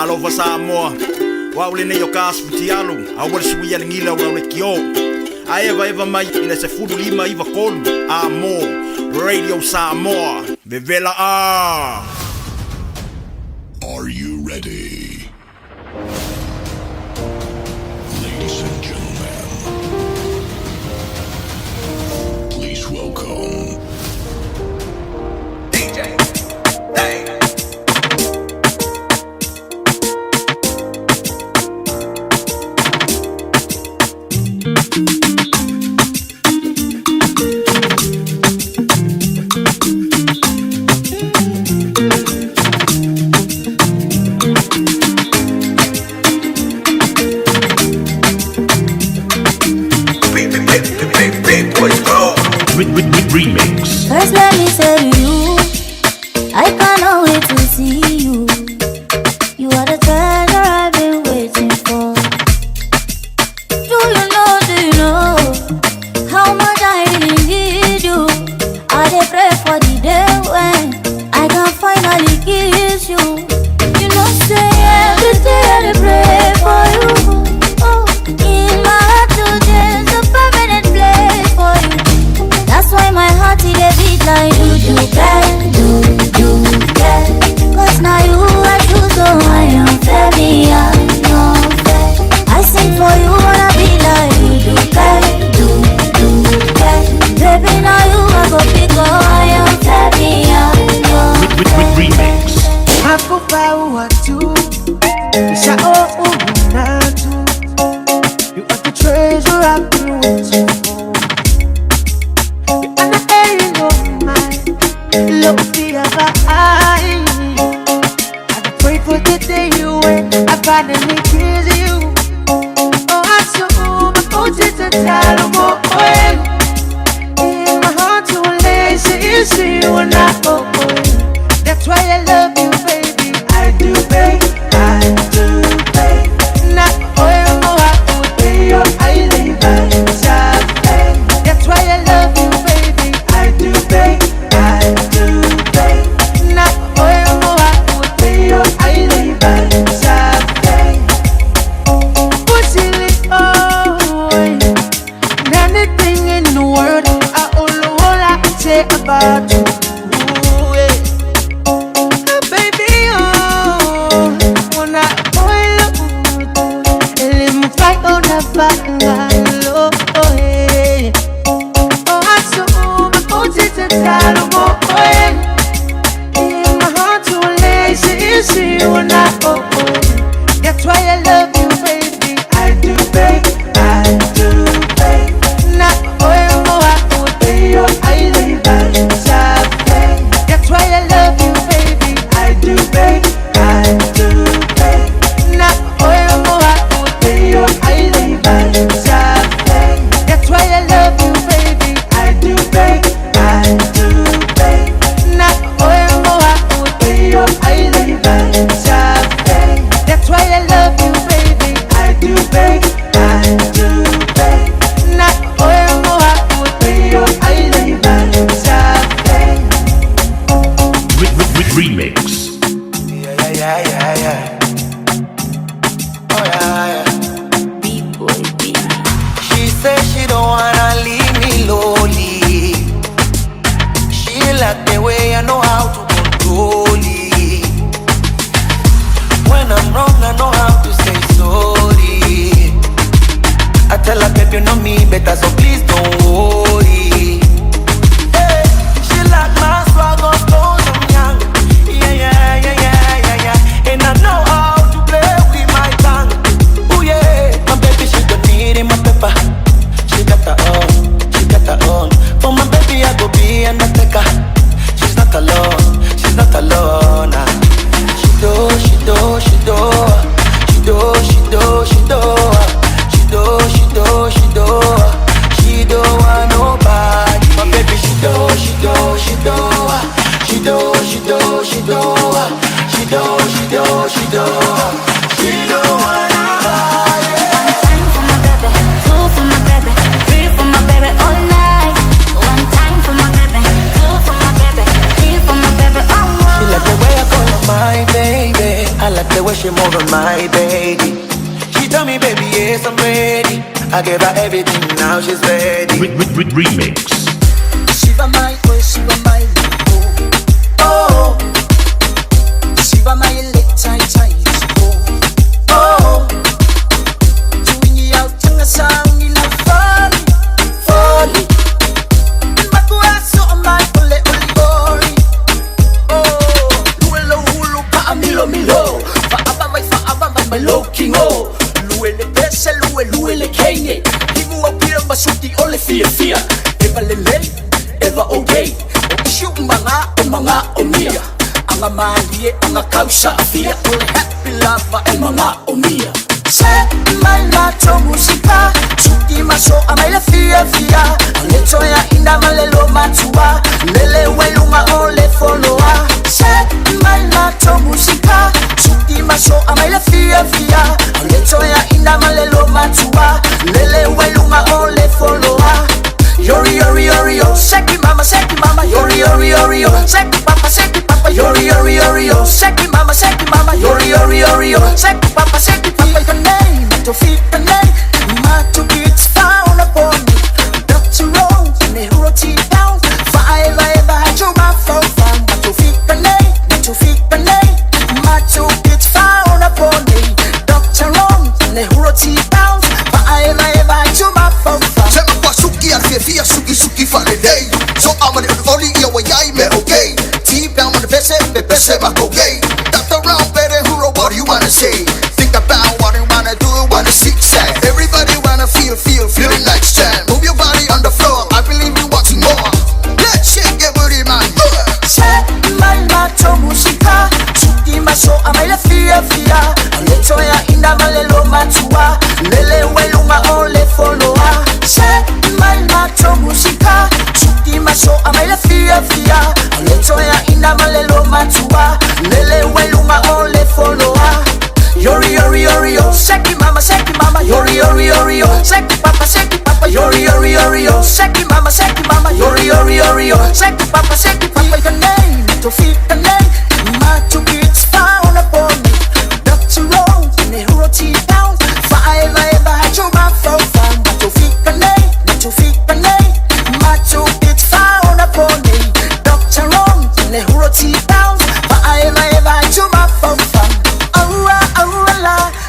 Malova Samoa. Waule ne yo kaspiti alu. Awal suwi ya ngila waule kio. Eva mai ina se fudu lima iva kolu. Amo. Radio Samoa. Vivela a. Are you ready? Ladies and gentlemen, please welcome DJ Day. Remix. First let me say to you, I cannot wait to see you. You are the treasure I've been waiting for. Do you know how much I really need you? I dey pray for the day when I can finally kiss you. You know say every day I dey pray for you. Oh, in my heart today is a permanent place for you. That's why my heart it a beat like do can. Cause now you are true, so I am fair, me I am fair. I sing for you wanna be like do can. Baby now you are go big, oh I am fair, me I am Remix. Hapo pa watu Isha unatu. You are the treasure I've been waiting for. You are the air of mine. Love the other eye. I pray for the day you went. I finally kiss you. Oh, I saw my own sister tell more oil. In my heart to lazy, you see you and I oh. That's why I love you, baby. I do, babe. I do, babe. Not oil, no, I would be your island. That's why I love you, baby. I do, babe. I do, babe. Not oil, no, I would be your island. Pussy, oh, anything in the world, I only want to say about you. That's why I love you, baby. I do, babe. I do, babe. Not oil, no, I would be your island. That's why I love you, baby. I do, babe. I do, babe. Not oil, no, I would be your island. That's why I love you, baby. I do, babe. I do, babe. Not oil, no, I would be your island. That's why I love you, baby. I do, babe. I do, babe. Not oil, no, I would be your island. Remix. Yeah. Oh yeah. B-boy, B. She said she don't wanna leave me lonely. She like the way I know how to control it. When I'm wrong, I know how to say sorry. I tell her, babe, you know me better, so please don't worry. Hey, she like my swag on clothes, I'm young. Yeah. And I know how to play with my tongue. Ooh yeah, my baby, she don't need in my pepper. She got her own. For my baby, I go be an attacker. She's not alone. She don't want nobody. My baby, she don't want nobody. One time for my baby, two for my baby, three for my baby all night. One time for my baby, two for my baby, three for my my baby. She told me, baby, yes, I'm ready. I gave her everything, now she's ready. Remix. Shiva my boy, Shiva my oh, oh. Shiva my electric oh, oh. Tuwingi out yung asang ilang folly. Magkuhaso ang may uli-uli-uli. Oh, luwelo-hulo pa ang milo-milo. Faabamay may low-kingo. Luwele-pese, luwele-kenye. Di mo ang pirang masuti o le-fia-fia. Eva lele, eva okay. O isyu mga umiya. Ang amaliye, ang akausa afia. Ole happy lava, mga umiya. Sa may macho musika, suki maso amay la fia. Ang lecho ya inda malelo matua. Lele welunga ole followa. Sa may macho musika, suki maso amay la fia. Ang lecho ya inda malelo matua. Lele welunga ole followa. Yori, yo, seki mama, yori, yo, seki papa, yori, yo, seki mama, yori, yo, seki papa, your name, to fit the name, my two kids found upon me, Dr. Rose, and they wrote it down, five, I had your mouth for fun, but to fit the name, my two kids found upon me, Dr. Rose, and they wrote it down, five, I had your mouth for fun. Fia suki for the day. So I'm on the only yo yai me okay. Deep down on the best back okay. Dr. Round better who what do you wanna say? Think about what you wanna do, wanna seek say. Everybody wanna feeling like jam. Move your body on the floor, I believe you wanting more. Let's shake your booty man. Say my macho musika, suki maso amay la fia. Lecho ya inda malelo matua. Lele welunga ole followa. Say my macho musika, suki maso amay la fia. Lecho ya inda malelo matua. Lele welunga ole followa. Yori, yo, seki mama, yori, yo, seki papa, yori, yo, seki mama, yori, yo, seki papa, your name, to fit the name, my two kids found upon me, Dr. Rose, and they wrote it down, five, I ever had your mouth for fun, but to fit the name, my two kids found upon me, Dr. Rose, and they wrote it down, five, I ever had your mouth for fun.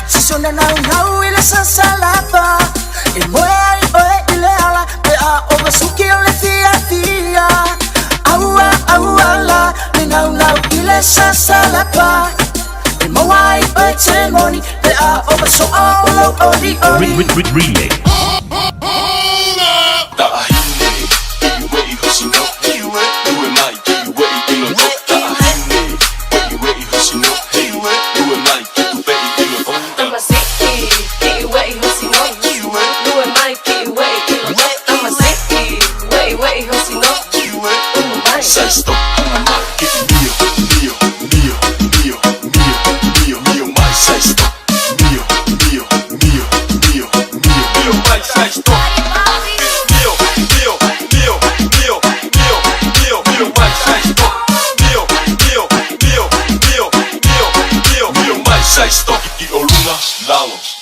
Sisona na unawile sasa lapa Imoya ile ala Pea obasuki ole fia Aua la Nina unawile sasa lapa Imoya temoni Pea obasu odi Remix.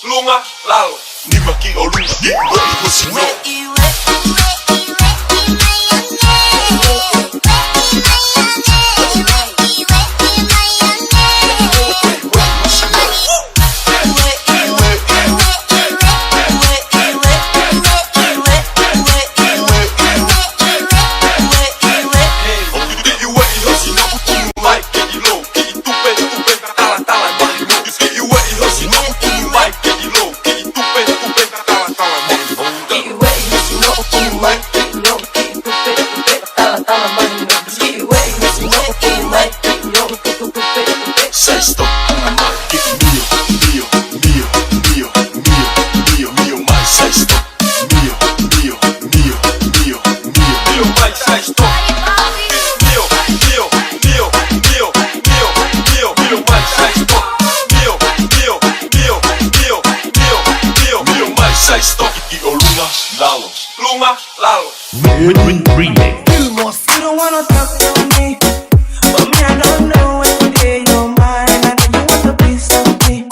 Lunga, lalo, ni maki o lunga, ni wei husino. Remix. You don't wanna talk to me, but me I don't know every day your mind. I know you want to be something.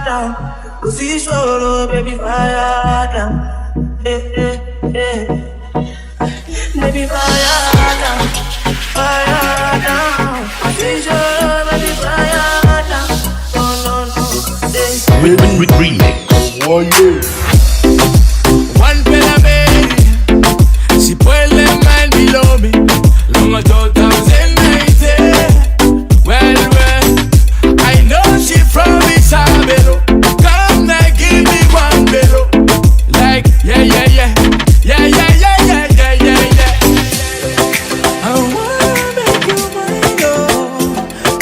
down. See solo, baby, fire down. Baby, fire down. Fire down. See solo, baby, fire down. No. Remix. Oh yeah. One fella baby, she put them man below me. Long as 2019. Well, I know she from Isabelo. Come now, give me one below. Like, yeah. I wanna make you mine,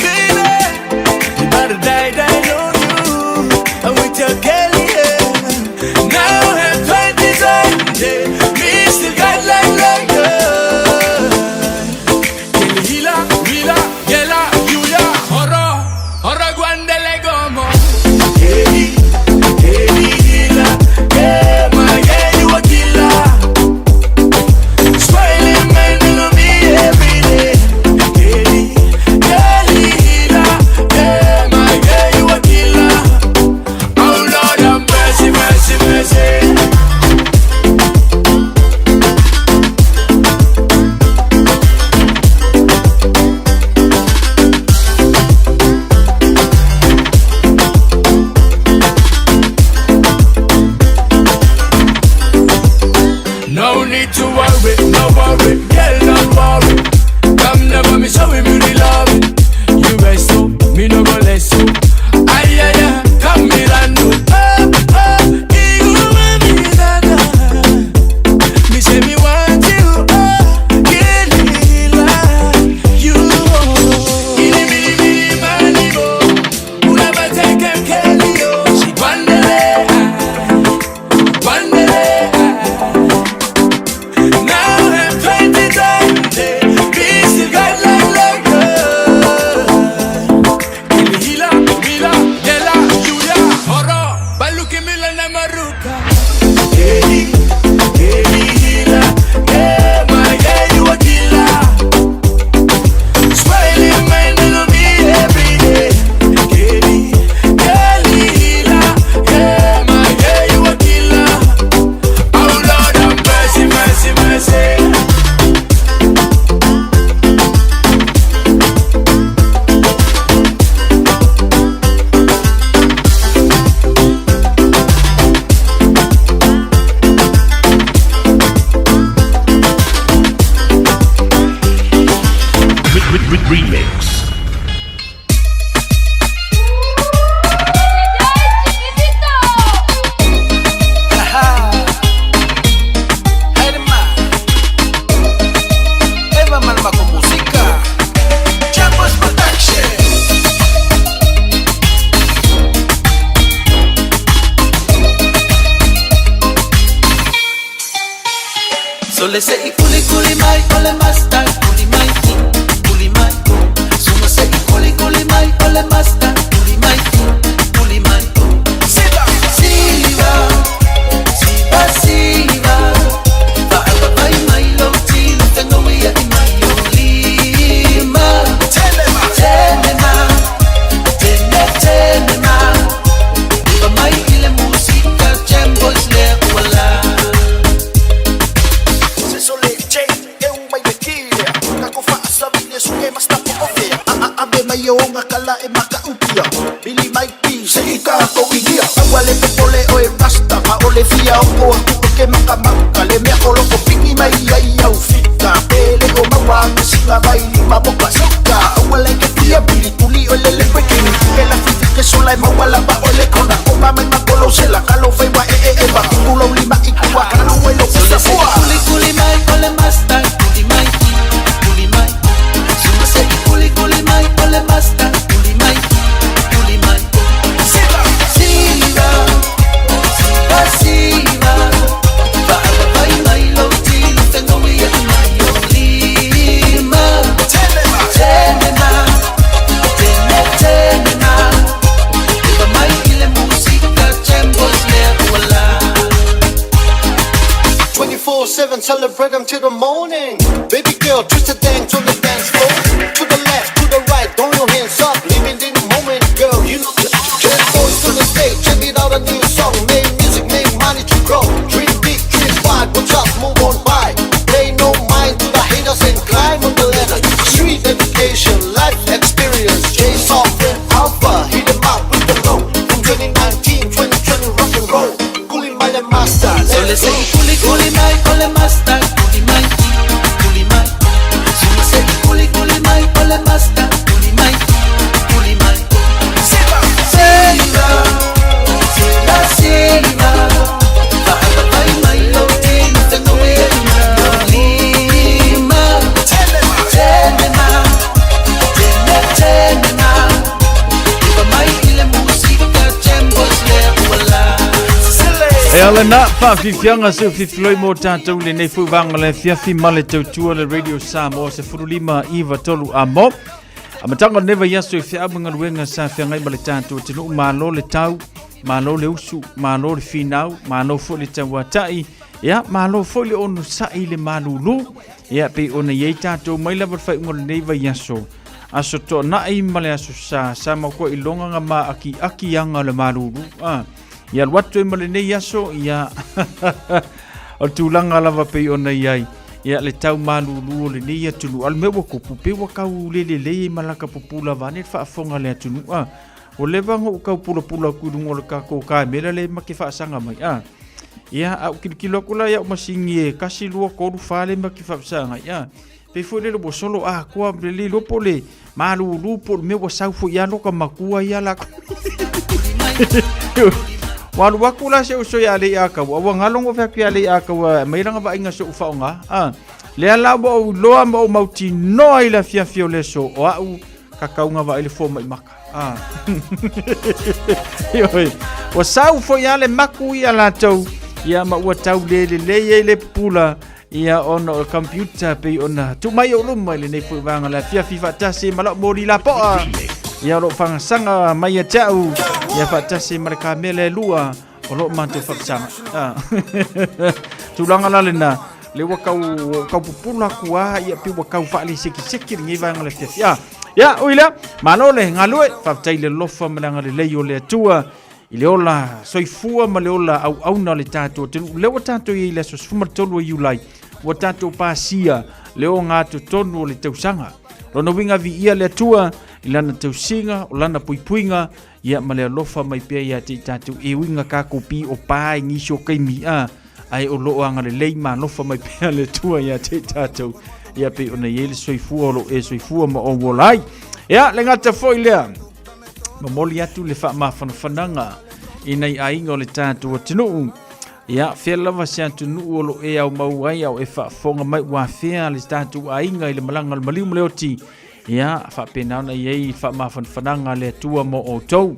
baby. You better die on you. I'm with your girlie, yeah. Now I'm 20, me still got like girl. Hila, Gela, Yuya, Horror, Guandele, Gomo. Hila, yeah, my girl, you a killer. Spoiling men to me every day. Hila, yeah, my girl, you a killer. Oh Lord, have mercy. No need to worry, no worry, girl, don't worry. Come never me show him you the love. You guys so, me no go let you. Ay, come me and do. You want me dada. Me say me want you, Gila, you. Mini, money, who never take him, Kelly, she wandere. Now I'm 20 times, we still got like girl. Hila, Gela, Yuya, Horror, Baluki Milana Maruka. Hila, yeah, my girl, you a killer. Smiling man to me every day. Hila, yeah, my girl, you a killer. Oh Lord, have mercy. Remix. Eva Malma con música. Chambos Production. So le say kuli mai, ole master, kuli mai. So me say kuli mai, ole master, kuli mai. Siva. Paala mai mai lo tino, tengo wea in my olima. Tenema. Iba mai ile musica, Jamboys le wala. Se sole J, eu mai vekia. Kako faasa vile suke masta po ofea. Abe mai o ngakala e maka upia. Billy Mike P, se ika ko idia. Awale pe pole o e rasta, ma ole fia o aku ke maka le mea kolo ko pingi mai ai au fita. Pele o mawa ke singa mai lima boka soka. Awale ke fia Billy tuli o lele kwekini. Ke la fiti ke sola e mawala ba ole kona. O mama makolo se la kalo fei wa e ba. Kulo lima ikuwa kano e lo kusa fua. Kuli mai, ole master, kuli mai. So me say kuli mai, ole master, kuli mai. Siva. Paala mai mai lo tino, tengo wea in my olima. Tenema. Iba mai ile musica, Jamboys le wala. 24/7, celebrate them till the morning. Baby girl, twist the dance on the dance floor. To the left, to the right, throw your hands up, living in the moment, girl. You know the boys to the stage, 19, 20, rock and roll. Kuli mai master. Ole say kuli mai, ole master. Kuli mai, kuli mai. So me say kuli mai, ole master. Kuli mai, kuli mai. Silva, Silva, Silva, Silva. Baba mai mai lo ting, te no me lima. Tell me now. Iba mai ile musica chembos le wala. Ela na fa fianga se fifloi mo tanto le nei fu vanga le fiafi male tautua le radio Samoa se furulima iva tolu amo. Amatanga neva yaso fi abanga wenga sa fianga male tanto tinu malo le tau, malo le usu, malo le finau, malo fo le tawatai, ya malo fo le onu sai le malulu, ya pe ona ye tanto mai la fa ngol neva yaso. Aso to na I male aso sa ma ko ilonga nga ma aki yanga le malulu. Ya watu e male nei yaso ya o tulanga lava pe ona yai ya le tau malulu le nei atunu al mewa ko pupe wa kau le malaka popula vane fa fonga le atunu o le vanga o kau pula ku dungo le ka ko ka mele le maki fa sanga mai ya au kilo kula ya masingi kasi lua ko du fale maki fa sanga ya pe foi le bo solo ko le lopole malulu por mewa sau fo ya no ka makua ya la Walu wakula se uso ya le aka wa ngalong o fa ya le aka wa mai ranga ba inga so fa nga le ala bo loa mo mauti no ai la fia le so o au kakau nga va ile fo mai maka yo o sau fo ya le maku ya la tau ya ma wa tau le pula ya on o computer pe ona tu mai o lu mai le nei fo vanga la fia fa tasi mala mori la po ya lo fanga sanga mai ya tau ya fatasi mereka mele lua o lo mantu faksanga tulanga la lena le kau pupula kuah ya pi kau fali sikit ngi vanga le fia ya uila manole ngalue fatai le lofa malanga le leyo le tua ile ola soifua ma le ola au na le tato le tato i le so fuma tolu you like wa tato pasia le o ngatu tonu le tausanga Rono winga vi ia le tua ilana tausinga o lana puipuinga ia male lofa mai pia ia te tatu e winga ka kopi o pai ngisho kai mia ai o lo anga le leima lofa mai pia le tua ia te tatu ia pe ona yele soifua lo e soifua ma o volai ia le ngata foi lea mamoli atu le fa ma fananga inai ainga le tatu o tinu ia fela va siantu nu lo e au mau ai au e fa fonga mai wa fea le tatu ainga ile malanga le maliu leoti ia fa pena na ye fa ma fananga le tua mo o tou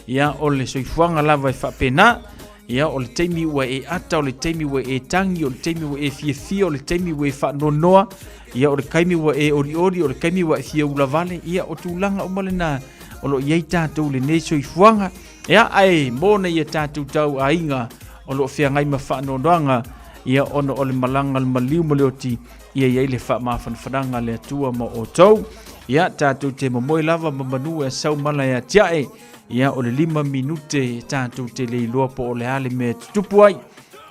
ia o le soifuanga lava e fa pena ia o le teimi wa e ata o le teimi wa e tangi o le teimi wa e fie o le teimi wa e fa nonoa ia o le kaimi wa e ori o le kaimi wa e fie ula vale ia o tulanga o malena o lo ye tatu le ne soifuanga ia ai mona ye tatu tau ainga o lo fia ngai mawhanondoanga ia ono o le malanga le maliu maleoti ia iei le wha mawhanwhananga le atua mo o tau ia tātou te mamoi lava mamanu e sau mala ia tiae ia o le 5 minute tātou te le iloa po o le ale me tutupu ai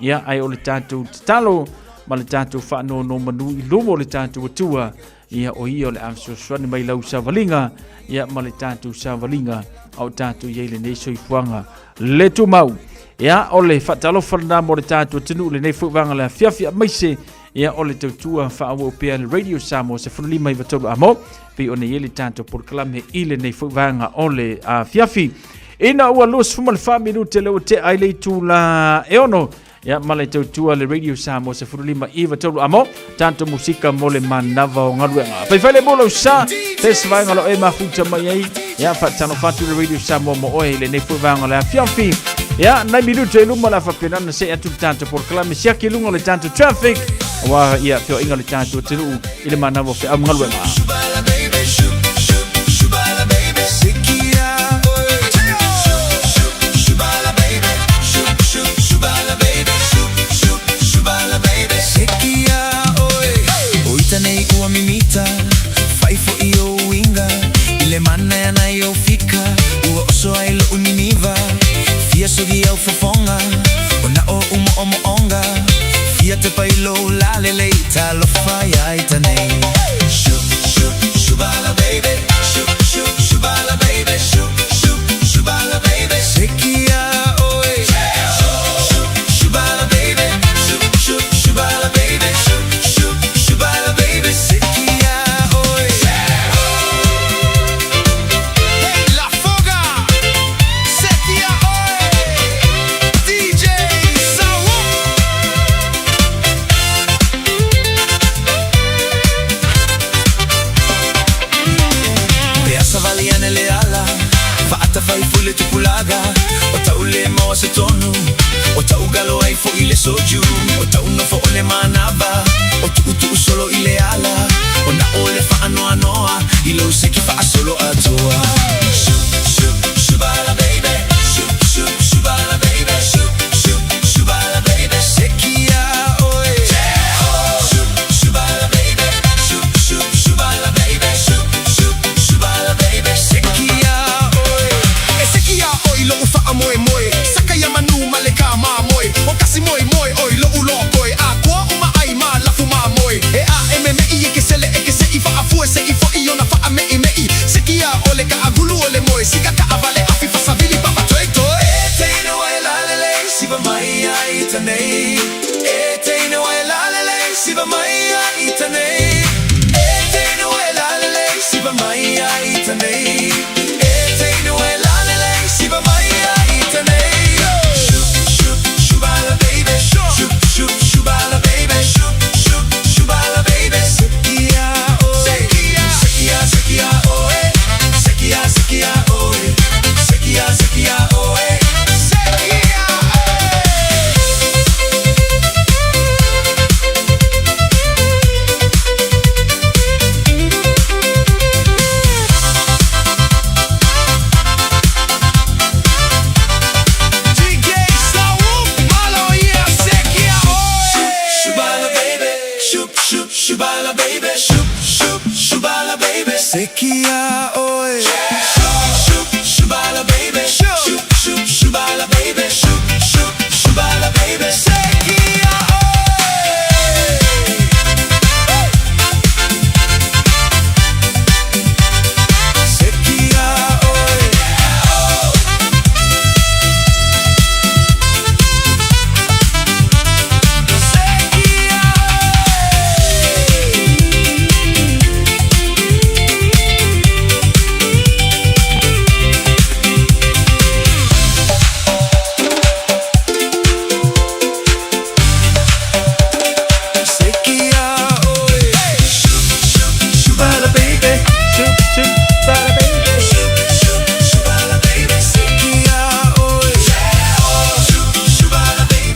ia ai o le tātou te talo ma le tātou whanono manu i lomo le tātou atua ia o ia o le amsoswani mai lau savalinga ia ma le tātou savalinga au tātou iei le neso i fuanga le tu mau ia ole fatalo falna mo le tatu tenu le nei fuwanga la fiafia maise ia ole tutua fa o pe radio Samoa se fulli mai vatolo amo pe one yele tanto por clame ile nei fuwanga ole a fiafi ina ua los fumal fa minute le te ai le tu la eono ia male tutua le radio Samoa se fulli mai vatolo amo tanto musika mo le manava o ngaluenga pe fale bolo sa tes vanga lo e mafuta mai ai ia fatano fatu le radio Samoa mo o ile nei fuwanga la fiafi ya na minuto luma la fa pena na se atu tanto por clame sia ke lunga le tanto traffic wa ia fio inga le tanto tenu ile mana vo fe amngalwenga Sogi au fofonga ona o umo onga fia te pailo la le leita lo faya itane shubala baby shubala baby shubala baby sekia so juu o tauna fo ole manava o tu solo ile ala o na ole fa anoa noa ilo seki fa solo atoa shubala baby shubala baby shubala baby sekia oi shubala baby shubala baby shubala baby sekia oi lo fa amoy moy sakaya manu maleka ma moy o kasi moy moy oi lo ulo boy akwa uma ai ma la fuma moy e a mme e ke sele e ke se ifa afu se ifo iona fa me me sekia ole ka agulu ole moy sika ka avale afi fa savili papa toy toy e teino e la lele siva mai ai tanei e teino e la lele siva mai ai tanei e teino e la lele siva mai ai tanei e teino e la lele siva mai ai tanei shubala baby shubala baby shubala baby sekia oi sekia oi sekia oi sekia oi Shubala baby, shubala baby, sekia oi. Shubala baby, shubala baby, shubala baby, sekia oi. Sekia oi.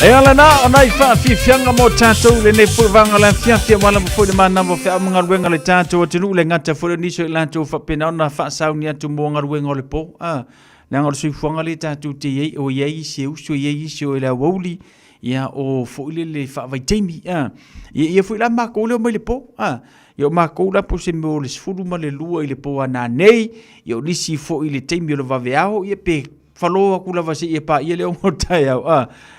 Ayala na onai fa fianga mo tatou le ne fuvanga la fia wala mo le mana mo fa mga ruenga le tatou tinu le ngata fo ni so la to fa pena ona fa sauni atu mo nga ruenga le po la ngol sui fuanga le tatou te ye o ye se u so ye so la woli ya o fo le fa vai temi ye fo la ma ko le mo le po yo ma ko la po se mo le sfulu ma le lua ile po ana nei yo nisi fo ile temi lo va veao ye pe faloa kula vasi e pa ia le o tai au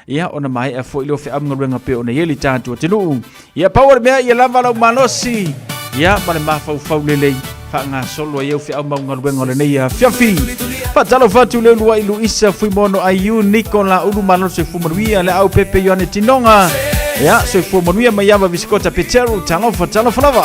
ia ona mai a foi lo fe amnga renga pe ona yeli tantu tinu ia power me ia lava lo malosi ia male mafa fau lele fa nga solo ia fe amnga renga le nei fiafi fa talo fatu le lua ilu isa fui mono ayu Nicola ulu malosi fu manuia le au pepe yone tinonga ia so fu manuia mai ava viskota peteru talo fa lava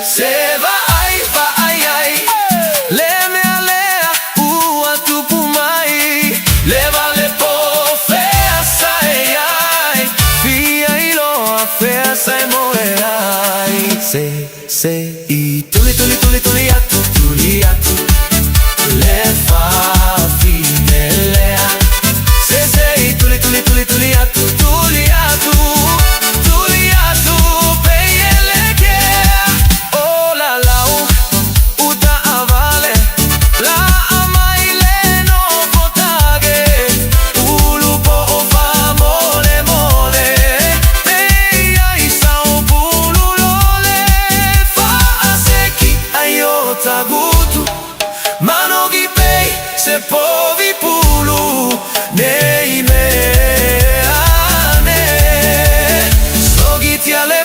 Se vai, le me alea, ua tupu mai, le vale po fea sai ai, fia iloa fea sai moerai. Se i tuli atu, le fa finelea. Se i tuli atu, peiele che oh la la uta avale la amaile no potage ulupo fa mole ei ai sao bululole fa aseki ayota gutu manogi pei se povi pulu nei me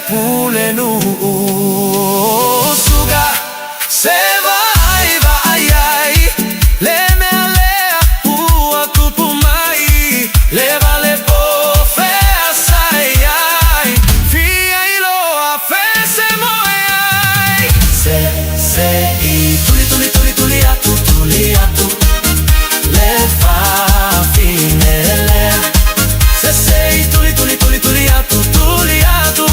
pule nu suga se vai ai le me alea ua tupu mai le vale po fea sai ai fia iloa fe se moe ai se i tuli atu le fa finelea se sei tuli atu tuli atu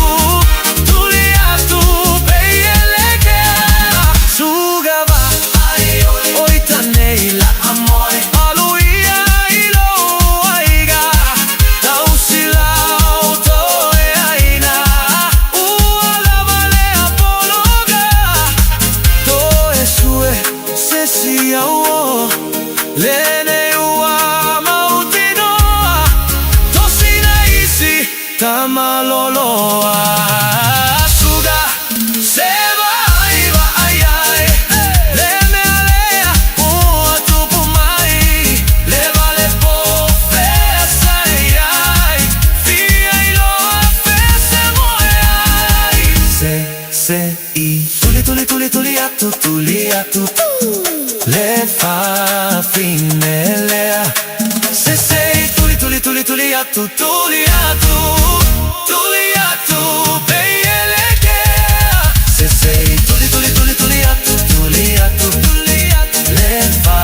le fa finelea se sei tuli atu peiele che se sei tuli atu le fa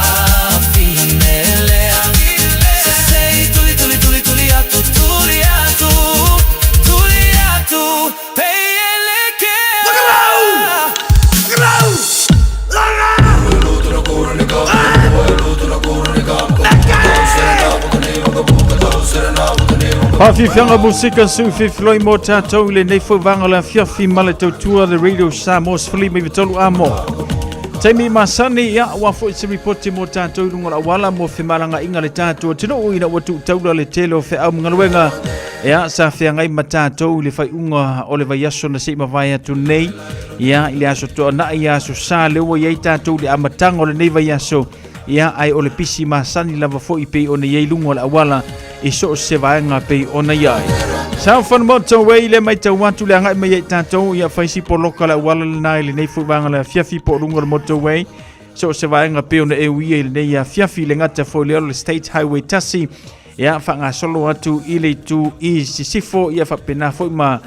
finelea se sei tuli atu peiele che Whawhiwhianga musika su whiwhloi mō tātou le nei whauwanga la whiawhi male tautua the radio Samoa's Fili me vitolu amo. Taimi masani ia wafo i se reporti mō tātou runga la wala mō whimaranga inga le tātou tino uina watu taula le telo whi au mngaluenga ia sa whiangai ma tātou le whai unga o le vai aso na se mawai atu nei ia i le aso toa na i aso sa lewa iei tātou le amatanga o le nei vai aso ia ai o le pisi masani lava fo i pei o ne iei lunga la awala i so se vaenga pei ona iai. Sao whanmoto wei le mai tau watu le angai mai tātou ia whaisi po loka la wala le nai le nei fuwanga le fiafi po runga le moto wei so se vaenga pei ona e ui le nei fiafi le ngata fo le le State Highway tasi ia whanga solo atu i le tu i sisifo ia whapena fo ma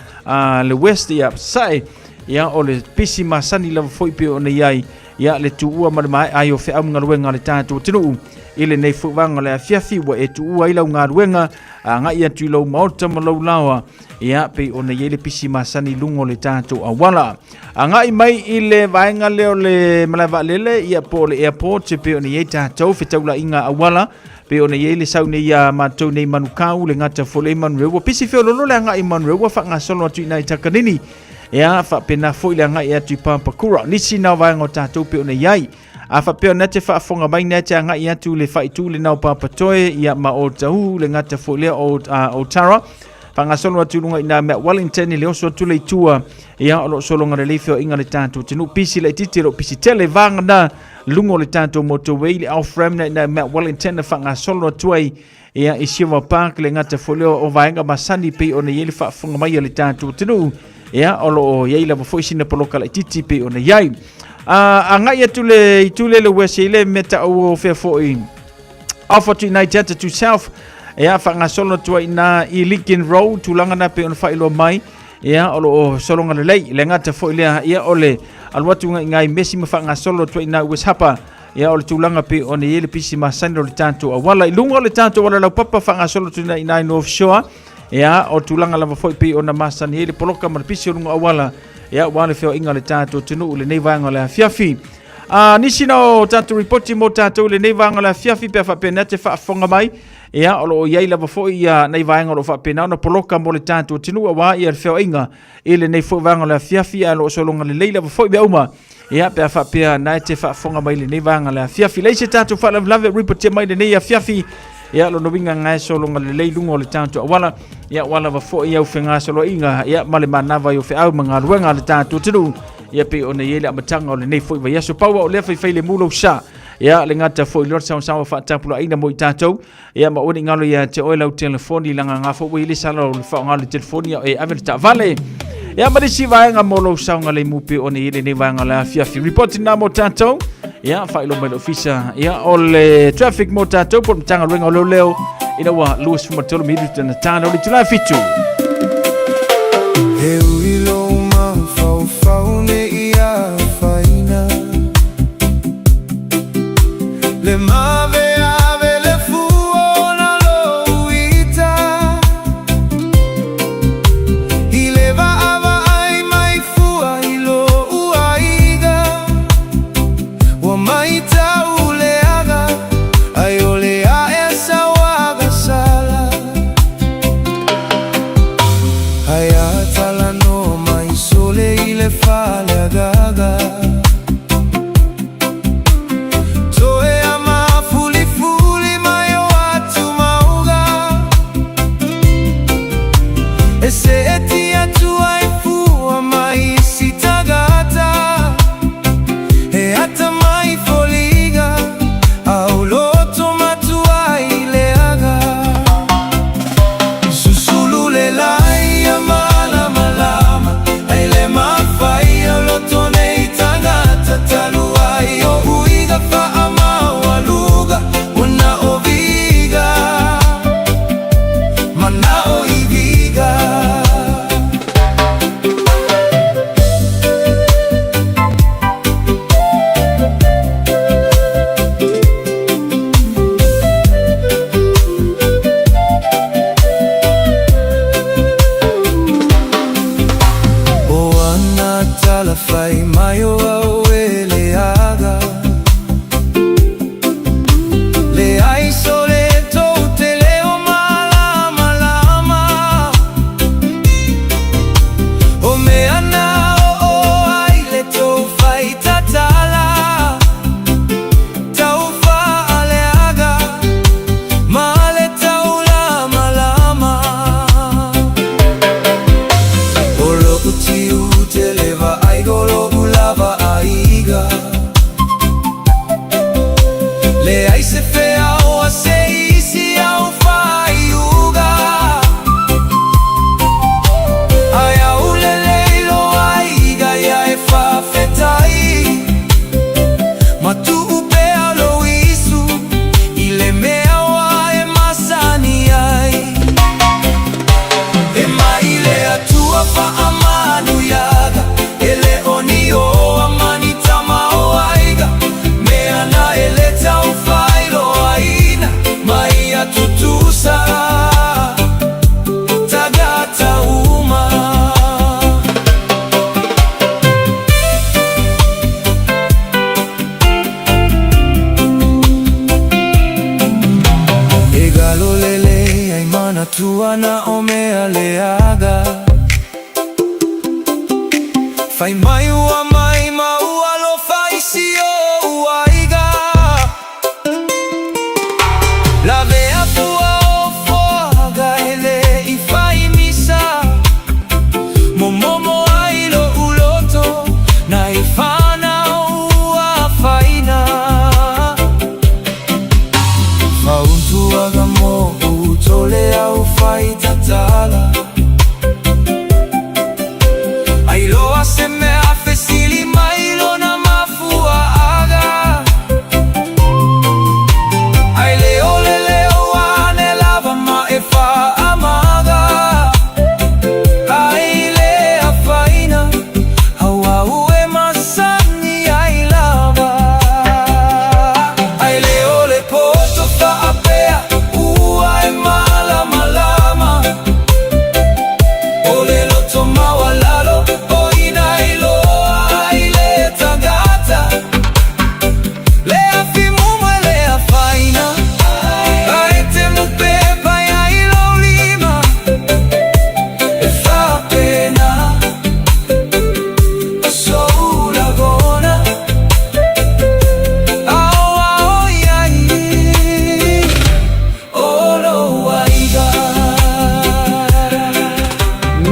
le west ia sae ia o le pisi masani lava fo i pei ona iai ia le tu ua mai ai o whea mga ruenga le tātou tinu ile nei fuwanga le fiafi wa e tu ua ilau ngā ruenga nga ia tu lau maota malau lawa ia pe o nei le pisi masani lungo le tātou awala nga i mai ile vaenga leo le malava lele ia po le airport pe o nei tātou whetaula inga awala pe o nei le saune ia mātou nei manukau le ngata fole Manurewa pisi feo lolo le nga i Manurewa whanga solo atu ina i takanini ia fa pena foi le nga ia tu Pampakura nisi na vai ngo tātou pe ona iai a fa pe ona te fa fonga mai na te nga ia tu le fai tu le na Papatoe ia ma o tau le ngata foi le o Tara fanga solo atu lunga ina me Wellington le oso tu le tua ia o solo nga le feo inga le tātou tinu pisi le titiro pisi tele vanga na lungo le tātou motorway le Alfram na me Wellington fanga solo atu ai ia i Silver Park le ngata foi o vaenga masani pe ona iai le fa fonga mai le tātou tinu ia olo yai la foi sina poloka la titi pe ona yai anga ia tule le wesile meta o fe foi Alpha United to South ia fanga solo to ina I Lincoln Road tulanga na pe ona failo mai ia o solonga le lei le ngata fo ile ia ole alwatu ngai mesi mafanga solo to ina West Hapa ia ole tulanga pe one ile pisi masani le tanto wala ilunga le tanto wala la papa fanga solo to ina North Shore ia o tulanga lava foi pe ona masani ile poloka mar pisi lunga wala ia wala feo inga le tanto tunu le nei vanga le fiafi nisi no tanto reporti mo tanto le nei vanga le fiafi pe fa penate fa fonga mai ia o ia lava foi ia nei vanga lo fa pena no poloka mo le tanto tunu wa ia feo inga ile nei foi vanga le fiafi alo solonga le leila foi be uma ia pe fa pe na te fa fonga mai le nei vanga le fiafi le se tanto fa lava reporti mai le nei fiafi ia lo winga ngai solonga le leilunga le tanto wala ia wala va fo ia ufenga solo inga ia male manava yo fe au manga ruenga le tanto tunu ia pe ona ia le matanga o le nei fo va ia so paua o le fa le mulo sa ia le ngata fo lor sa fa tapula ina mo tanto ia ma oni ngalo ia te oila telefoni langa nga fo wi le sala le fa ngalo telefoni e ave ta vale ia ma disi va nga molo sa nga le mupe ona ile nei va nga la fia report na mo tanto ia fa ilo mai ofisa ia ole traffic mo tanto por tanga ruenga lo leo ina wa Louis Matolo mi tu na tano le tula fitu e uilo ma fa ne ia faina le mave ave le fuona lo ita ile va ava ai mai fua ilo uaiga wa mai tauleaga ai ole a esa waga sala ai atala no mai sole ile fale agaga Ai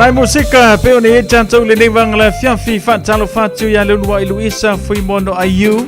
Nai musika pe oni e tanto le nei wangala fiafi fatalo fatu ya le lua Luisa Fuimono Ayu.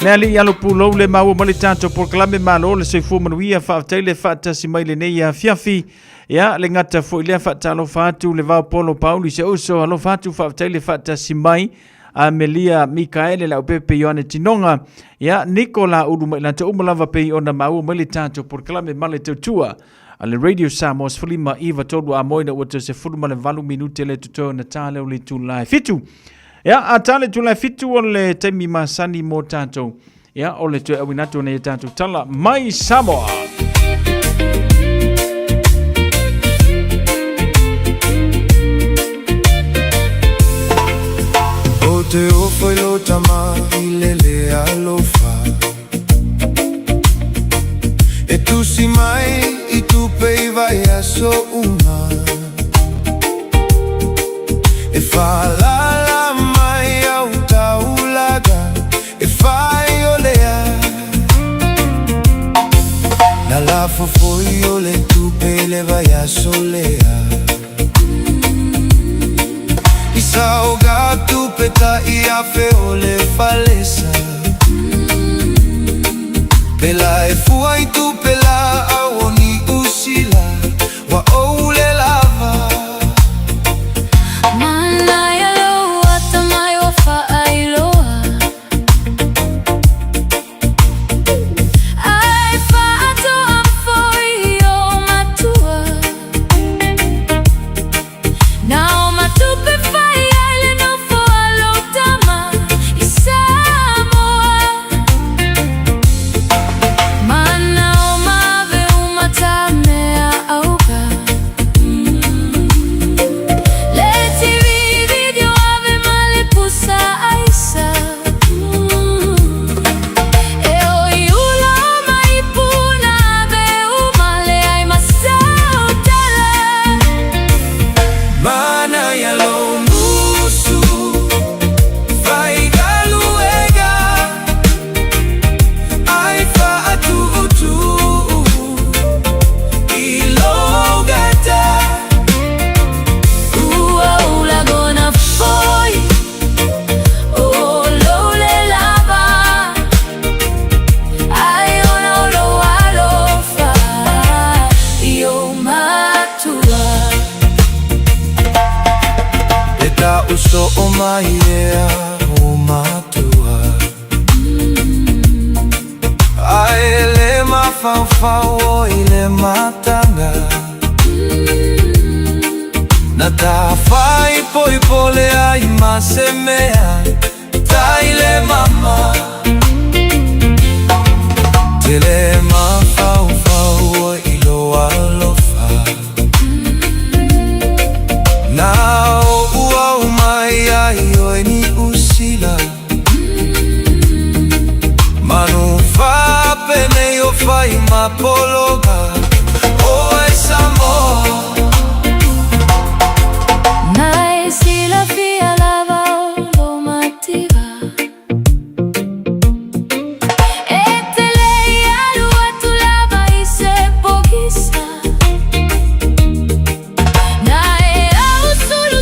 Le ali ya lo pulo le mau mali tanto por klame malo le se fu manuia fa tele fata si mai le nei ya fiafi. Ya le ngata fo le fatalo fatu le va polo Pauli se uso alo fatu fa tele fata si mai. Amelia Mikaele la Pepe Yohane Tinonga. Ya Nicola Uduma la te umalava pe ona mau mali tanto por klame male tutua. Ale Radio Samos Fulima Iva tolu amoina wata se fulma le valu minute le tuto na tale uli tulai fitu. Ya atale tulai fitu ole temi masani mo tanto. Ya ole tu awinato ne tanto tala mai Samoa. O te ofo lo tama ilele alofa. E tu si mai i tu pei vai a so una. E fa la mai au taulaga. E fai olea. Na la foi ole tu pei le vai a solea. I sauga tu peta i a fe ole falesa. Pela e fuai tu pela awoni usila wa ole lava. Mana ya lo atamai wa failoa. Ai fa ato amfoi o matua. Now matupe fai ale no fo alotama isamoa. Mana o mave umatame auga. Leti video ave male pusa aisa. E oi ula mai puna be umale ai masautala. Mana ya lo musu fai galuega. Ai fa atu utu ilogata. Ua ula gona foi. O lo le lava. Ai ona lo alofa. Io matua. Eta uso o mai ea o matua. Ai le mafau o ile matanga. Na ta fai poi pole ai masemea. Taile mama. Tele mafau o ilo alofa. Now ua mai ai oi ni usila. Manu fa pene yo fai mapologa. O esa mo. Mai si la fia lava lo mativa. E te lei alua tu lava i se pochissa. Na era solo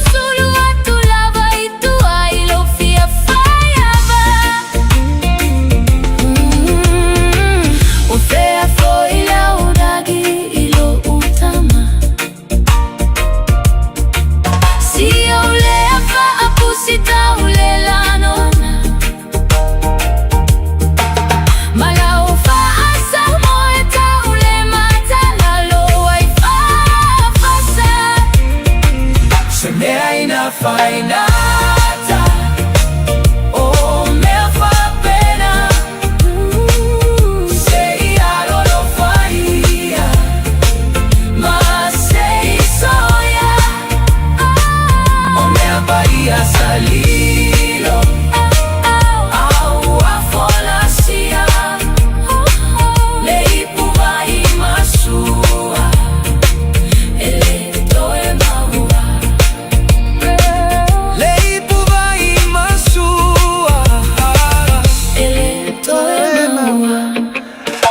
a tu lava i tu ai lo fia faiava. O fea foi la udagi i lo utama. Si ole fa apusita ole la nona. Mala o fa asa moeta ole mata la lo ai fa fasa. Se me aina fainata. O me fa pena. Sei alo lo faia. Ma sei soia. O me abaia salilo. Au a folasia. Lei puva i masua. Ele to e maua. Lei puvai masua. Ele to e maua.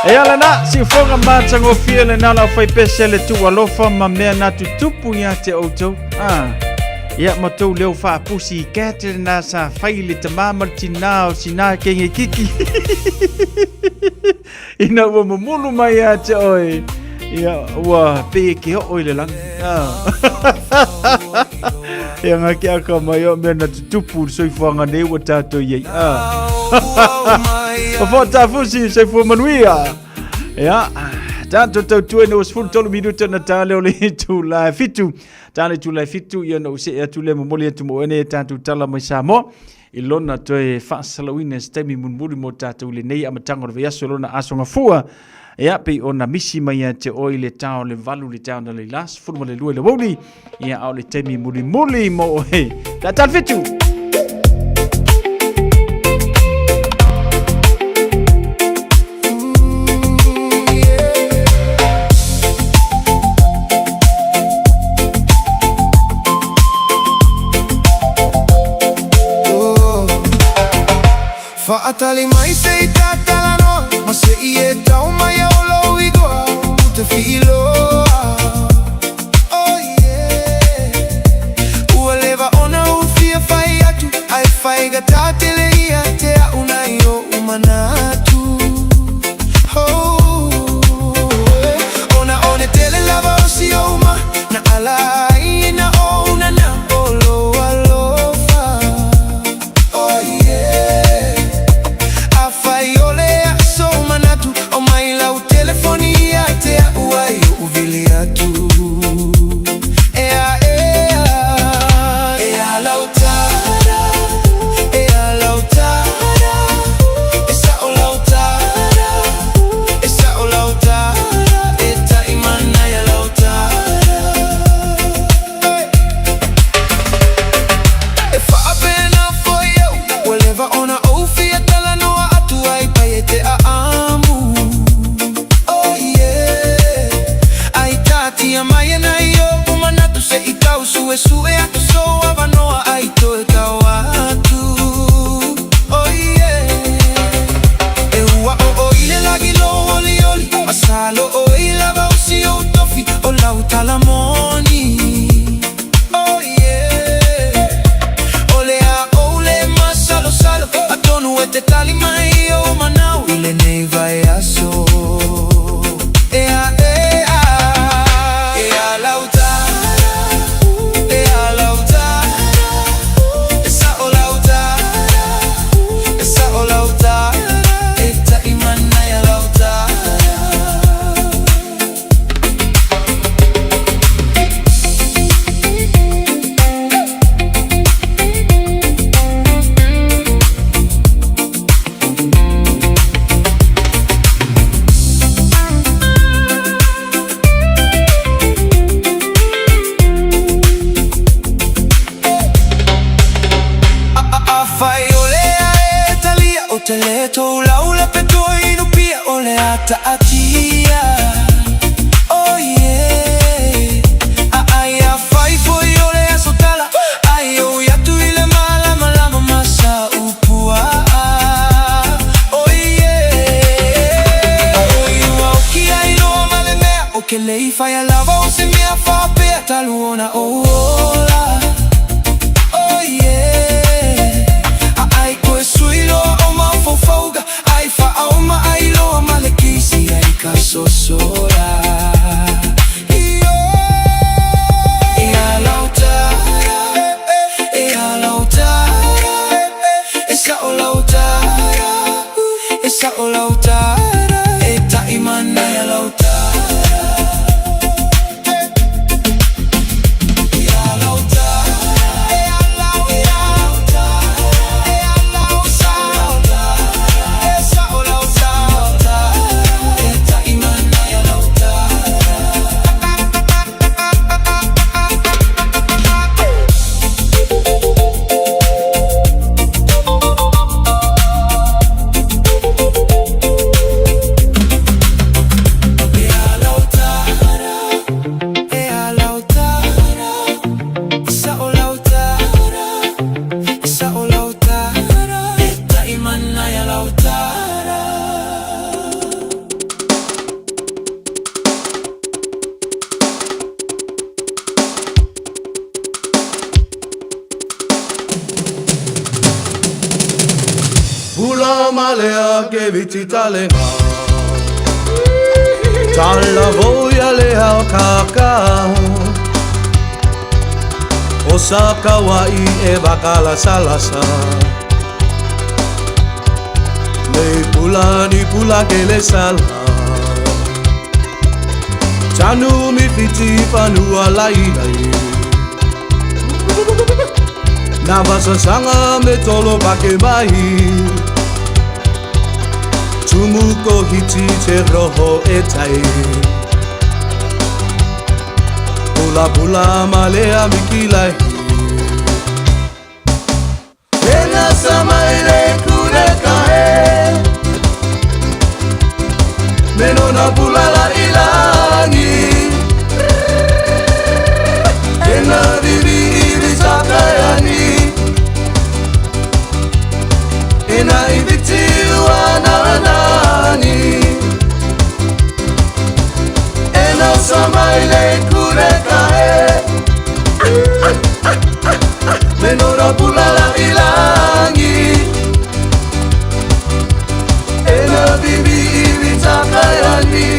E ala na si fonga matango fia le nala fai pese le tu alofa ma mea na tu tupu ya te auto. Ia matou leo fa pusi kete na sa faile tamama tinao sina kenge kiki. Ina wa mamulu mai ate oi. Ia wa pe ke oi le lang. Ia ngaki aka mai o mena tupu soifuanga nei wa tato ye. Fa ta fusi soifu manuia. Ia tanto tau no sful tolu minuto na tale o le tu la fitu. Tale tu la fitu ia no se tu le momoli tu mo ene tanto tala mai samo. Ilona toe fasalawina stemi munmuri mo tatu le nei amatango le yaso lona asonga fua. Ia pe ona misi mai te oile tao le valu le tao na le las furma le lua le woli. Ia au le temi muri mo he. Tata fitu. Faatali mai sei tatalano, ma se ie tau mai olo igoa, te filo. Oh yeah. Ua leva ona ufia fai atu, ai fai gatate le ia te a una io umanatu. Oh, ona one tele lava o si oma, na ala ina o una na olo alofa. Oh yeah. Faiole a so manatu o mai lau telefonia te a uai uvili atu. Ea lautara, ea lautara, esa o lautara, esa o lautara, eta imana ya lautara. E fa apena foi eu, whatever ona ofia talanoa te a amu. Oh yeah. Ai tati a mai na yo umanatu se I kau sue atu so avanoa ai to e kau atu. Oh yeah. E ua o ile lagi lo oli oli masalo o ila va usi o tofi o lau talamoni. Oh yeah. Ole masalo salo atonu e te tali mai o manau ile nei vai aso. Ea lautara, ea lautara, esa o lautara, esa o lautara, eta imana ya lautara. Teleto laula petoi no pia ole ata atia. Oh yeah. Ai a fai foi ole asotala. Ai o ya tu ile mala mala masa upua. Oh yeah. Oh you au ki ai no male mea o ke lei fai a lava o se mea fa pe taluona ola. Oh yeah. Ai ko suilo foga ai fa auma ai lo malekisi ai kasosora. Ea lautara, ea lautara, esa o lautara, esa o lautara, eta imana ya lautara. Pula malea ke vitita lenga Tala voia lea kaka Osaka wai e bakala salasa Nei pula ni pula ke le sala Tanu mi fiti panua lai lai Navasa sanga me tolo pake mai Tumuko hiti te roho e tai Pula pula malea mikilai Ena samaire kureka e Menona pula la ilangi Ena vivi ibi sakayani Ena ibiti wananani Ena samaile kureka e Menora pula la ilangi Ena vivi ibi sakayani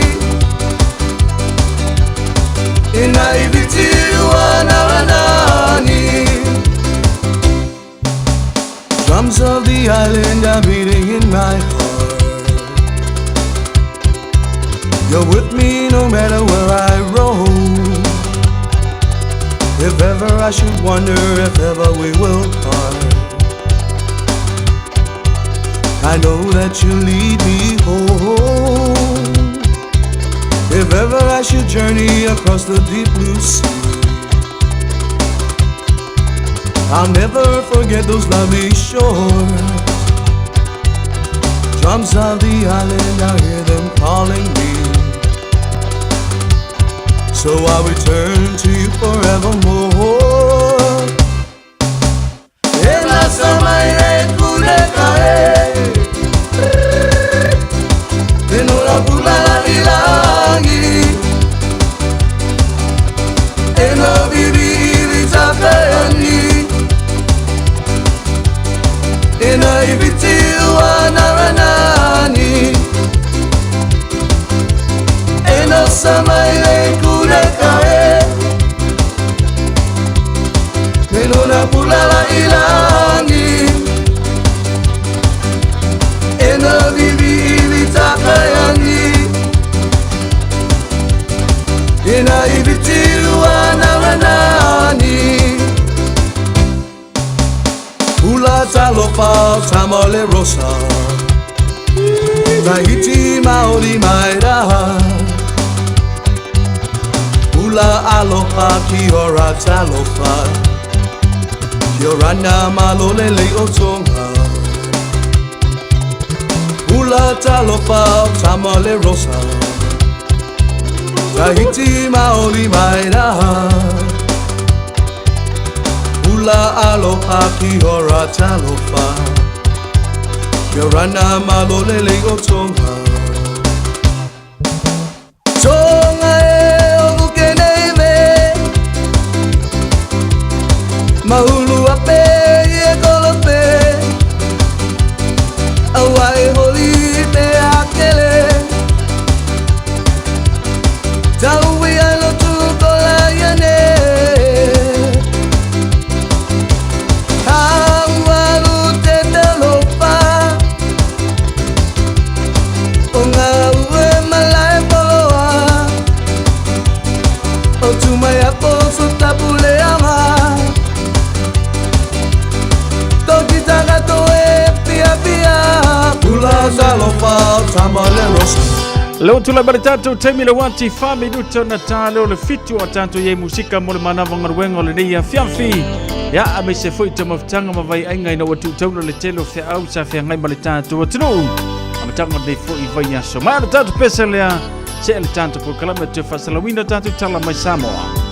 Ena ibiti wananani Drums of the island are beating in my heart You're with me no matter where I roam If ever I should wonder if ever we will part I know that you lead me home If ever I should journey across the deep blue sea I'll never forget those lovely shores Drums of the island, I hear them calling me So I'll return to you forevermore Ela samaire kureka e Enora pula la ilangi Ena vivi vitakayani Ena ibiti wanaranani Ena samaile kureka e Menona pula la ilangi Ena vivi vitakayani Ena ibiti wanaranani Pula talofa tamale rosa Tahiti maori maira Pula aloha ki ora talofa Kiorana malolele otonga Pula talofa tamale rosa Tahiti maori maira Pula aloha ki ora talofa Kiorana malolele otonga Tonga e olukene me Mahulu ape e kolope Awai holi te akele Taui alo tu kola yane Leo tula bari tatu temi le wanti fami duto na talo le fitu wa tanto ye musika mole manava ngarwengo le nei fiamfi ya amese foi to maftanga mavai ainga ina watu tauno le telo fe au sa fe ngai male tatu watu amatanga de foi vai ya so mara tatu pesa le se le tanto por kalama te fasala winda tatu tala mai Samoa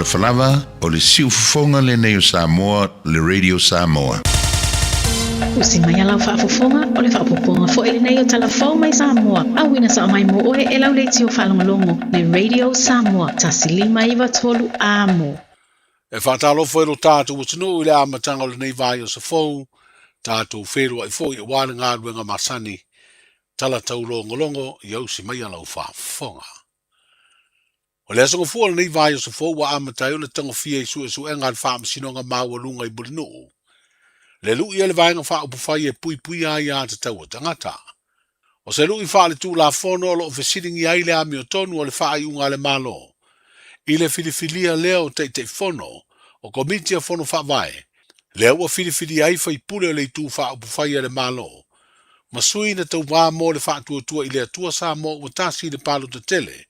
falava o le siufofonga le nei o Samoa, le Radio Samoa. Usi mai alau whaafofonga o le whaapoponga fo ele nei o talafau mai Samoa. Awina sa mai mo oe e lau leiti o whalongolongo le Radio Samoa. Tasilima iwa tolu amo. E whatalofo e ro tātou utinu i le amatanga o le nei vai o sa fau. Tātou whero ai fo i wāna ngā ruenga masani. Tala tau longolongo i au si mai alau whaafonga. O le asonga fua le nei vai o sa fau wa amatai o le tango fia i su e su e ngā whaamasinonga maua lunga i bulinuu. Le lui ele vai nga fa upu fai e pui a ia te tau tangata. O se lui fa le tu la fono lo fe sitting i aile a mio tonu o le fa i unga le malo. I le filifilia leo te fono o komiti a fono fa vai. Le ua filifili ai fa i pule le tu fa upu fai e le malo. Ma sui na tau wā mo le fa tua i le atua sa mo o tasi le palo te tele.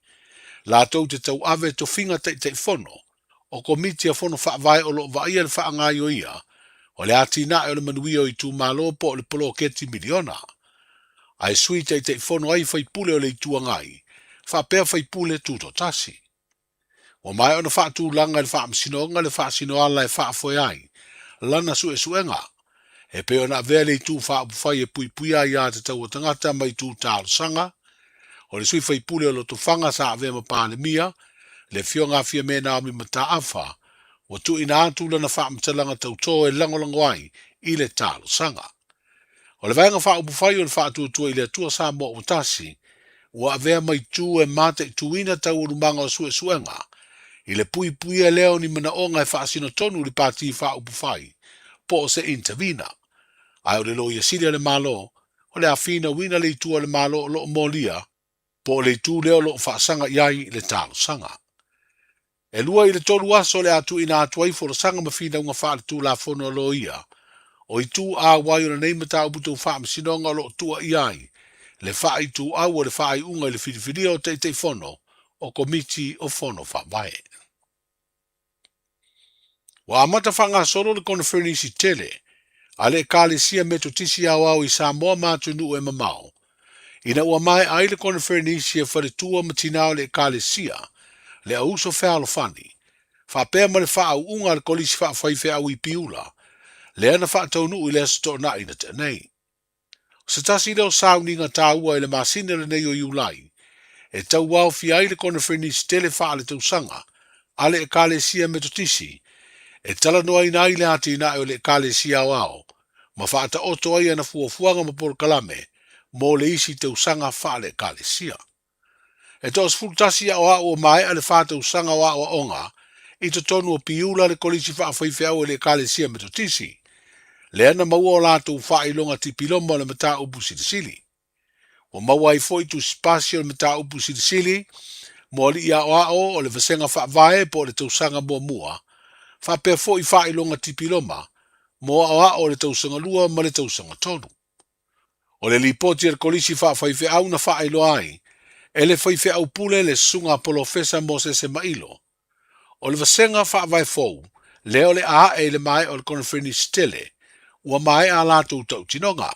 La tau te tau ave to finga te fono. O komiti a fono fa vai o lo va ia le fa ngā yo ia. O le ati na e o le manuia o i tu malo po o le polo keti miliona. Ai sui te fono ai fai pule o le itua ngai. Fa pea fai pule tuto tasi. O mai ona fa tu langa le fa amsinonga le fa sinoala e fa foi ai. Lana su e suenga. E pe ona vea le tu fa fai e pui ai a te tau tangata mai tu talo sanga. O le sui fai pule o lo tufanga sa ave ma pandemia. Le fionga fia mena o mi mata afa. O tu ina atu lana wha mtalanga tautoa e langolango ai i le talo sanga. O le vaenga wha upufai o le wha atu i le atua sa mo o tasi, ua avea mai tu e mate i tuina tau urumanga o sue suenga, i le pui e leo ni mana onga e wha sino tonu li pati wha upufai, po o se intervina. Ai o le lo i asilia le malo, o le afina wina le itua le malo o lo molia, po o le tu leo lo wha sanga iai le talo sanga. E lua i le tolu aso le atu ina atu ai fora sanga mawhina unga wha le tu la fono lo ia. O i tu a wai o na neimata au butu wha masinonga lo tua iai. Le wha i tu au o le wha i unga i le whiriwhiria o te fono o komiti o fono wha vai. Wa amata whanga soro le konferenisi tele. A le kale sia meto tisi au au i Samoa mātu nu e mamau. Ina ua mai ai le konferenisi e whare tua matinao le kale sia. Le auso fea lo fani. Fa pea ma le wha au unga le kolisi wha fai fea au i piula. Le ana wha tau nuu i le asato na ina te nei. Se tasi leo sauni ngā tāua i le masina le nei o iulai. E tau wau fi ai le konferenisi tele wha le tau sanga. Ale e kale sia metotisi. E tala noa ina i le ati ina o le kale sia au au. Ma wha ta oto ai ana fuafuanga ma por kalame. Mo le isi tau sanga wha le kale sia. E tos fultasi a oa o mai ale whata usanga wa o onga, i to tonu o piula le kolisi wha whaifea o le kale sia metotisi. Le ana maua o lato wha ilonga tipiloma le mata upu sitisili. O maua i foi tu spasio le mata upu sitisili, mo li ia oa o le vasenga wha vae po le tausanga mua mua, wha pea foi wha ilonga tipiloma, mo oa o le tausanga lua ma le tausanga tonu. O le lipoti le kolisi wha whaifea au na wha ilo ai, ele foi fe au pule le sunga polofesa Moses e mailo. O le vasenga wha vai fou, leo le a e le mai o le konferenisi tele, ua mai a lato tau tinonga,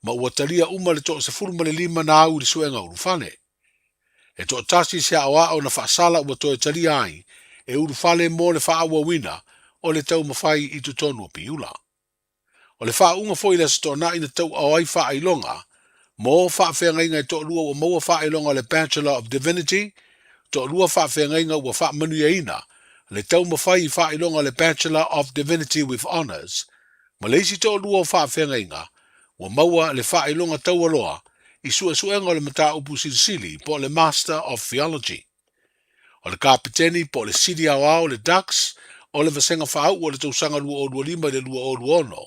ma ua talia uma le toa se fulma le lima na au le suenga urufane. E toa tasi se awa o na whaasala ua toa talia ai, e urufale mo le wha awa wina, o le tau mawhai i tu tonu o piula. O le wha unga foi le sto na ina tau au ai wha ailonga, mo wha whenga to lua o maua wha ilonga le Bachelor of Divinity, to lua wha whenga ua wha manuia ina, le tau mawhai wha ilonga le Bachelor of Divinity with Honours, ma leisi to lua wha whenga, ua maua le wha ilonga tau aloa, i suenga le mata upu sirisili po le Master of Theology. O le kapiteni po le Sidi Awao le Ducks, o le vasenga wha au o le tausanga lua o lua lima le lua o lua ono,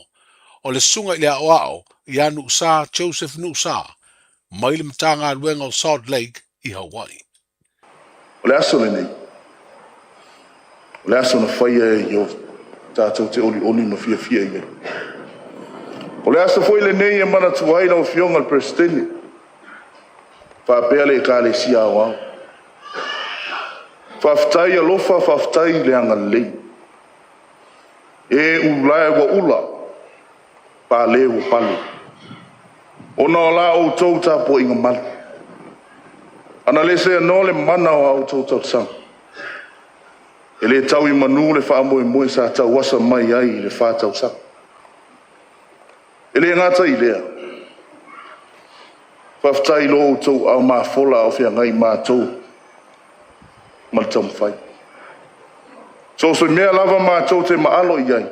o le sunga i le aoao, i anu sa Joseph Nusa, mai le matanga luenga o Salt Lake i Hawaii. O le aso le nei. O le aso na whaia e o tātou te oli no fia i. O le aso foi le nei e mana tuai na o fionga le presidente. Whapea le ka le sia wao. Whaftai alofa, whaftai le anga lei. E ulai wa ula. Pa le o palo. Ona o la o tauta po inga mali. Ana le se no le mana o au tauta sang. E le tau I manu le wha moe moe sa tau wasa mai ai le wha tau sa. E le ngata I lea. Whaftai lo tau au maa fola au fia ngai maa tau. Ma le tau mwhai. So mea lava maa tau te maalo I ai.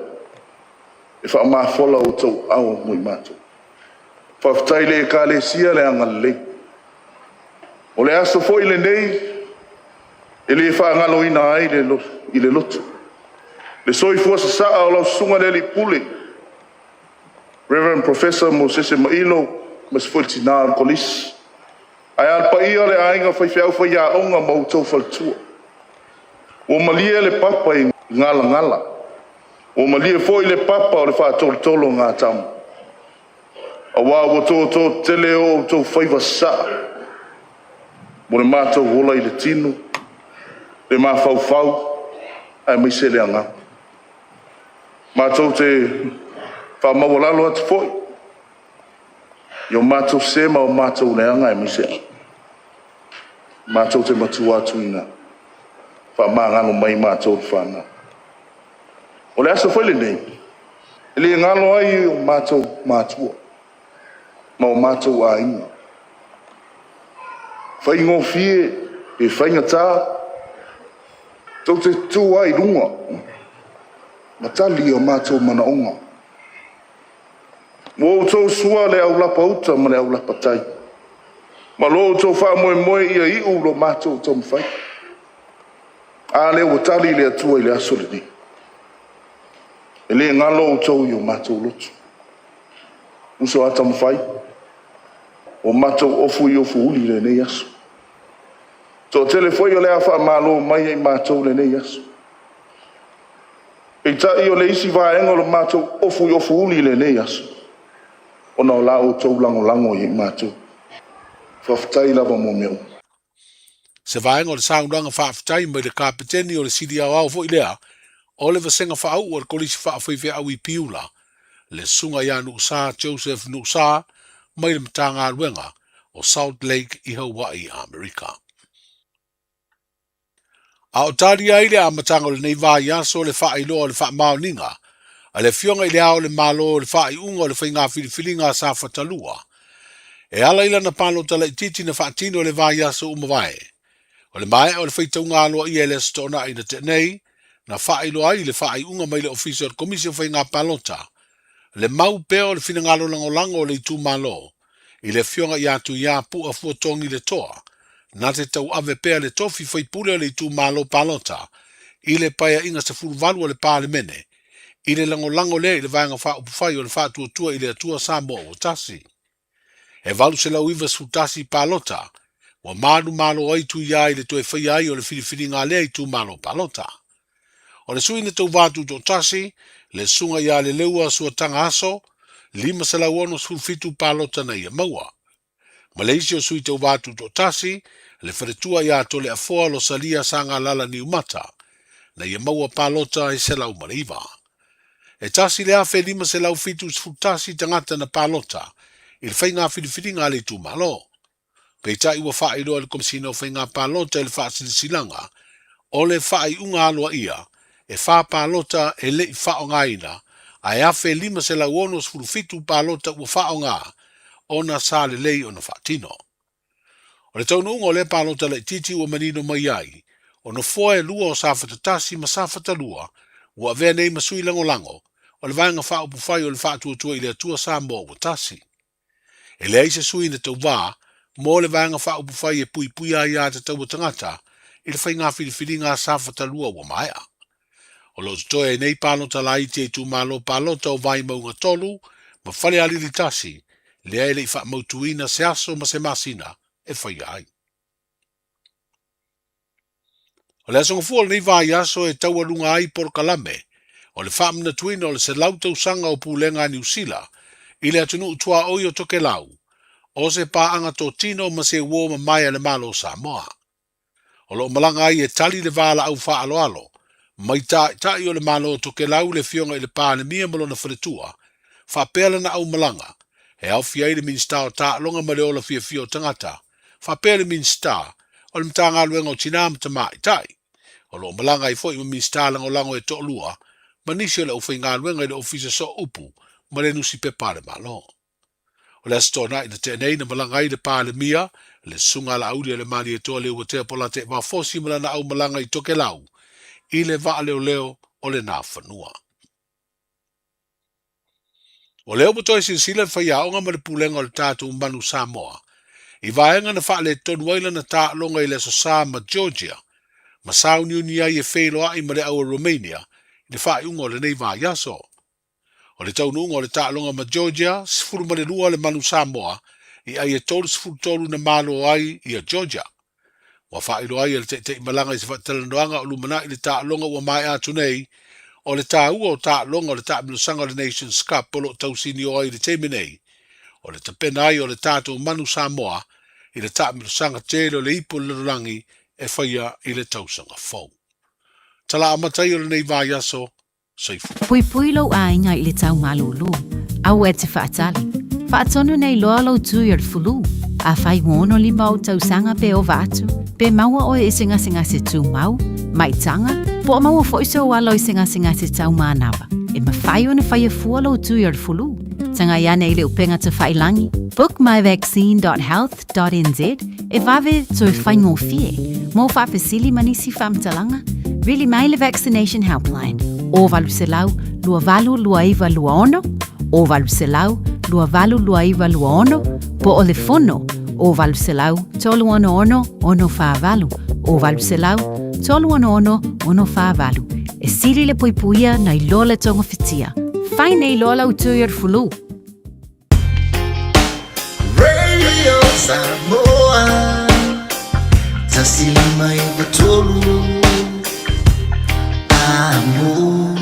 E wha maa fola o tau au mui maa tau. Whaftai le ka le sia le anga le. O le aso fo I le nei. E le wha ngalo ina ai I le lotu. Le soi fua sa saa o lau sunga le li pule. Reverend Professor Mosese Mailo, mas foi tina kolis. Ai al pa ia le ainga fai fiau fai ia onga mau tau faltua. O malia le papa I ngala ngala. O malia foi le papa o le wha tolo ngā tamu. A wā o tō tele o tō whaiva sa. Mo le mātou wola I le tinu. Le mā fau. Ai mai se le anga. Mātou te wha mawalalo atu foi. Yo mātou sema o mātou le anga ai mai se. Mātou te matua atu ina. Wha ngalo mai mātou whana. O le aso foi le nei. E le ngalo ai o mātou mātua. Ma o mātou a inga. Whai ngō fie e whainga tā. Tau te tū ai runga. Ma tali o mātou mana onga. Mo tau sua le au lapa uta ma le au lapa tai. Ma lo tau wha moe ia I lo mātou tau mwhai. A le o tali le atua I le aso le ni. E le ngalo o tau I o mātou lotu. Uso ata mwhai. O mātou ofu I ofu uli le nei aso. So telefoi o le awha malo mai I mātou le nei aso. E tai o le isi vaenga o le mātou ofu I ofu uli le nei aso. O na o la o tau lango I mātou. Whaftai lava mo meu. Se vaenga o le saunanga whaftai mai le kapiteni o le sidi au au fo I lea. O le vasenga whaau o le kolisi whaafaiwea au I piula. Le sunga ia Nusa Joseph Nusa mai le mtanga aluenga o Salt Lake I Hawaii, Amerika. A o tari ai le amatanga o le nei vai aso le wha ilo o le wha maoninga, a le fionga I le ao le malo o le wha I unga o le whainga whiriwhiringa sa whatalua. E ala ila na palo tala I titi na wha tino le vai aso umawai. O le mai o le whaitaunga aloa I ele stona I na te nei, na wha ilo ai le wha I unga mai le official commission whainga palota. Le mau peo le finangalo lango le tu malo. I le fionga I atu ia pu a fuatongi le toa. Na te tau ave pea le tofi fai pule le tu malo palota. I le paia inga se furu le pale mene. I le lango le vanga wha upufai o le wha tua I le atua Samoa o tasi. E valu se lau iwa su tasi palota. Wa malo ai tu ia I le toe whai ai o le whiriwhiri ngā lea I tu malo palota. O le sui na tau vātu to tasi, le sunga ia le leua sua tanga aso, 5 se lau ono su fitu palota na ia maua. Malaysia sui tau vātu to tasi, le wharetua ia to le afoa lo salia sanga lala ni umata, na ia maua palota I se lau mariva. E tasi le afe 5 se lau fitu tasi tangata na palota, I le whainga whiriwhiringa le tu malo. Pei tai ua wha iloa le komisina o whainga palota I le wha silanga, o le wha I unga aloa ia, e wha palota e le I wha o ngaina, a e afe 5 se lau ono fitu palota ua wha o ngā, ona sa le lei ona wha tino. O le taunu unga o le palota le titi ua manino mai ai, ono foe lua o sa whatatasi ma sa whatalua, ua vea nei masui lango, o le vanga wha upufai o le wha tuatua I le atua Samoa ua tasi. E le aise sui na tau wā, mo le vanga wha upufai e pui ai a te tau tangata, I le whainga whiriwhiringa sa whatalua ua maea. O lo toe e nei palota la iti e tu malo palota o vai maunga tolu, ma whale alili tasi, le ele I wha mautuina se aso ma se masina e whai ai. O le asonga fua nei vai aso e tauarunga ai por kalame, o le wha mna tuina o le se lautau sanga o pulenga New Zealand, I le atunu utua oi o toke lau, o se pa anga to tino ma se uo ma mai le malo Samoa. O lo malanga ai e tali le vala au wha alo, mai tai o le malo o toke lau le fionga I le pa le mia malona wharetua, wha pēla na au malanga, e au fia I le minsta o ta longa ma le ola fia fio tangata, wha pēla minsta o le mtanga aluenga o tina mta mai tai, O lo malanga I fo I mista lango lango e to lua. Manisi le uwhainga nuenga I le ofisa so upu. Ma le nusi pe pare malo. O le astona I na te nei na malanga I le pale mia. Le sunga la audi le mani e toa le ua te pola te ma fosi malana au malanga I toke lau. I le vaa leo leo o le nā whanua. O leo butoi sinsila whaia onga ma le pulenga o le tātou manu Samoa. I vaenga na wha le tonu waila na tā longa I le so sā ma Georgia. Ma sauni uni ai e whelo ai ma le aua Romania. I le wha iunga o le nei vā yaso. O le taunu unga o le tā longa ma Georgia, sifuru ma le lua le manu Samoa. I ai e tolu sifuru tolu na malo ai I a Georgia. Wa wha ilo ai e le te malanga I se whatelanoanga o lumana I le tā longa ua mai atu nei. O le tā ua o tā longa o le tā minusanga le Nations Cup polo tausini o ai le teime nei. O le tapena ai o le tātou manu Samoa I le tā minusanga tele o le ipo le rangi e whaia I le tausanga fau. Tala amatai o le nei vā yaso, seifu. Pui pui lau ainga I le tau malulu. Au e te whaatali. Whaatonu nei loa lau tui ar fulu. A whai ngono li mau tausanga pe o vātu. Pe maua o e singa se tū mau. Mai tanga. Po maua foiso walo I singa se tau mānawa. E ma whai o na whai e fua lau tui ar fulu. Tanga ia nei le upenga te whailangi. Book myvaccine.health.nz. E vave tui whai ngō fie. Mō whawhesili manisi whamtalanga. Really mai le vaccination helpline. O valu se lau, lua valu lua iwa lua ono. O valu se lau, lua valu lua iwa lua ono. Po o le fono. O valu se lau, tolu ono ono, ono wha valu. O valu se lau, tolu ono ono, ono wha valu. E siri le puipuia na I loa le tonga fitia. Whai nei loa lau tui ar fulu. Radio Samoa Tasilima I batolu Amo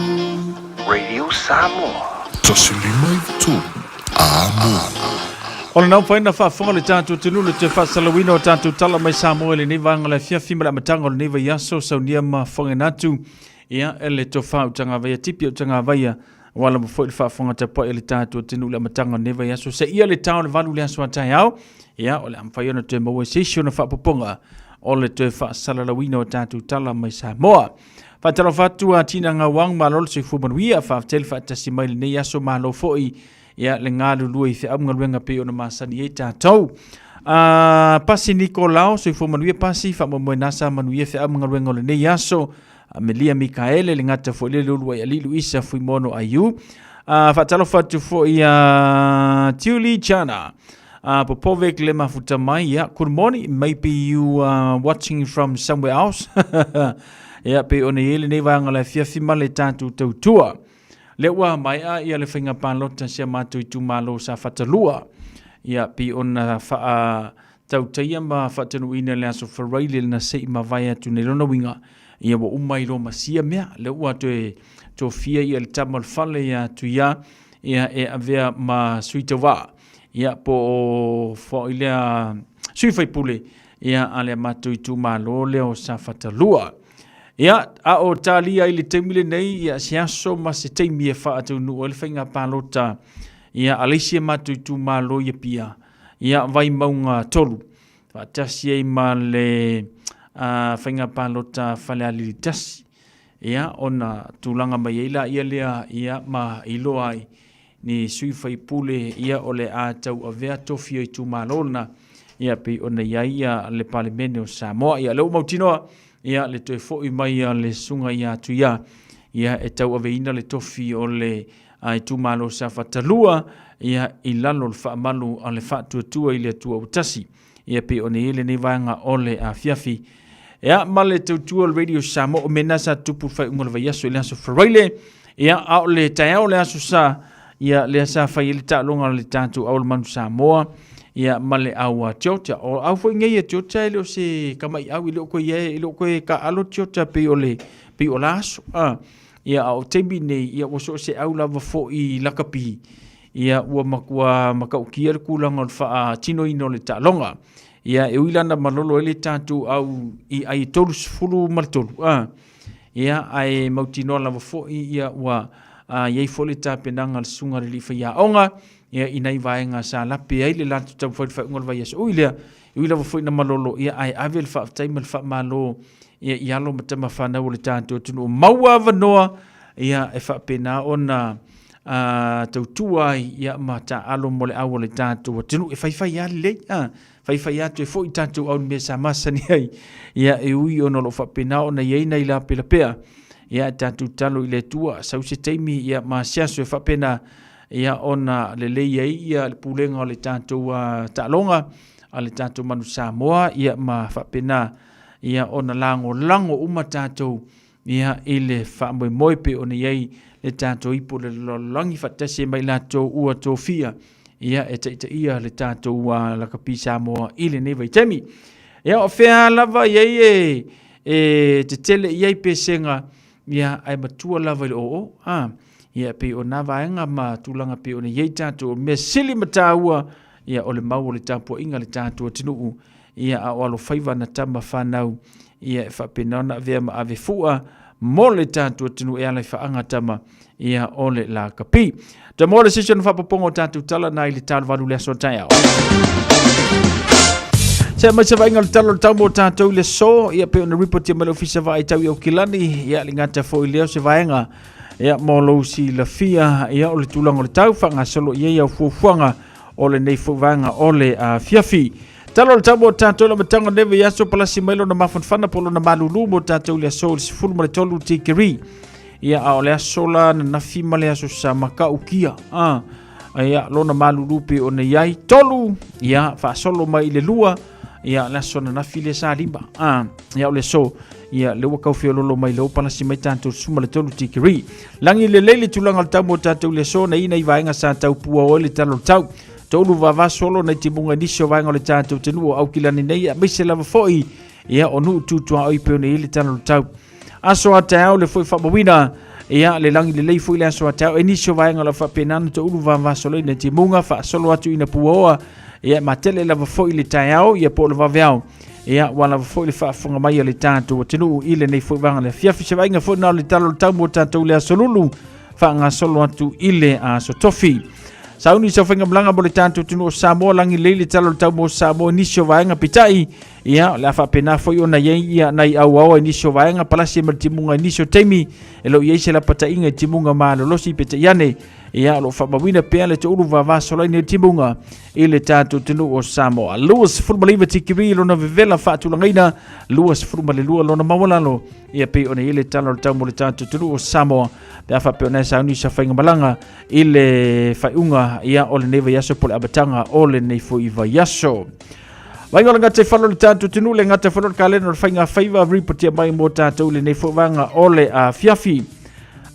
Radio Samoa. Tasilima I batolu Amo. O le nau whaina whaafonga le tātou tunu le te whaasalawina o tātou tala mai Samoa le niwa anga le whiawhima la matanga o le niwa yaso sau nia ma whange natu ia ele to whau tanga vaia tipi o tanga vaia wala mo foi le whaafonga te poe le tātou tunu le matanga o le niwa yaso se ia le tau le valu le aso atai au ia o le amwhaiona te maua seisio na whaapoponga o le te whaasalawina o tātou tala mai Samoa. Whaatalo whātua tina ngā wang malolo se fumanuia whaaftele whaatasi mai le nei aso malo foi ia le ngālu lua I whi aunga luenga pe o na masani e tātou. Pasi Nikolao, so I fumanuia pasi, whaamamoi nasa manuia whi aunga luenga o le nei aso, Melia Mikaele, le ngata fo le lulua I alilu isa fui mono ayu. Whaatalo whatu fo I Tiuli Chana. Popovek le mafuta mai, yeah. Good morning, maybe you are watching from somewhere else. Ia pe o nei ele nei wanga le whiawhima le tātou tautua. Le ua mai a ia le whainga pālota sia mātou I tūmalo sa whatalua. Ia pi ona wha tautaia ma whatanuina le aso whareile na sei ma vai atu nei rona winga. Ia wa umai ro masia mea. Le ua to fia ia le tamal whale ia tu ia e avea ma suita wā. Ia po whailea sui whaipule ia ale mātou I tūmalo leo sa whatalua. Ia, a o talia I le teimile nei, ia siaso ma se teimi e whaatau nu o le whainga pālota. Ia aleisia mātou tu mālo ia pia. Ia vai maunga tolu. Whaatasi e ma le whainga pālota whale aliri tasi. Ia, ona tūlanga mai eila ia lea ia ma ilo ai. Ni sui whaipule ia o le ātau a vea tofio I tu mālona. Ia pi ona ia le palemene o Samoa. Ia leo mautinoa. Ia le toe fo'i mai le sunga ia tu ia e tau aveina le tofi o le ai tu malo sa fatalua ia I lalo le whaamalu a le whaatuatua I le atua utasi ia pe o ne ele ne vanga o le a fiafi ia ma le tautua le Radio Samoa o mena sa tupu whai unga le vaiaso I le aso whareile ia a o le taeao le aso sa ia le asa whai ele tālonga le tātu au le manu Samoa ia male au tiocha o au foi ngai tiocha ele o se kamai au ile ko ye ile ko ka alo tiocha pe ole pe olas ia au tebi nei ia o so se au lava fo I lakapi ia ua makua makaukia le kulanga o fa tino ino le talonga ia e uilana malolo ele tatu au I ai tolus fulu martolu ia ai mautino lava fo ia ua ia fole ta penanga le sunga le fia onga ia inai vaenga sa lape ai le latu tau foi fa ngol vai so uila foi na malolo ia ai avel fa tai mal fa malo ia ialo matama whanau le tātou tunu maua vanoa ia e whapena ona tautua ia mata alo mo le au le tātou tunu e whaiwhai ali lei whaiwhai atu e fo i tātou au me sa masani ai ia e ui ona lo whapena ona iei nei la pelapea ia tātou talo i le tua sau se teimi ia masiaso e whapena ia ona le lei ai ia le pulenga o le tātou tālonga a le tātou manu Samoa ia ma whapena ia ona lango uma tātou ia ile whaamoi moi pe ona iei le tātou ipo le lolangi whatase mai lātou ua tō fia ia e taita ia le tātou lakapi Samoa ile nei vaitemi ia o whea lava iei te tele iei pe senga ia ai matua lava ile ia pe o na vaenga ma tulanga pe ona iei tātou me sili mataua ia o le mau o le tāpua inga le tātou tinuu ia a alo whaiva na tama whanau ia e whapena ona vea ma ave fua mo le tātou tinu e alai whaanga tama ia o le la kapi. Ta mo le session whapapongo tātou tala nai le tālu wanu le aso tai au. Se mai se vainga le talo le tau mo tātou le so ia pe ona report ia mai le ofisa vai tau i au kilani ia le ngata fo i leo se vaenga ia mo lo si la fia ia o le tulango le tau whanga solo ia au fuafuanga o le nei fuanga o le fiafi. Talo le tamo tātou la matanga neve yaso palasi mailo na mafanfana polo na malulu mo tātou le aso le sifuru ma le tolu tikiri. Ia a o le aso la na nafi ma le aso sa maka ukia. Ia lo na malulu pe o ne iai tolu. Ia fa solo mai le lua. Ia le aso na nafi le sa lima. Ia o le so. Ia le wakau fio lolo mai leo palasi mai tātou suma le tolu tikiri. Langi le leile tulanga le tamo tātou le so na ina i vaenga sa tau pua o le talo tau. Tolu vava solo na timunga nisho vaenga le tātou tenu au kilani nei a mise lava foi ia onu tutua oi pe ona ile tano tau aso atao le foi famawina ia le langi le lei foi le aso atao e nisho vaenga la fa penana tolu vava solo na timunga fa solo atu ina puoa ia matele lava foi le tao ia po le vaveao ia wala foi le fa fonga mai le tātou tenu ile nei foi vanga le fiafi se vaenga foi na le talo tau mo tātou le asolulu fa nga solo atu ile a sotofi. Sauni sa whainga mlanga mo le tātou tunu o Samoa langi leile talo le tau mo Samoa nisio vaenga pitai ia la whapena foi ona iei ia nai au awa nisio vaenga palasi ma timunga nisio teimi e lo iei se la pata inga timunga maa lolosi peta iane ia lo whamawina pea le te uru vava solaini timunga i le tātou tunu o Samoa. Luas furmaliva tikiri lona vevela whaatulangaina luas furmalilua lona mawalalo ia pe ona ile talo le tau mo le tātou tunu o Samoa pea whape ona sauni sa whainga malanga i le whaiunga ia o le neva yaso pole abatanga o le neifo iwa yaso. Wainga le ngate whalo le tātou tunu le ngate whalo le kalena le whainga whaiva ripotia mai mo tātou le neifo wanga o le fiafi.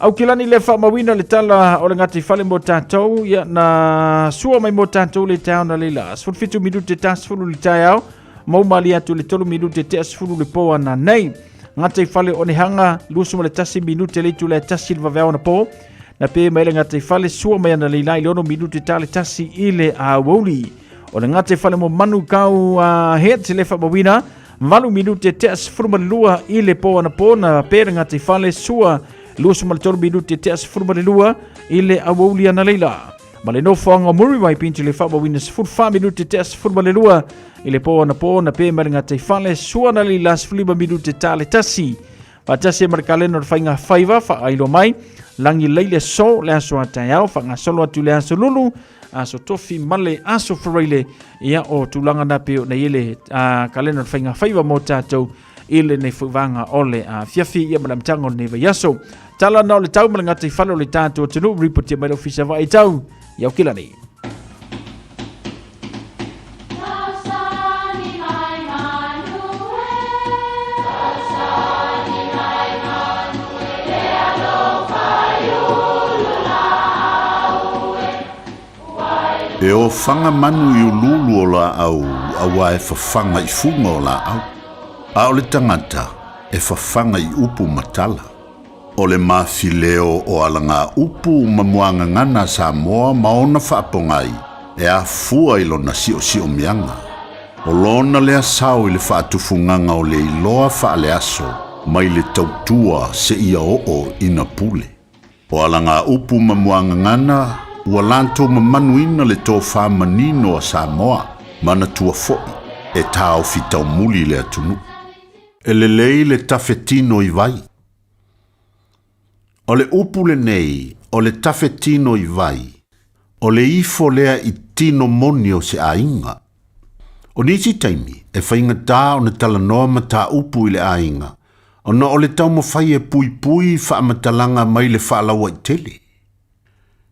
Au kilani le whamawina le tala o le ngate whale mo tātou ia na sua mai mo tātou le tau na leila. Sfurfitu minute tāsfuru le tau maumali atu le tolu minute tāsfuru le poa na nei. Ngate whale o ne hanga lusuma le tasi minute le tu le tasi le vaveo na po. Na pe mai le ngate whale sua mai ana leila i lono minute tale tasi ile a woli. O le ngate whale mo manu kau head se le whamawina. Malu minute tāsfuru malua ile poa na po na pe le ngate whale sua Luas maltor minute te as furma le lua ile awoli ana leila. Male no fanga muri mai pinti le faba winas furfa minute te as furma le lua ile po na pe maringa te fale suana le las fliba minute tale tasi. Fa tasi markale no fainga faiva fa ailo mai langi leile so le aso atayao fa nga solo atu le aso lulu aso tofi male aso freile ia o tulanga na pe na ile kalena fainga faiva mo tatou ile nei fuwanga ole fiafi ia malamtango nei vayaso tala na le tau malanga te falo le tātou tunu report mai ofisa vai tau iau kilani E o whanga manu i ululu o la au awa e whawhanga i funga o la au. A o le tangata e whawhanga i upu matala. O le mawhileo o alanga upu mamuanga ngana Samoa maona whaapongai e a fua ilo na sio mianga. O lona le asau i le whaatufunganga o le iloa whaale aso mai le tautua se ia o ina pule. O alanga upu mamuanga ngana ua lanto mamanuina le tō whamanino a Samoa mana tua foi e tāo fitau muli le atunu. E le lei le tafetino I vai. O le upu le nei, o le tafetino I vai. O le ifo lea I tino monio se ainga. O nisi taimi, e whainga tā o ne tala noa ma tā upu I le ainga. O na o le tau mo whai e pui pui wha matalanga mai le whaalawa I tele.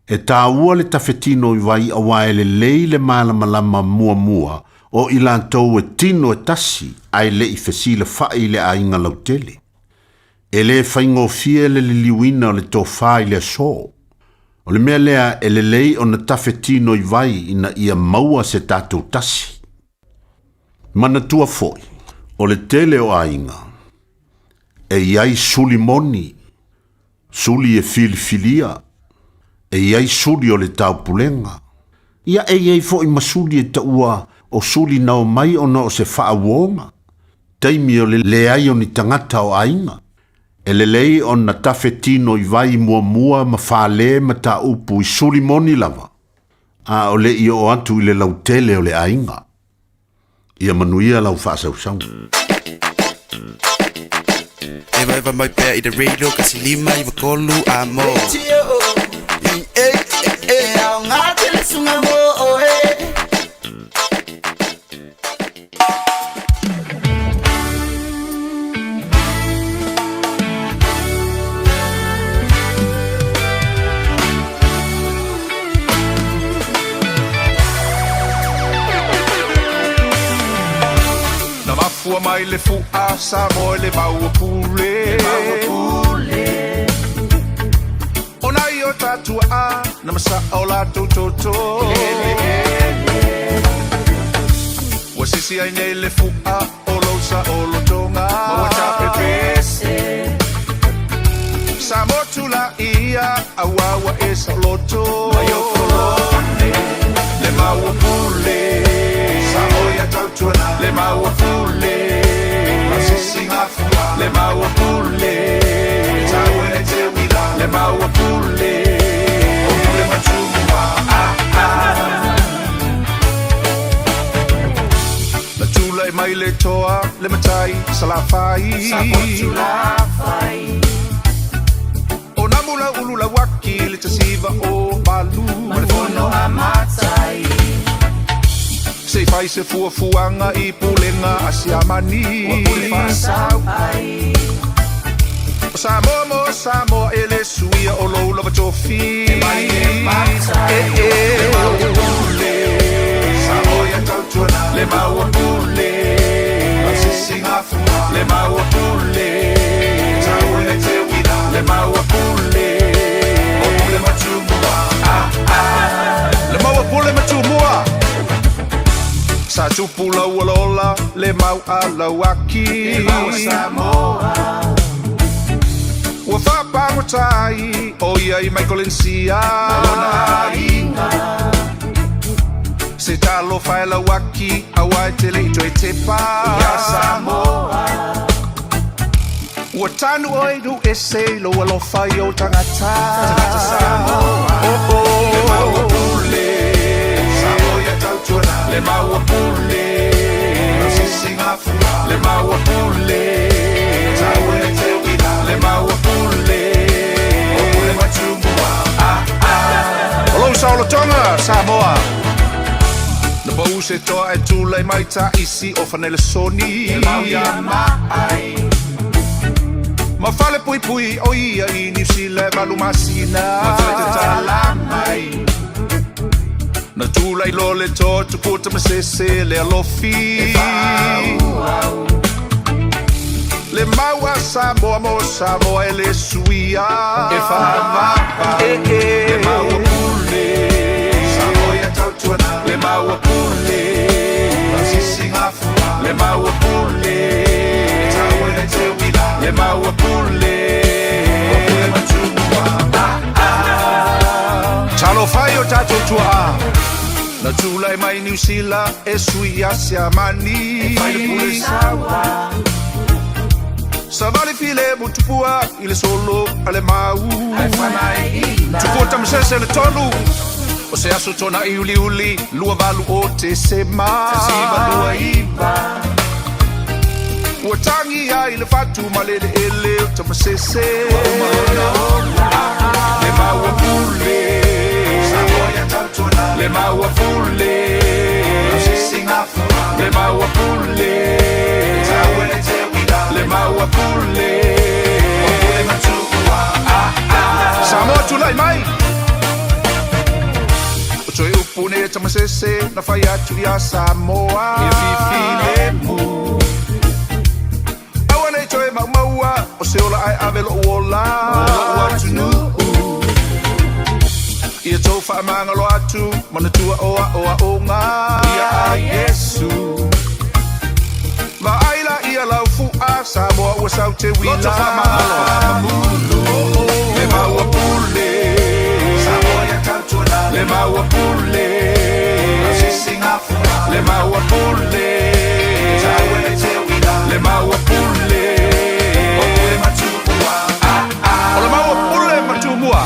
E tā ua le tafetino I vai a wae le lei le malamalama mua mua o I lantou e tino e tasi ai le I fesila whai le ainga lau tele. E le whaingo fie le liwina o le tō whai le so. O le mea lea e le lei o na tafetino I vai ina ia maua se tātou tasi. Mana tua foi, o le tele o ainga. E iai suli moni, suli e filifilia. E iai suli o le tau pulenga. Ia e iai foi masuli e taua o suli nao mai o na o se faa wonga. Taimi o le ai o ni tangata o ainga. E le lei o na tafetino I vai mua mua ma faa le ma ta upu I suli moni lava. A o le I o atu I le lau tele o le ainga. Ia manuia lau faa sau sau. Eva eva mai pea I the radio kasi lima I vakolu amo. Au ngā tele sunga mo oe. Fua mai le fua sa mo le maua pule. Ona I o tatua a na masa o la toto. Wa sisi ai nei le fua o lo sa o lo tonga. Wa tape pese. Sa mo tula ia a wawa e sa loto. Mayo kolone le maua pule. Sa o ya tatua le maua pule. Le maua pule, tawe e te wila. Le maua pule, o pule matumua. La tula e mai le toa, le matai, salafai. O namula ulula waki, le tasiva o balu. Malefono amatai. Se fai se fua fuanga I pulenga asiamani. Wa pule fasau ai. O Samoa ele suia o lo lava tofi. E mai e matai. Le maua pule. Samoa ya tautuana. Le maua pule. Asisinga fua. Le maua pule. Taue e te wina. Le maua pule. O pule matumua. Le maua pule matumua. Sa tupula ualola le mau alawaki. Le mau Samoa. Ua whapangotai o ia I Michael Encia. Malona inga. Se talo whae lawaki a wai tele I toe te pā. Ia Samoa. Ua tanu oidu e se lo alofai o tangata. Tangata Samoa. Le mau pule. Samoa tautuana. Le maua pule. Asisinga fua. Le maua pule. Tawe e te wina. Le maua pule. O pule matumua. Olo Saulo Tonga, Samoa. Na bau se toa e tula I mai ta isi o whanele soni. Le mau ia mai. Ma fale pui pui o ia I New Zealand malu masina. Ma fale te tala mai. Na tula I lo le to tu puta masese le alofi. Le maua Samoa mo Samoa e le suia. E whamapa. Le maua pule. Samoa ya tautuana. Le maua pule. Asisinga fua. Le maua pule. Tawe e te wina. Le maua pule. O pule matumua. Talo fai o tato tua. Na tula e mai New Zealand e sui asia mani. Fai le pule sawa. Sa vale file mutupua ile solo ale mau. Ai fana e ina. Tukuta msese le tonu. O se aso tona I uli uli. Lua valu o te sema. Te siva lua iba. Ua tangi ai le fatu ma le ele o tama sese Le maua pule Le maua pule Le maua pule Le maua pule Samoa tulai mai O toi upune tama sese na fai atu ia Samoa Ia fifi le mu Awane toi maua o se ola ai avelo ola Lo atu nu Ia tau wha mangalo atu mana tua oa o ngā Ia a Yesu Ma aila ia lau fua Samoa ua sau te wila Loto wha mangalo Le maua pule Samoa ia tautuana Le maua pule Le maua pule Le maua pule O le matumua O le maua pule matumua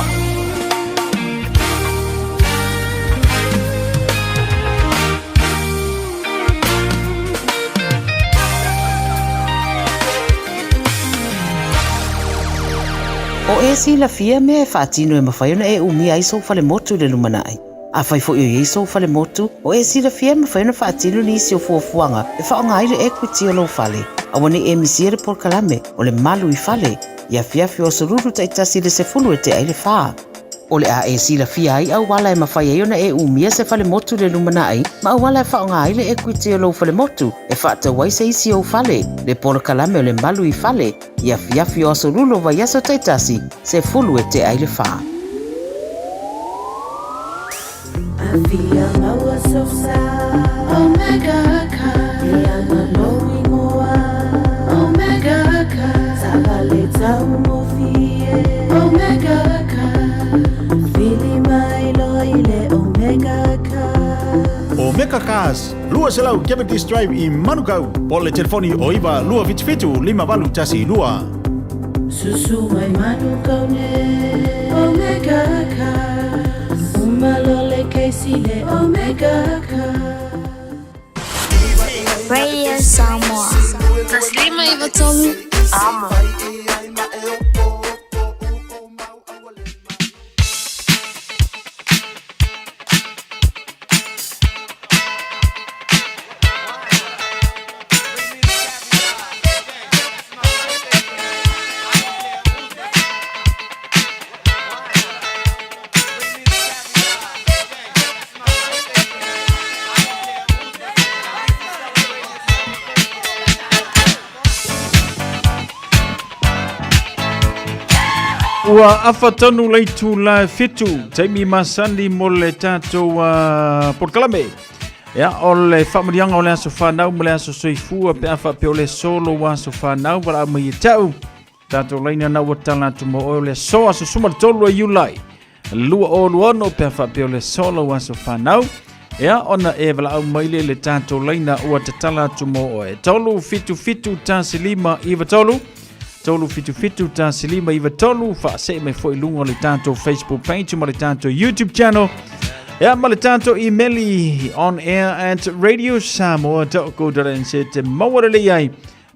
O e sila fia me e whaatino e mawhaiona e umia i so fale motu le lumanai. A whai fo i so fale motu, o e sila fia me whaiona whaatino ni isi o fuafuanga e whaonga aile equity o lo fale. A wane e misiere por kalame o le malu i fale, ia fiafi o soruru taitasi le se fulu e te aile whaa. O le a e sila fia ai au wala e mawhaiona e umia se fale motu le lumanai, ma au wala e whaonga aile equity o lo fale motu e whaata wai se isi o fale, le por kalame o le malu i fale, ia fiafi o sorulu vai aso taitasi se fulu e te aile whaa. I feel lower so sad. Omega Ka, Liana Loi Moa. Omega Ka, Sabaleta Mofie. Omega Ka, Fili Mai Loile Omega Ka. Omega Cars, lua selau Cavendish Drive i Manukau. Pole telefoni o iwa lua fitu lima valu tasi lua. Susu mai Manukau ne. Omega Ka, Umalole Kesile Omega Ka. Radio Samoa. Taslima Ivatolu. Amo. Ua afatonu leitu la fitu taimi masani mo le tatou Porkalame. Ya o le whamarianga o le aso whanau mo le aso soifua pe awha pe o le solo wa aso whanau wala mai tau. Tatou leina na ua tala tumo o le so aso suma tolu a Julai. Lua o luano pe awha pe o le solo wa aso whanau. Ya ona e wala au maile le tatou leina ua tatala tumo o e tolu fitu tasilima iwa tolu. Tolu fitu tasilima iwa tolu fa se me foi lungo le tanto Facebook page mo le tanto YouTube channel ya mo le tanto emaili on air at radiosamoa.co.nz te mawara ai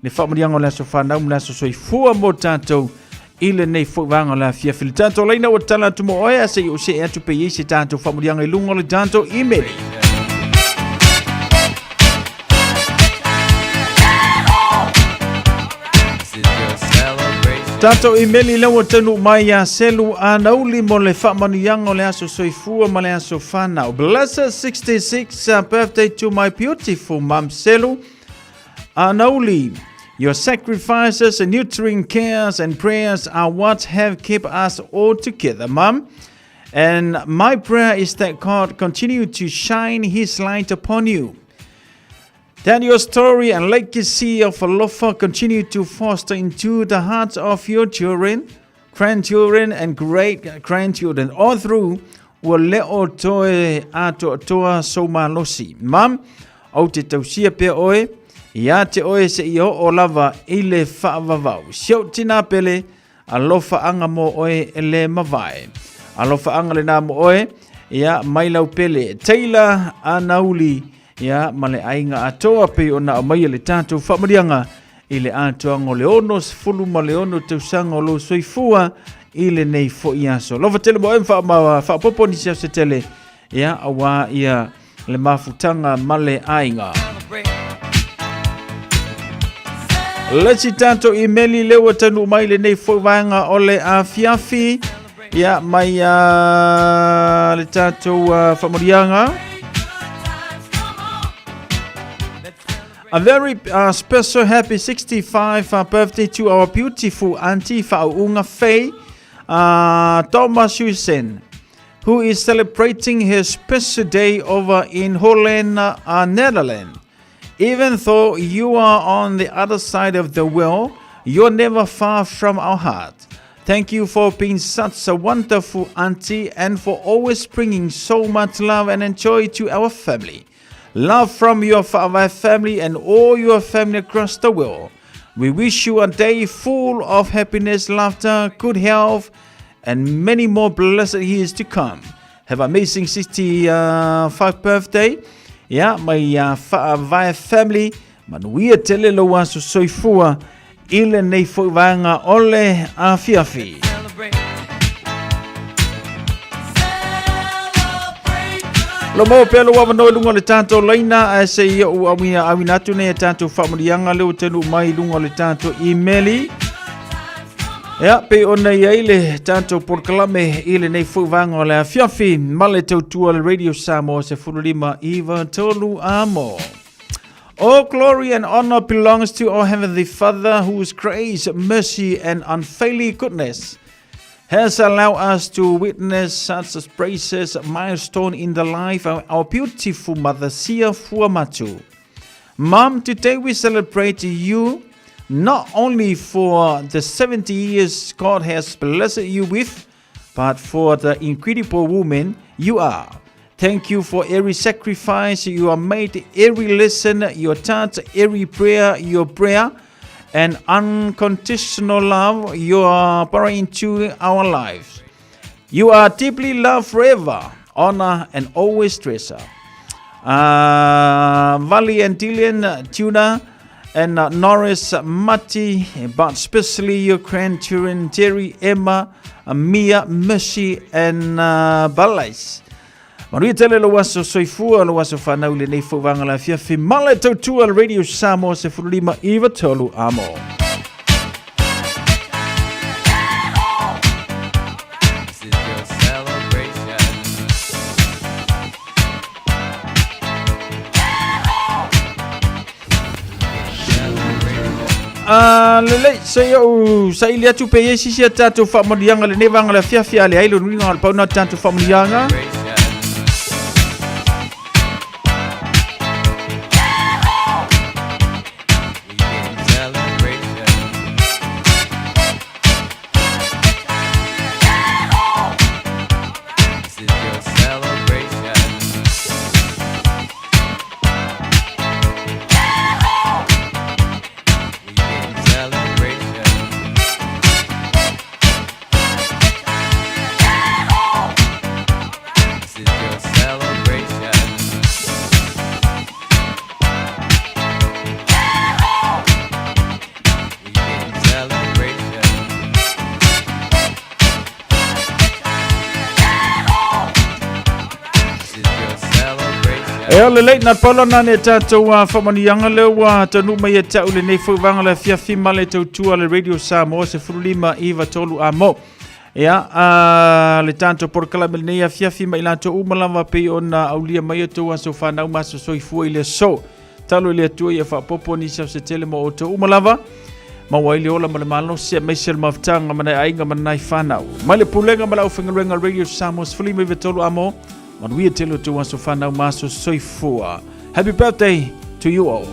le fa moriango la so fa na mo la so soi fu mo tanto ile nei foi vanga la fia fil tanto leina o tala tu mo oya se o se atu pe yesi tanto fa moriango lungo le tanto emaili. Tato imeli lewa tanu mai a selu anauli mo le whamaniango le aso soifua ma le aso whanau. Blessed 66 birthday to my beautiful mum Selu anauli. Your sacrifices and nurturing cares and prayers are what have kept us all together, Mum. And my prayer is that God continue to shine His light upon you. That your story and legacy of alofa continue to foster into the hearts of your children, grandchildren, and great-grandchildren all through ua leo toe ato toa somalosi. Mam, au te tausia pia oe, ia te oe se i o lava i le whaavavau. Siau tina pele, alofa anga mo oe ele mawai. Alofa anga le nā mo oe, ia mailau pele, Taylor Anauli, ia male ainga atoa pe ona o mai le tātou whamarianga i le atoanga o le ono sefulu ma le ono tausaga o lou soifua i le nei foʻi aso. Lova tele mo e faapopo nisi au se tele ia auā ia le mafutaga ma le aiga. Lesi tātou i meli lewa tanu mai le nei foʻi vaega o le afiafi ia mai le tātou whamorianga. A very special happy 65 birthday to our beautiful auntie Fa'aunga Faye Thomas Hussein, who is celebrating his special day over in Holland, Netherlands. Even though you are on the other side of the world, you're never far from our heart. Thank you for being such a wonderful auntie and for always bringing so much love and joy to our family. Love from your family and all your family across the world. We wish you a day full of happiness, laughter, good health, and many more blessed years to come. Have an amazing 65th birthday. Yeah, my family. Manuia tele lo waso soifua ile nei foivanga ole afiafi. Lo mo pelo wa no lungo le tanto laina se ia u awina tu ne tanto famurianga le tenu mai lungo le tanto emaili. Ya pe ona ile tanto proclame ile nei foivanga ole afiafi male tautua le radio Samoa se fululima Eva tolu amo. All glory and honor belongs to our Heavenly Father, whose grace, mercy, and unfailing goodness has allowed us to witness such a precious milestone in the life of our beautiful mother, Sia Fuamatu. Mom, today we celebrate you not only for the 70 years God has blessed you with, but for the incredible woman you are. Thank you for every sacrifice you have made, every lesson, your touch, every prayer, your prayer, and unconditional love you are pouring into our lives. You are deeply loved forever, honor, and always treasure. Valley and Dillian, Tuna, and Norris, Matti, but especially your grandchildren, Jerry, Emma, Mia, Mercy, and Balais. Maria tele lo waso soifua lo waso whanau le nei fōwanga la fiafi male tautua Radio Samoa se furulima Iwa tolu amo. Lele sa ili atu pe yesi sia tatu whamodianga le nevanga la fiafi ale ailo nuinga al pauna tatu whamodianga. Le late na polona ne tatou whamanianga lewa tanu mai e tau le nei whauwanga le fiafi male tautua le Radio Samoa se furulima Iwa tolu amo. Ia, le tanto porkalame nei a fiafi mai lato umalawa pe ona aulia mai atu aso whanau maso soifua i le so. Talo le atua ia whapopo ni sa se tele mo o te umalawa. Mawaili ola ma le malo se meisel maftanga mana ainga manai whanau. Mai le pulenga ma lau whangaruenga Radio Samoa se furulima Iwa tolu amo. Manuia telo tu waso whanau maso soifua. Happy birthday to you all.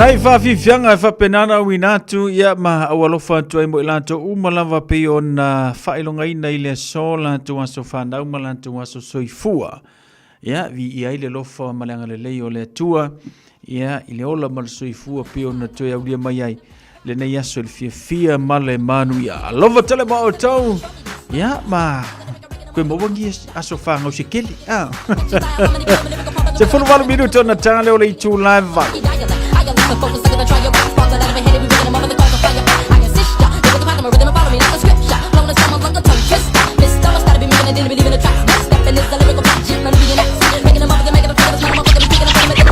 Nai fafi fianga fa penana winatu ya ma awalofa tu ai mo ilato umalava pe ona failonga ina ile sola tu aso fanda umalantu aso soifua ya vi ia ile lofa malanga le le tua ya ile ola mal soifua pe ona tu ya ulia mai ai le nei aso fia male manu ya lova tele ma otau ya ma koe mawangi aso fanga o sikeli se fulu walu minuto na tale o le itu live Focus, I'm gonna try your best, sparkle out of my head, every rhythm, I'm gonna cause a fire back. I assist ya, look at the pattern, my rhythm, follow me like a scripture. Blown the time, I'm like a tongue twister. Missed, I started be moving, I didn't believe in the tracks. Next step, and it's a lyrical patch, none of the accent. Making them up, they're making them feel, it's not a mother, they're taking them from the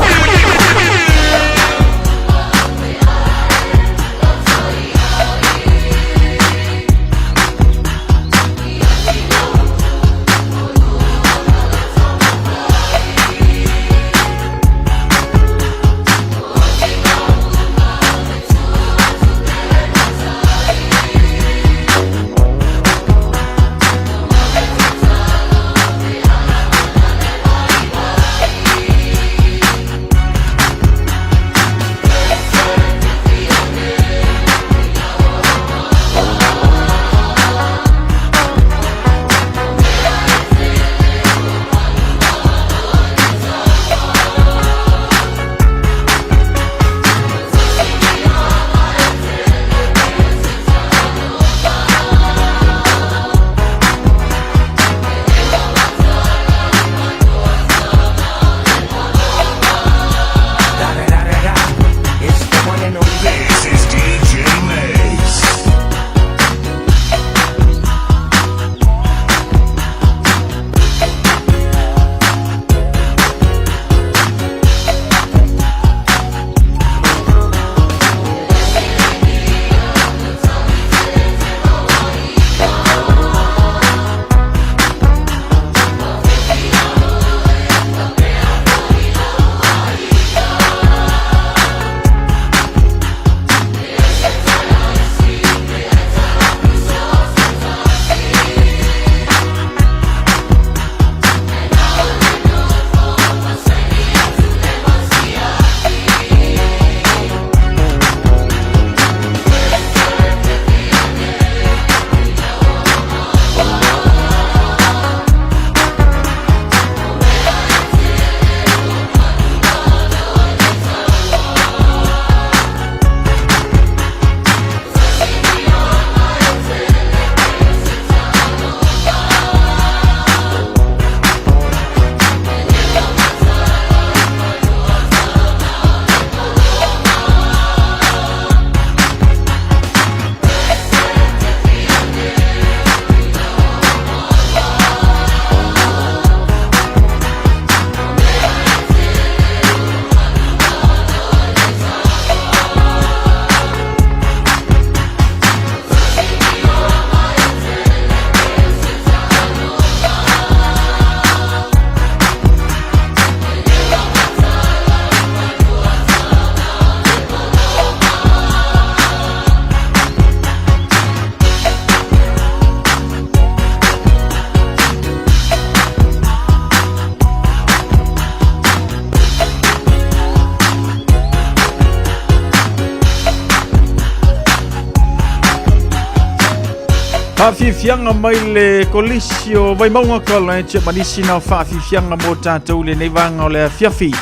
Whaafifianga mai le kolisio vai maunga kala e tia manisi na whaafifianga mo tātou le neivanga o le fiafi.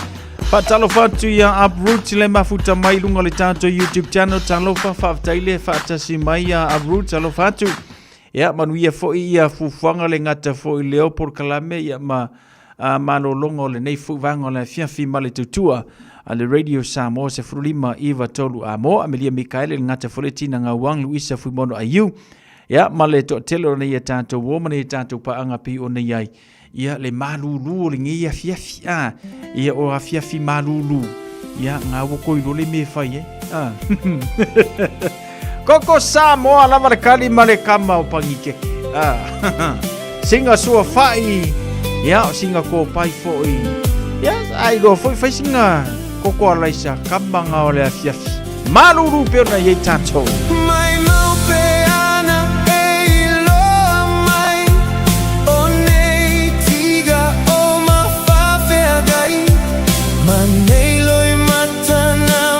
Whaatalo whatu ia Uproot le mafuta mai lunga le tātou YouTube channel talofa whaaftaile whaatasi mai a Uproot talo whatu. Ia manuia foi ia fufuanga le ngata foi leo por kalame ia malolongo le nei fuwanga o le fiafi ma le tutua. A le Radio Samoa se frulima Iva Tolu Amo, Amelia Mikaele le ngata foletina ngā wang Luisa Fuimono Ayu. Ya male to telo nei tanto woman nei tanto pa anga pi o nei ai ia le malulu le ngia fiafi ia o fiafi malulu ia nga wo i le me fai Koko Samoa la markali male kama o pangike singa sua fai ia singa ko pai foi ia ai go foi singa koko alaisa kama nga o le fiafi malulu pe na ye tanto Manei loi matana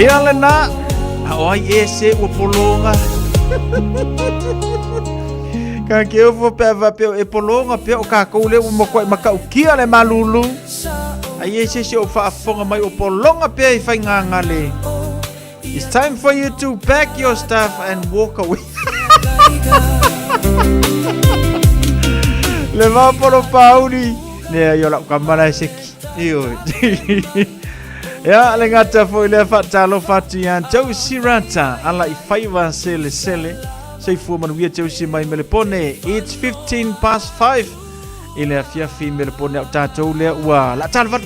Ia lena Aoi ese ua polonga Ka ke ufu pe va pe e polonga pe o ka ko le mo ko makau kia le malulu Ai ese se o fa fonga mai o polonga pe fa ngangale It's time for you to pack your stuff and walk away Le va por pauli ne yo la kamera seki io Ya le ngata foi le fa talo fatian tau sirata ala I faiva sele sei fu manu ia tau si mai mele pone it's 5:15 ile afia fi mele pone au tatou le ua la talva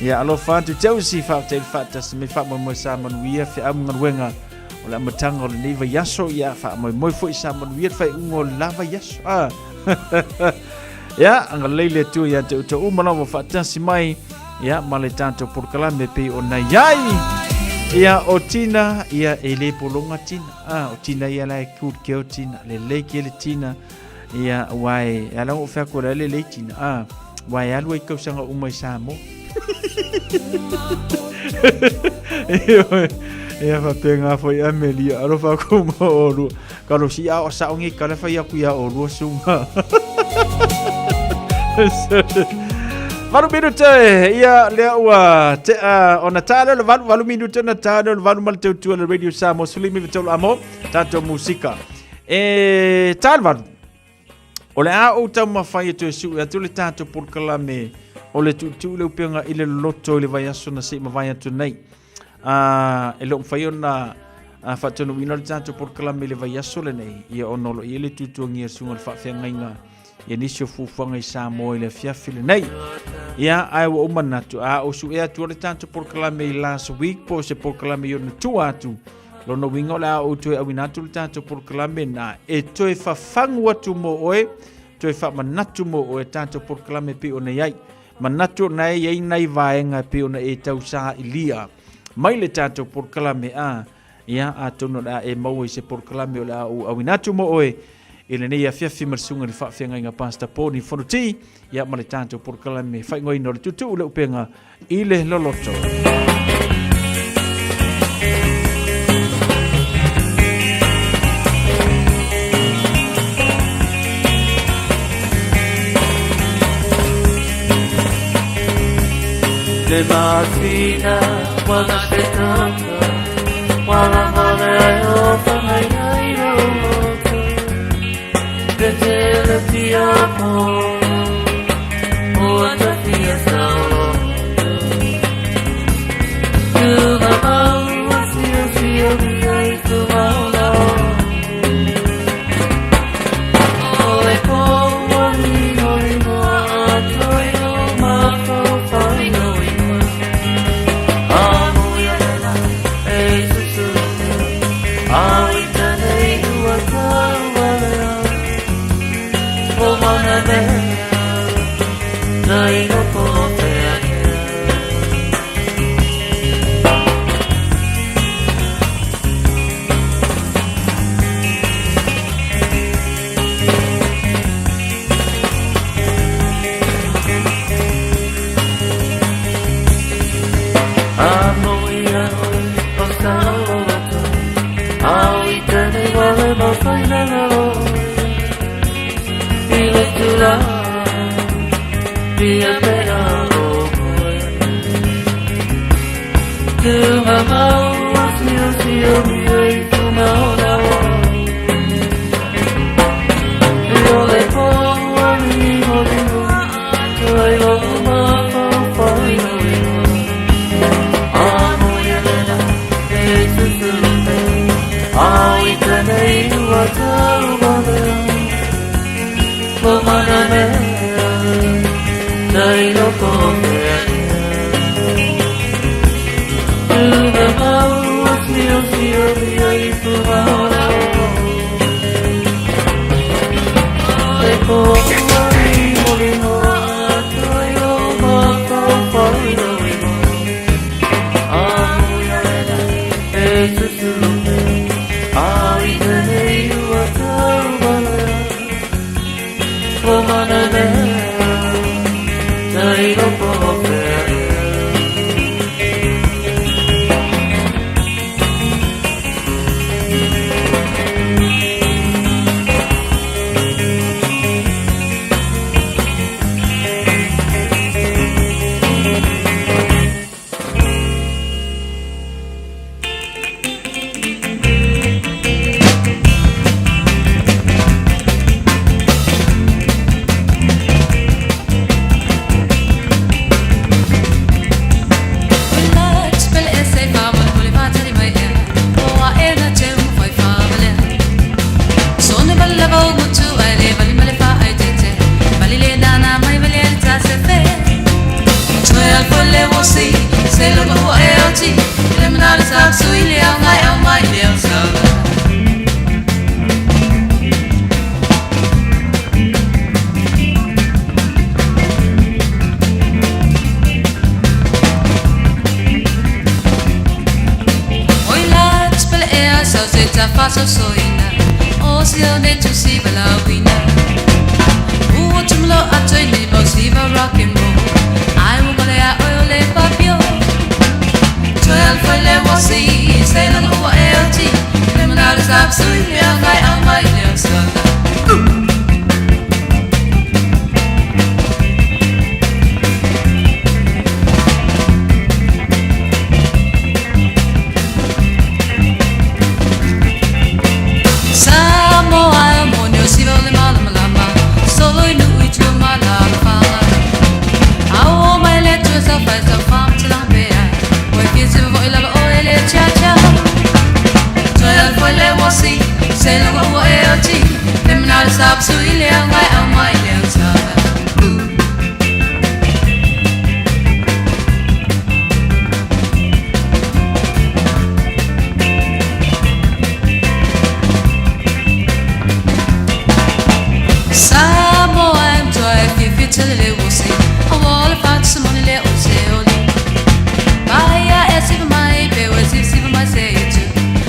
ya alo fa tu tau si fa tel fa tas me fa mo sa manu ia fi am ngenga ola matanga le niva yaso ya fa mo foi sa manu ia fa ungo lava yaso ya angalele tu ya te umala mo fa tas mai ya male tanto por kalame pe ona yai ya otina ya ele polonga tina otina ya la kut ke otina le leke le tina ya wai ala o fa ko le tina wai alu ko sanga umai samo ya fa penga foi amelia alo fa ko mo olu kalo si a o sa ongi kala fa ya ku ya olu sunga Valu minuto ia lea ua te ona talo le valu minuto na talo le valu mal teu tu le radio Samoa Sulimi vitol amo tato musika tal valu ole a o tau mafai tu su ya tu le tato por kalame ole tu le upenga ile loto le vai aso na se mavai tu nei e lo fai ona fatu no vino le tato por kalame le vai aso le nei ia onolo ile tu ngia sunga fa fenga ia nisio fufuanga I Samoa le fiafile nei ia ai wa umanatu o su ea tu le tanto por kalame last week po se por kalame yo no tu atu lo no wingo la o tu awinatu le tanto por kalame na e to e fa fangu atu mo oe to e fa manatu mo oe tanto por kalame pe ona yai manatu na yai nai vaenga pe ona e tau sa ilia mai le tanto por kalame ia atono da e mau se por kalame la o awinatu mo oe Ele nei a fiafi marsunga ni fa fenga inga pasta po ni fonuti ya male tanto por kalame fa ngoi no tutu le upenga ile loloto Le martina wana se tanta wana vale o fa ngai Te ti amo, o te fia solo. Tu mamma, si mi hai tu mamma. O e como ni no ma fai no amo ya la e su ai te nei ua Dai no pote Amo ia oi pasalo Ai te ne vale ma fai nada Ile tu la Via pegado Tu mamá si mi tu mamá Yo le pongo a mi motivo Yo lo mato fai Amo ya la Jesus Ai te nei ua tau Mamma Dai no pote Tu mamma si mi soina o sia ne tu si bala wina o tumlo atoi ne bo si va rock and roll I will go there oil le papio 12 for le wo si say no o LG criminal is absolutely I on my lips Stop so you liang my on my liang sa Samo I'm joy if you tell it will see a wall about some money let us say only Baya as if my baby was if my say it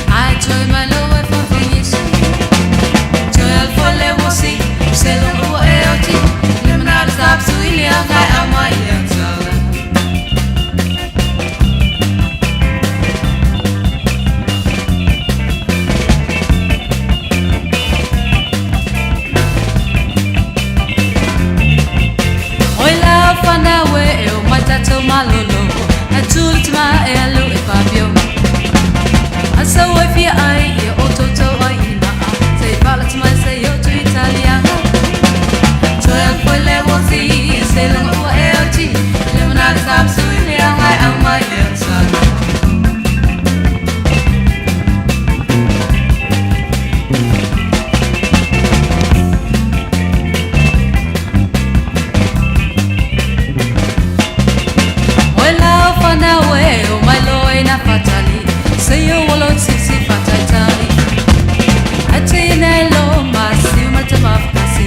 I told my lower for things Say long o LG Limonade stop so you liang I on my liang sa Oi la fana we o matato malolo Atultima e alu e papio Asa we fi ai e ototo ai ma Say balat my say yo to Italian Say long o LG Limonade stop so you liang I on my liang sa Oi la fana we o my loy na fatali Say yo wolo sisi fatatali Atine lo masi matamaf kasi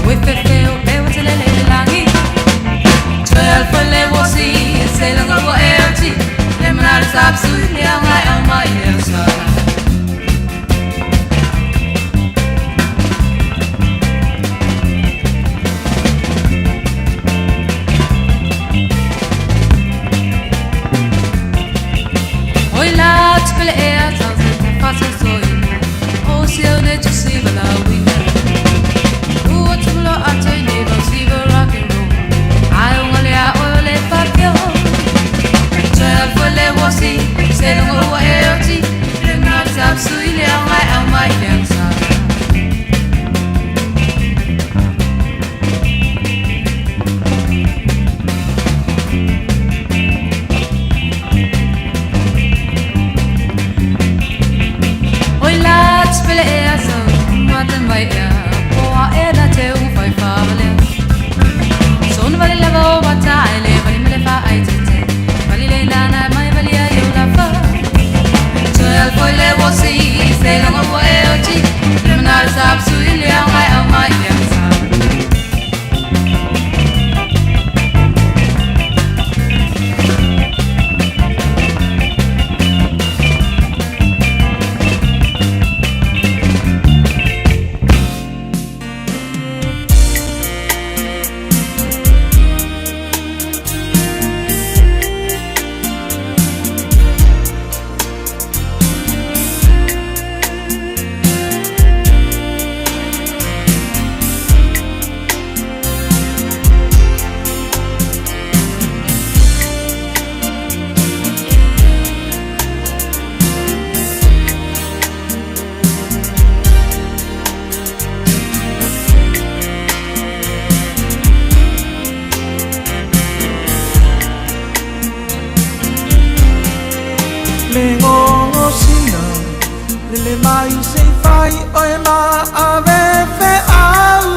We fefeo bewa telele langi 12 for le wo si say long o LG Limonade stop so you liang I on my liang sa Oi la tpele e atanze ta fasa soina o sia ne tu si bala wina o tumlo atoi ne bo si va rock and roll I only a ole papio 12 for le wo si say long o LG Limonade stop so you liang I on my liang sa Oi la tpele e aso mata mai e poa e na te u fai favale Son vale la vo bata ele vale me le fa ai tete vale le lana mai vale a yo la fa 12 for le wo si say long o LG Limonade stop so you liang I on my liang sa Lele mai se fai oi ma ave fe au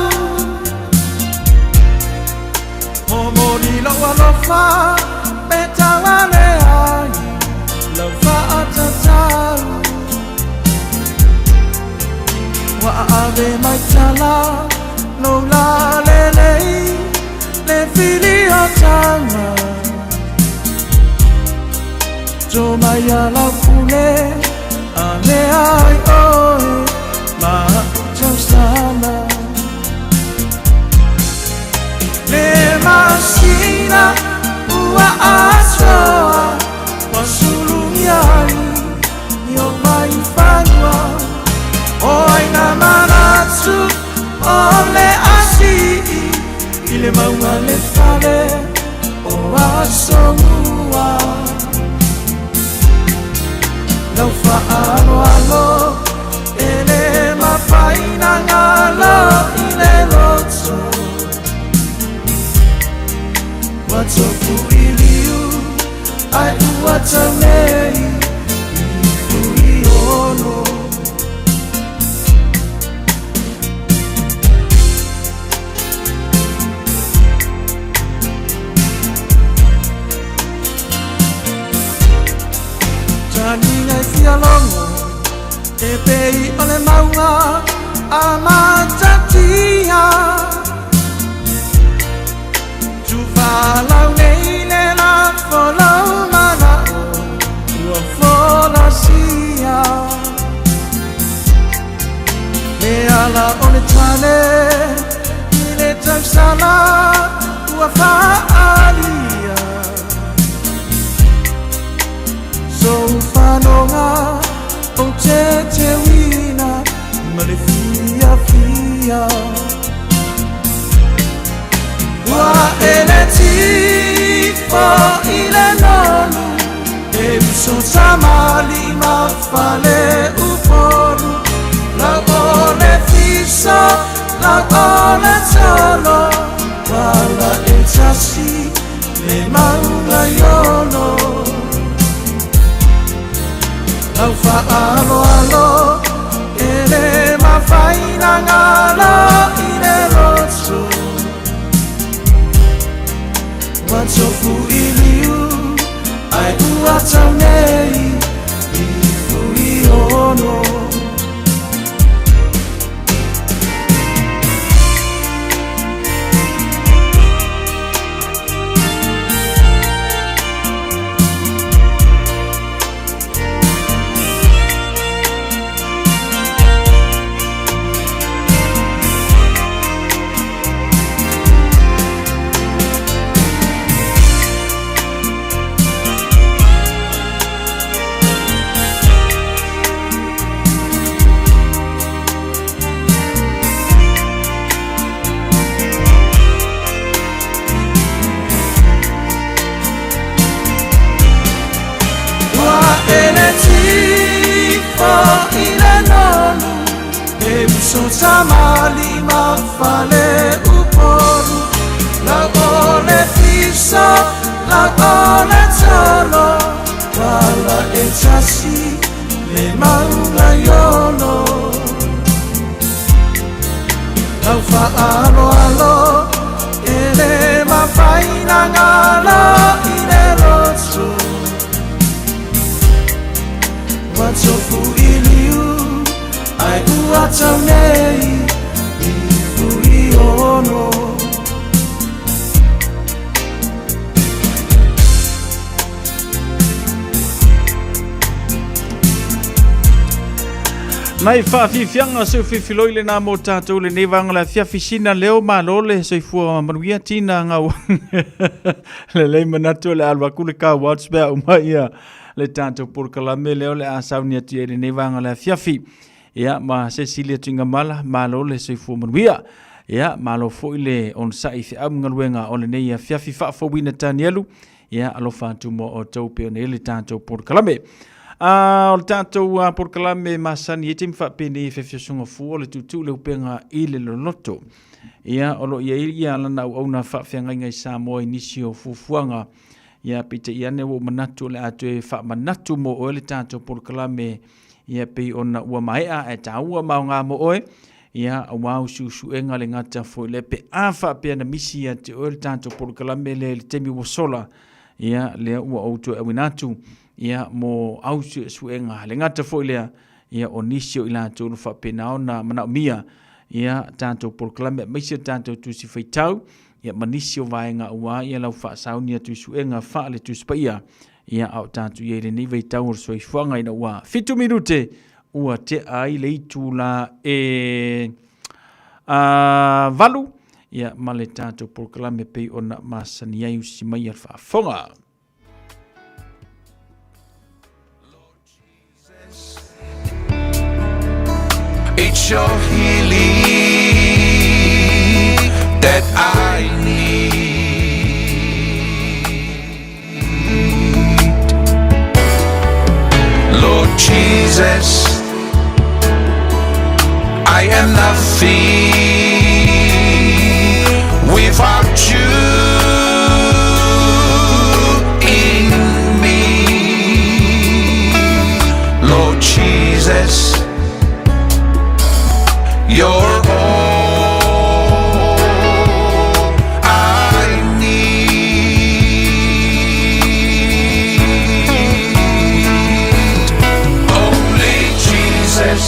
Momo di lo wa fa beta wa le ai lo fa atata Wa ave mai tala lo la le fili atama Jo maya la fule Ale ai oi ma chau sana le masina ua asoa wa sulumiai yo mai fanua oi na manatsu ole asi ile maua le fale o asomua lau fa'alo alo ele mafaina ngalo ile roto watofu iliu ai uatamei ifuiono Tania fia longo e pei ole maunga amatatia tu falau nei le la folau mana ua fola sia me ala ole tane ile tausala ua faalia so fanonga o te wina male fia wa ele tifo ile nonu e uso tamali ma fale uporu la ole fiso la ole tolo wala etasi le maunga yono lau fa'alo alo ele mafaina ngalo ile roto watofu iliu ai uatamei ifuiono so tamali ma fale uporu la ole fiso la ole tolo wala etasi le maunga yono lau fa'alo alo ele mafaina ngalo ile roto watofu iliu ai uatamei ifuiono Nai whaafifianga seu whiwhiloi le nā mō tātou le nevanga la whiawhisina leo mālole soifua manuia tina ngau le lei manatu le alwa kule ka watspea umaia le tātou porkalame leo le asaunia tia le nevanga la whiawhi ia ma Cecilia Tingamala mālole soifua manuia ia mālo fo ile on sai fi am ngaluenga o le nei whiawhi whaafawina tanielu ia alofa tumo o taupe o ne le tātou porkalame. O le tātou porkalame masani e temi whapene whewhiasunga fua le tutu le upenga i le loto. Ia olo ia lana au na whawhianga ngai Samoa inisi o fufuanga. Ia pita iane o manatu le atu e whamanatu mo o le tātou porkalame. Ia pei ona ua maea e tā ua mao ngā mo oe. Ia awau susu enga le ngata fo le pe a whapea na misi a te o le tātou porkalame le temi wasola. Ia lea ua auto e winatu. Ia mo ausu suenga le ngata foi lea ia onisio ila tonu whapena na mana mia ia tātou porklame maisia tātou tusi whaitau ia manisio vaenga ua ia lau wha saunia tu suenga wha le tu spaia ia au tātu ia le ni vei tau o soi fuanga ina ua 5 minute ua te ai le itula valu ia male tātu proklame pei ona masani ai usi mai al whaafonga. It's your healing that I need. Lord Jesus, I am nothing without you in me. Lord Jesus, you're all I need. Only Jesus,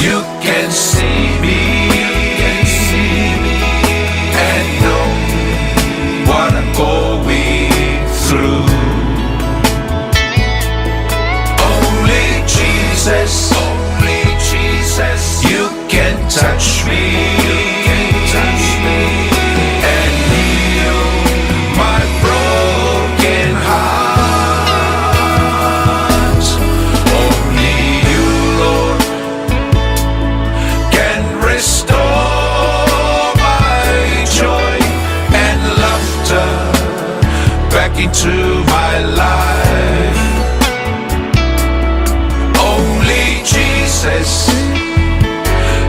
you can see me and know what I'm going through. Only Jesus, you can touch me, and heal my broken heart. Only you, Lord, can restore my joy and laughter back into my life. Only Jesus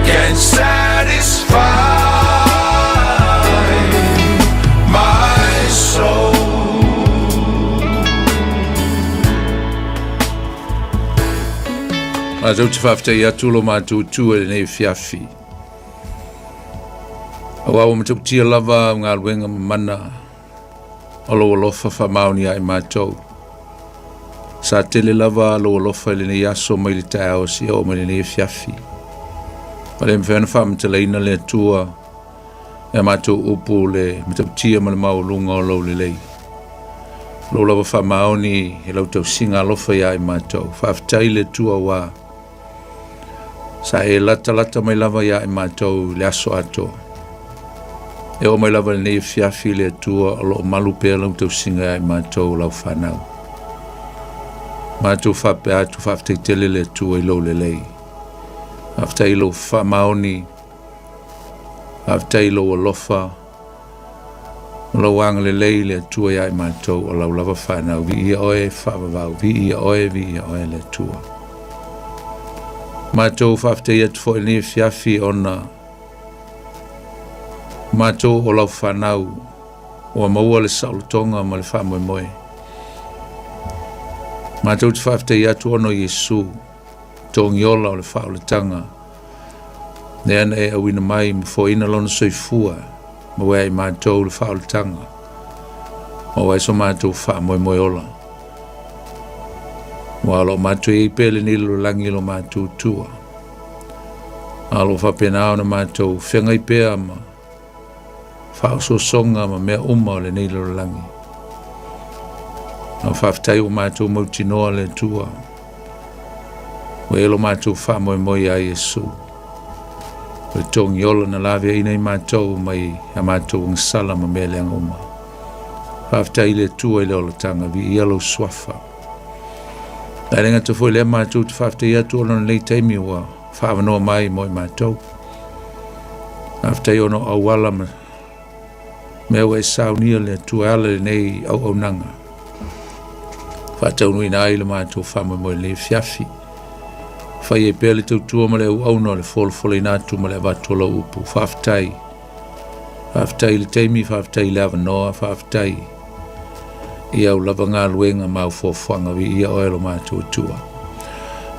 can satisfy my soul. Mazau te whaftai atulo mātou tua e nei whiawhi. Awa o matau tia lava ngā luenga mana alo alofa whamaoni ai mātou. Sa tele lava alo alofa le nei aso mai le tae o si o mai le nei whiawhi. Pale mwhena whaamtalaina le tua e mātou upu le matautia ma le maulunga o lau le lei. Lo lawa whamaoni e lau tau singa alofa ia e mātou. Whaaftai le tua wā. Sa e lata mai lava ia e mātou le aso ato. E o mai lava le nei whiawhi le tua o lo malu pēr lau tau singa ia e mātou lau whanau. Mātou whape atu whaaftai tele le tua i lau le lei. After ilo whamaoni, after ilo alofa, lo wang le lei le tua ia i mātou o lau lava whanau, vi ia oe whavavau, vi ia oe le tua. Mātou whafte ia tfo ni whiawhi ona, mātou o lau whanau, o maua le saulotonga ma le whamoe moe. Mātou te whafte ia tu ono Yesu, tōngiola o le whaoletanga. Ne ana e awina mai mfo ina lona soifua, ma wea i mātou le whaoletanga. Ma wea so mātou wha moe moe ola. Wa alo mātou e pele nilo langi lo mātou tua. Alo whapenao na mātou whengai pēa ma whao so songa ma mea uma o le nilo langi. Na whaftai o mātou mautinoa le tua. O elo mātou wha moe moe a Yesu. O tongi ola na lawe ina i mātou mai a mātou ngansala ma mea leanga uma. Whaftai le tua i le ola tanga vi i alo swafa. Nā renga te fwoi lea mātou te whaftai atu ona nei teimi wa whaavanoa mai moe mātou. Whaftai ono awala ma mea wai saunia le tua ala le nei au nanga. Whatau nui nā i le mātou wha moe moe le whiawhi. Whai e pēle tau tua ma le au no le wholefole nātu ma le watola upu. Whaftai. Whaftai le teimi, whaftai le avanoa, whaftai. I au lava ngā luenga mau fōwhanga vi ia oelo mātou tua.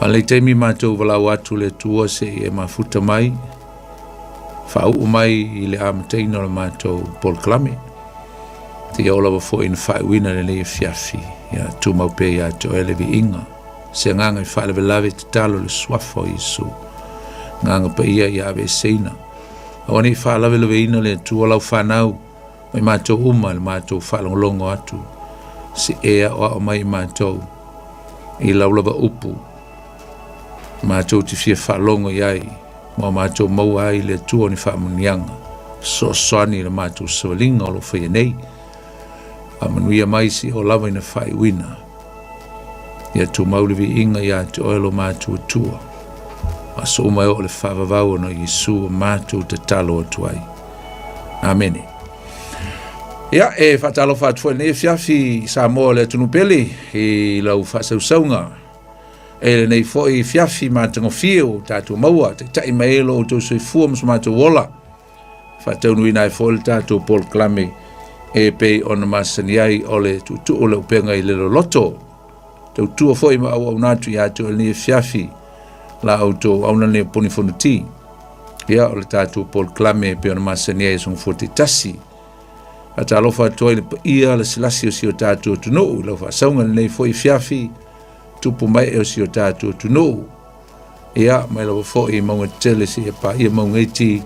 A le teimi mātou walau atu le tua se e mafuta mai. Whau mai i le amateina le mātou Paul Klame. Te iau lava fo in whaiwina le le whiawhi. Ia tu mau pe ia to ele vi inga. Se nganga i whaile lawe te talo le swafo Yesu. Nganga pa ia i awe seina. Awane i whaalawe lewe ina le tua lau whanau. Mai mātou uma le mātou whalongolongo atu. si ea o mai mātou i laulava upu mātou te fia whalongo iai mō mātou mau ai le tua ni whamunianga so soani le mātou sawalinga o lo whaia nei a manuia mai si o lava ina whai wina ia tu maulivi inga ia te oelo mātou tua a so mai o le whavavau no Yesu mātou te talo atu ai Amen. Ia, whatalo whatua ne fiafi sa moa le tunupele i lau whasausaunga. Le nei foi fiafi mātango fio tātou maua, te tai maelo o tau sui fuam sa mātou wola. Whataunu ina e fol tātou Paul Klame pei ona masani ai o le tutu o le upenga i lelo loto. Tau tua foi ma au natu i atu le fiafi la auto auna le ponifonuti. Ia o le tātou Paul Klame pei ona masani ai song forti tasi. Ata alofa toi le ia le silasi o si o tātou tunou, lau whasaunga nei foi fiafi, tupu mai e o si o tātou tunou. Ia, mai lau foi maunga tele si e pa ia maunga iti,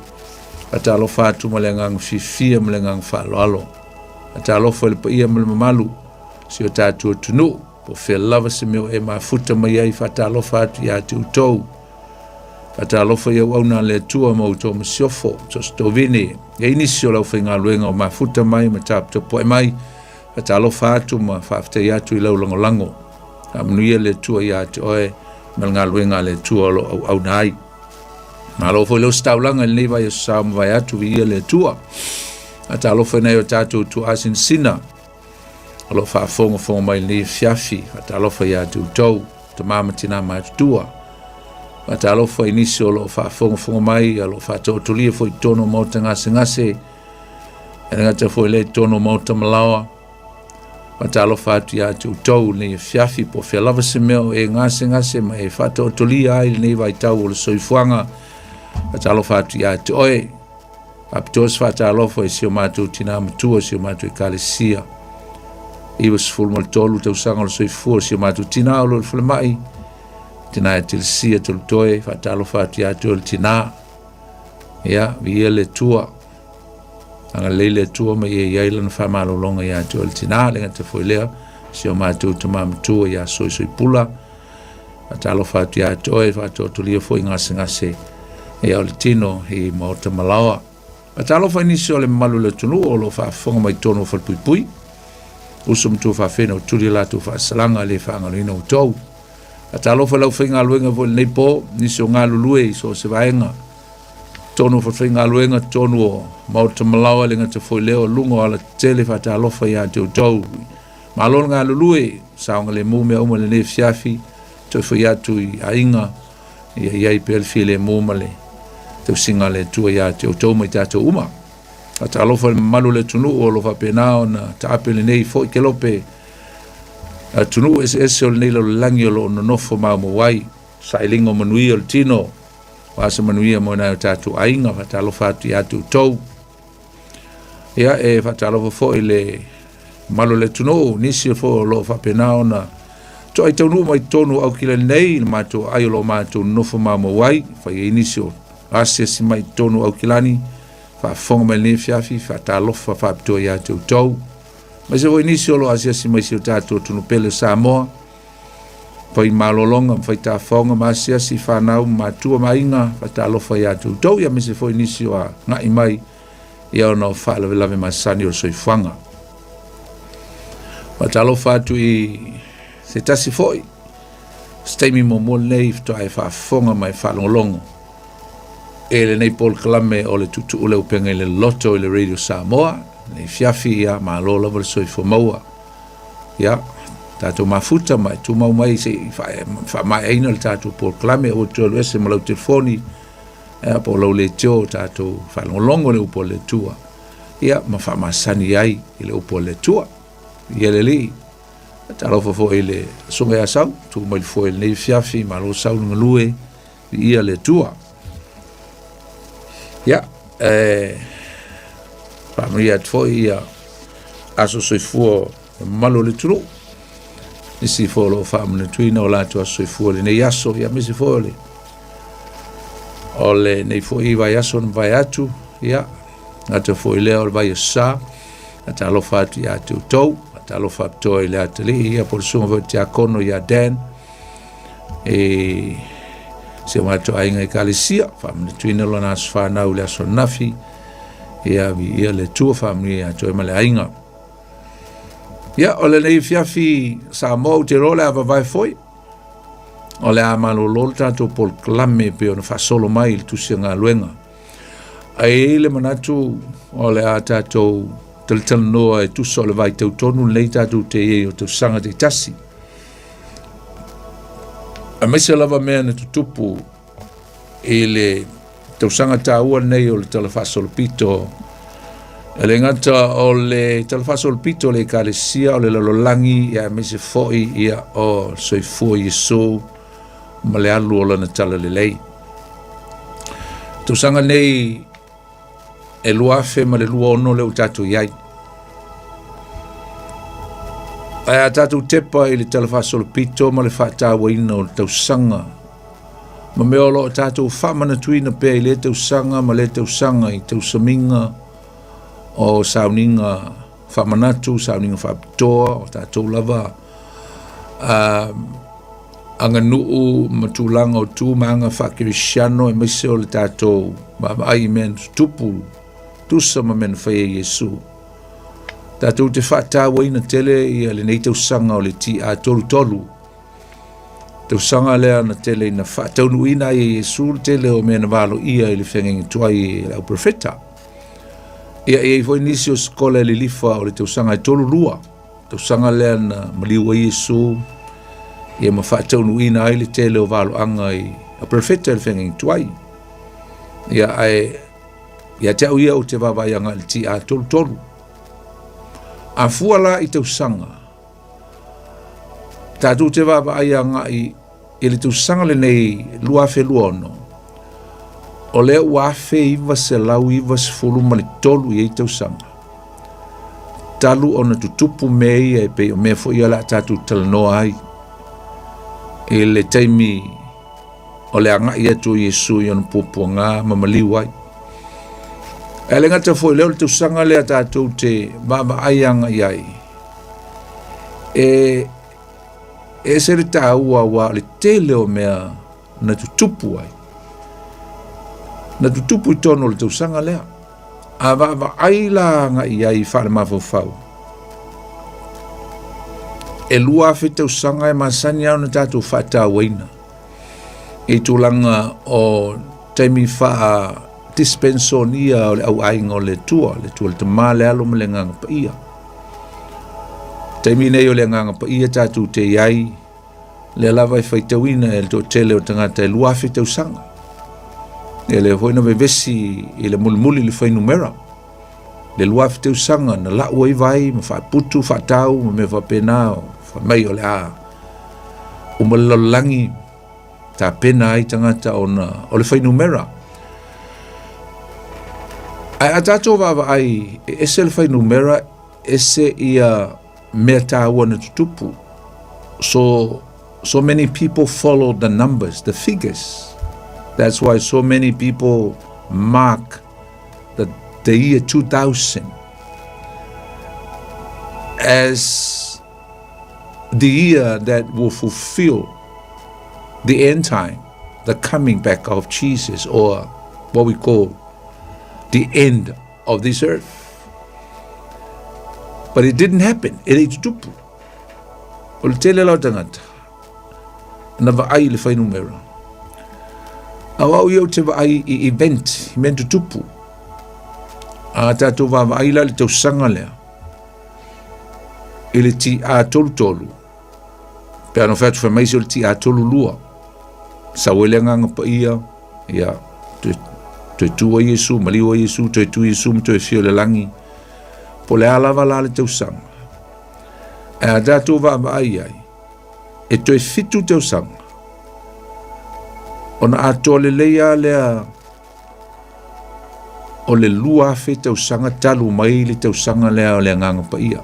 ata alofa atu ma le ngang fifia ma le ngang whaaloalo. Ata alofa le pa ia ma le mamalu si o tātou tunou, po whea lava se meo e mafuta mai ai whata alofa atu i atu utou. Ata alofa iau auna le tua ma utou ma siofo, so stovine, ia inisi o lau whainga luenga o mafuta mai, ma tāpta poe mai, ata alofa atu ma whafta i atu i lau langolango. A manuia le tua i atu oe, ma ngā luenga le tua o auna ai. Ma alofa i lau staulanga i neiva i sa ma vai atu i ia le tua. Ata alofa i nei o tātou tu asin sina. Alofa a fonga mai ni fiafi, ata alofa i atu utou, ta mamatina ma atu tua. Ata alofa inisi o lo whaafonga mai, alo whaatotulia fo i tono mauta ngase, e ngata fo i le tono mauta malawa. Ata alofa atu i atu utou ni fiafi po fia lava se meo e ngase, ma e whaatotulia ai ni vai tau o le soifuanga. Ata alofa atu i atu oe. Apitos whata alofa i sio mātou tina matua, sio mātou i kālesia. Iwa sifulmal tolu tau sanga o le soifua, sio mātou tina o le fulemai. Tina e tilsia tolu toe, whatalo whati atu o tina. Ia, via le tua. Anga leile tua ma ia iailan whamalo longa i atu o tina, lenga te foilea, si o mātou tamamatua ia soi pula. Whatalo whati atu oe, whato tulia fo i ngase. Ia o le tino i maota malawa. Whatalo whainisi o le malu le tunu, o lo whafonga mai tono whalpui. Usum tu whawhena o turi la tu whasalanga le whangalina o tau. Ata alofa lau whainga luenga vo nei po, nisi o ngā lulue i so se vaenga. Tonu fa whainga luenga, tonu o mauta malawa le ngata foi leo lungo ala tele whata alofa i a te utau. Ma alona ngā lulue, saonga le mume uma le ne fiafi, toi whai atu i a inga, i a iai pe alfi le mume le, te usinga le tua i a te utau mai tātou uma. Ata alofa le malu le tunu o alofa penao na taape le nei foi ke lope, tunu ese o nei lo langi o lo nonofo mau wai sa ilingo manui o tino wasa manuia mo na tatu ainga fatalo fatu ya tu tou ia e fatalo fo ile malo le tunu nisi fo lo fa penao na to ai tonu mai tonu au kile nei ma to ai lo ma tu nofo mau wai fa inisio ase si mai tonu au kilani fa fonga mai le fiafi fatalo fa to ya tu tou. Mas eu inisio lo asia si mai si tātou tunu pele Samoa. Pai malolonga, fai tā whaonga masia si whanau mātua mainga, fai tā lofa i atu. Tau ia me se fo inisio a ngai mai, ia o nao whaalawe lawe masani o soi whanga. Fai tā lofa atu i se tasi foi. Steimi mo mo nei fto ai whaafonga mai whalongolongo. E le nei Paul Klame o le tutu ule upenga i le loto i le Radio Samoa. Nei fiafi ia ma lola wale soi fo maua. Ia, tātou mafuta mai, tu mau mai se wha mai aina le tātou Paul Klame o tōlu ese ma lau telefoni. Ia, po lau le tio tātou whalongolongo le upo le tua. Ia, ma wha masani ai i le upo le tua. Ia le li. Ta lofa fo i le sunga ia sau, tu mai fo i le nei fiafi ma lo sau ngalue ia le tua. Ia, Pamia foi ia aso soifua malo le tulu. Nisi fo lo famne tuina o la tu aso soifua le nei aso ia misi fo le. Ole nei fo i vai aso vai atu ia ata fo i leo vai sa ata lo fatu ia tu tou talo whaptoa I le atali ia por sunga wa tia kono ia Dan se mato ainga I kalisia family tuina lona aswhanau le aso nafi ia vi ia le tua family a toi male ainga ia ole nei fiafi sa mo te rola ava vai foi ole a malolol tato pol klame pe ona fasolo mai le tusia ngā luenga ai le manatu ole a tato tal noa e tuso le vai tau tonu nei tato te e o tau sanga te tasi a mese lava mea na tutupu e le tau sanga taua nei o le talafasolo pito e le ngata o le talafasolo pito le kalesia o le lalolangi ia mese foi ia o soifua Yesu ma le alu o lana tala le lei tau sanga nei e luafe ma le lua ono le utato iai ai a tatu tepa I le talafasolo pito ma le whaatawa ina o le tausanga ma mea o lo tatu whamana tuina pia I le tausanga ma le tausanga I tausaminga o sauninga whamanatu, sauninga whapitoa o tatu lava anga nuu matulanga o tu maanga whakirisiano e maise o le tatu ma ai men tupu tusa ma men whaia Yesu Tātou te whaatawa ina tele ia le nei tausanga o le ti a tolu tolu. Tausanga lea na tele ina whaataunu ina I Yesu tele o mea na walo ia I le whengengi tuai au profeta. Ia i foi nisi o skola le lifa o le tausanga I tolu lua. Tausanga lea na maliwa Yesu ia ma whaataunu ina ai le tele o walo anga I au profeta le whengengi tuai. Ia te au ia o te wawaianga le ti a tolu tolu. A fuala I tausanga. Tātou te wapa ai anga I le tausanga le nei luafe luono. O lea uafe iwa se lau iwa se fulu mali tolu I tausanga. Talu ona tutupu mei e pe o mea fo iala tātou talanoa ai. E le taimi o le anga I atu Yesu I ona pupuanga mamaliu ai. E le ngata foi leo le tausanga lea tātou te mama aianga iai. E se le tāua wa le te leo mea na tutupu ai. Na tutupu I tono le tausanga lea. A mama ailanga iai whare mawhau. E lua fe tausanga e masani au na tātou whaatawaina. E tūlanga o taimi wha dispensonia o le au ainga o le tua le tama le alo ma le nganga pa ia. Taimi nei o le nganga pa ia tātou te iai le lava I whaitawina e le tō tele o tangata e luafe tausanga. E le hoina vevesi I le mulimuli le whainumera. Le luafe tausanga na lau ai vai ma whaiputu, whaatau, ma me whapena o whamai o le a. O malalolangi tā pena ai tangata o le whainumera. Ai atato vava ai ese le whainumera ese ia mea tāua na tutupu. So many people follow the numbers, the figures. That's why so many people mark the year 2000 as the year that will fulfill the end time, the coming back of Jesus, or what we call the end of this earth. But it didn't happen. It is tupu. O le tele lau tangata. Na vaai le whainumera. Awau iau te vaai I event, I mentu tupu. A tātou vaai la le tausanga lea. I le ti a tolu tolu. Pea no whatu whamaisi o le ti a tolu lua. Sa wele nganga pa ia. Ia. Toi tua Yesu, maliwa Yesu, toi tu Yesu, toi fio le langi. Po le alava la le tausanga. E a tātou vava ai. E toi fitu tausanga. Ona ato le leia lea. O le lua fe tausanga talu mai le tausanga lea o le nganga pa ia.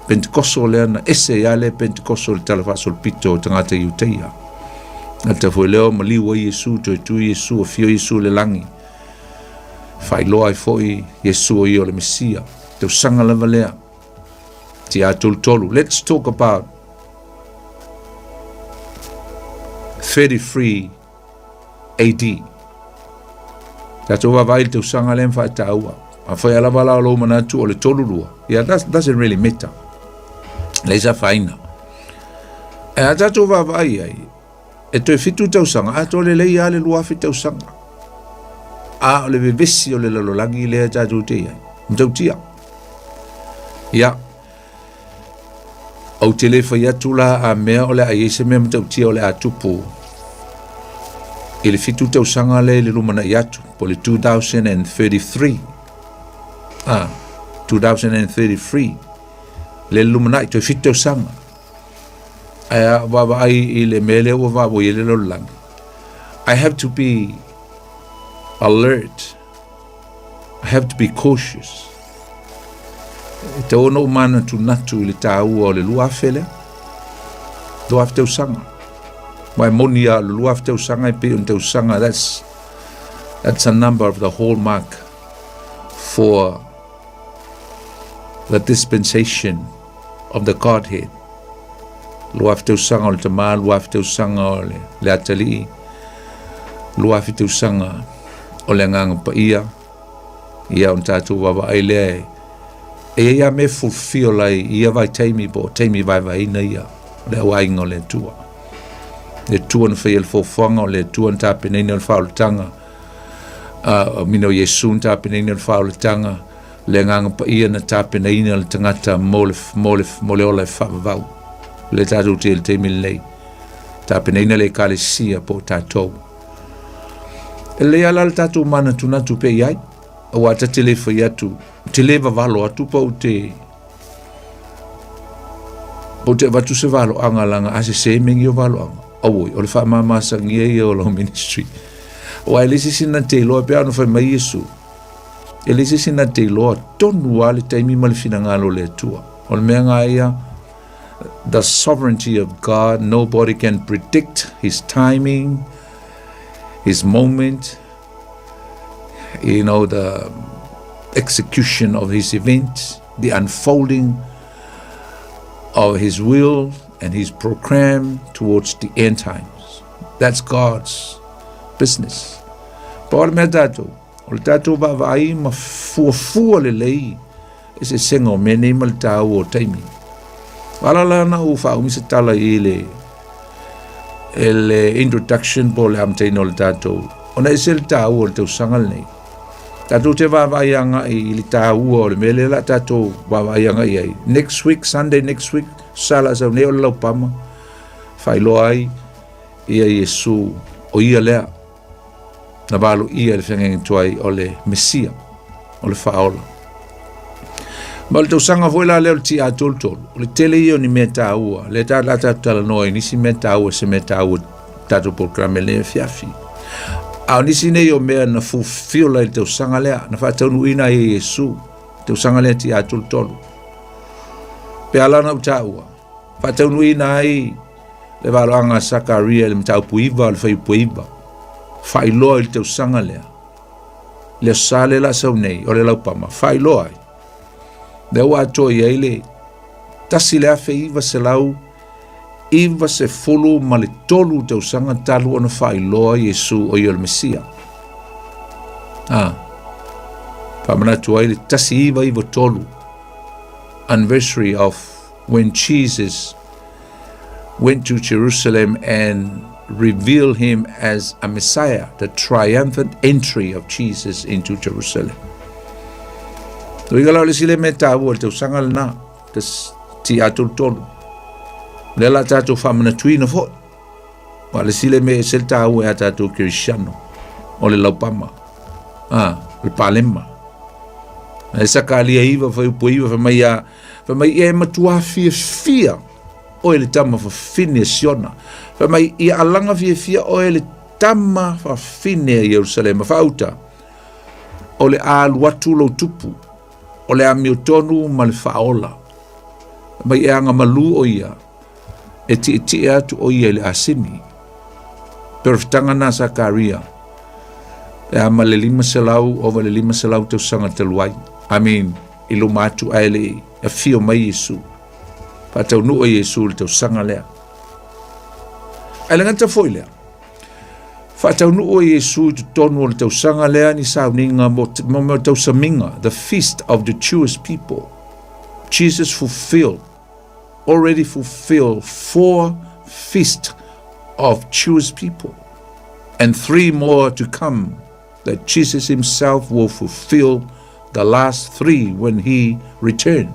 Pentekoso lea na ese ia le Pentekoso le talafasol pito o tangata iuteia. Na ta foi leo maliwa Yesu, toi tu Yesu, o fio Yesu le langi. Fai loa I foi Yesu o io le Mesia. Tausanga lava lea. Ti atultolu. Let's talk about 33 AD. Tato wawai te usanga lem fa taua. A foi ala wala lo manatu o le tolu lua. Yeah, that doesn't really matter. Leisa faina. E a tato wawai ai. E toi fitu te usanga. A to le lei ale lua fi te usanga. A o le vevesi o le lalolangi le tato te ai. Mtautia. Ya. Au te le fai atu la a mea o le a iese mea mtautia o le a tupu. I le fitu te usanga le lumana i atu. Po le 2033. 2033. Le lumana i toi fitu te usanga. Aya wawa ai i le mele o wawa i le lalolangi. I have to be alert. I have to be cautious. Te ono mana tu natu le tāua o le lua fele. Lua te usanga. Mai moni a le lua te usanga I pe un te usanga. That's a number of the hallmark for the dispensation of the Godhead. Lua te usanga o le tama, lua te usanga o le atali. Lua te usanga o le nganga pa ia. Ia un tātou wawa ai lea e ia me fulfill lai ia vai teimi vai na ia le wainga le tua le tua na fai fo fonga le tua ta penina le faul tanga mino Yesu ta penina le faul tanga le nganga pa ia na ta penina le tangata mole ola fa vau le tatu te teimi le ta penina le kalesia po tatou le ala tatu mana tuna tu pe ia o ata tele fai atu te leva valo atu pa o te vatu se valo anga langa ase se mengi o valo anga awoi o le wha mamasa ngia ia o lau ministry o ai lesi sina te loa pe anu whai mai Yesu e lesi sina te loa tonu wale taimi mali fina ngalo le tua o le mea ngā ia the sovereignty of God nobody can predict his timing his moment you know the execution of his events, the unfolding of his will and his program towards the end times. That's God's business. Paul me tatou, o le tatou vavai ma fuafua le lei e se senga o mene ma le tau o taimi. Wala lana u whaumisa tala I le introduction po le amteina o le tatou. Ona ese le tau o le tau sangal nei. Tatou te wawaianga I li tāua o le mele la tatou wawaianga I ai. Next week, Sunday next week, sala sau neo lau pama. Whailo ai, ia Yesu o ia lea. Na walo ia le whengengi tuai o le Mesia, o le whaola. Ma le tausanga voila leo le ti a toltol. O le tele ia ni mea tāua. Le tā la tatou tala noi, nisi mea tāua se mea tāua tatou programe le fiafi. Au nisi nei o mea na fulfill lai te usanga lea, na whātaunu ina I Yesu, te usanga lea ti atul tolu. Pe alana utaua, whātaunu ina ai, le waloanga Sakaria, le mtau puiva, le whai puiva, whailoa I te usanga lea. Le sale la sau nei, o le laupama, whailoa ai. Le ua atoi ai le, tasi lea feiva se lau, Iva se fulu ma le tolu te usanga talu ona whailoa Yesu o ia le Mesia. Pamanatu ai le tasi iva tolu. Anniversary of when Jesus went to Jerusalem and revealed him as a Messiah, the triumphant entry of Jesus into Jerusalem. Tuigala le sile me tāua te usanga le nā, ti atul tolu. Le la tatou whamana tuina fo. Wa le sile me sel tāua e a tatou Kirishano. O le laupama. Le palema. E sakalia iwa whai upo iwa whamai e matua fia. O le tama whawhine siona. Whamai I alanga fia o le tama whawhine Jerusalema whauta. O le alu atu lo tupu. O le amiotonu ma le whaola. Whamai e anga malu o ia. E ti atu o ia le asini. Perfitanga na Sakaria. E ama le 5 selau, over le 5 selau te usanga te luai. I mean, I luma atu aele e fio mai Yesu. Whātau nu o Iesu le tau sanga lea. Ai le ngata foi lea. Whātau nu o Iesu tu tonu o le tau sanga lea ni sauninga mo tau saminga, the feast of the Jewish people. Jesus already fulfilled 4 feasts of Jewish people, and 3 more to come that Jesus himself will fulfill the last 3 when he returned.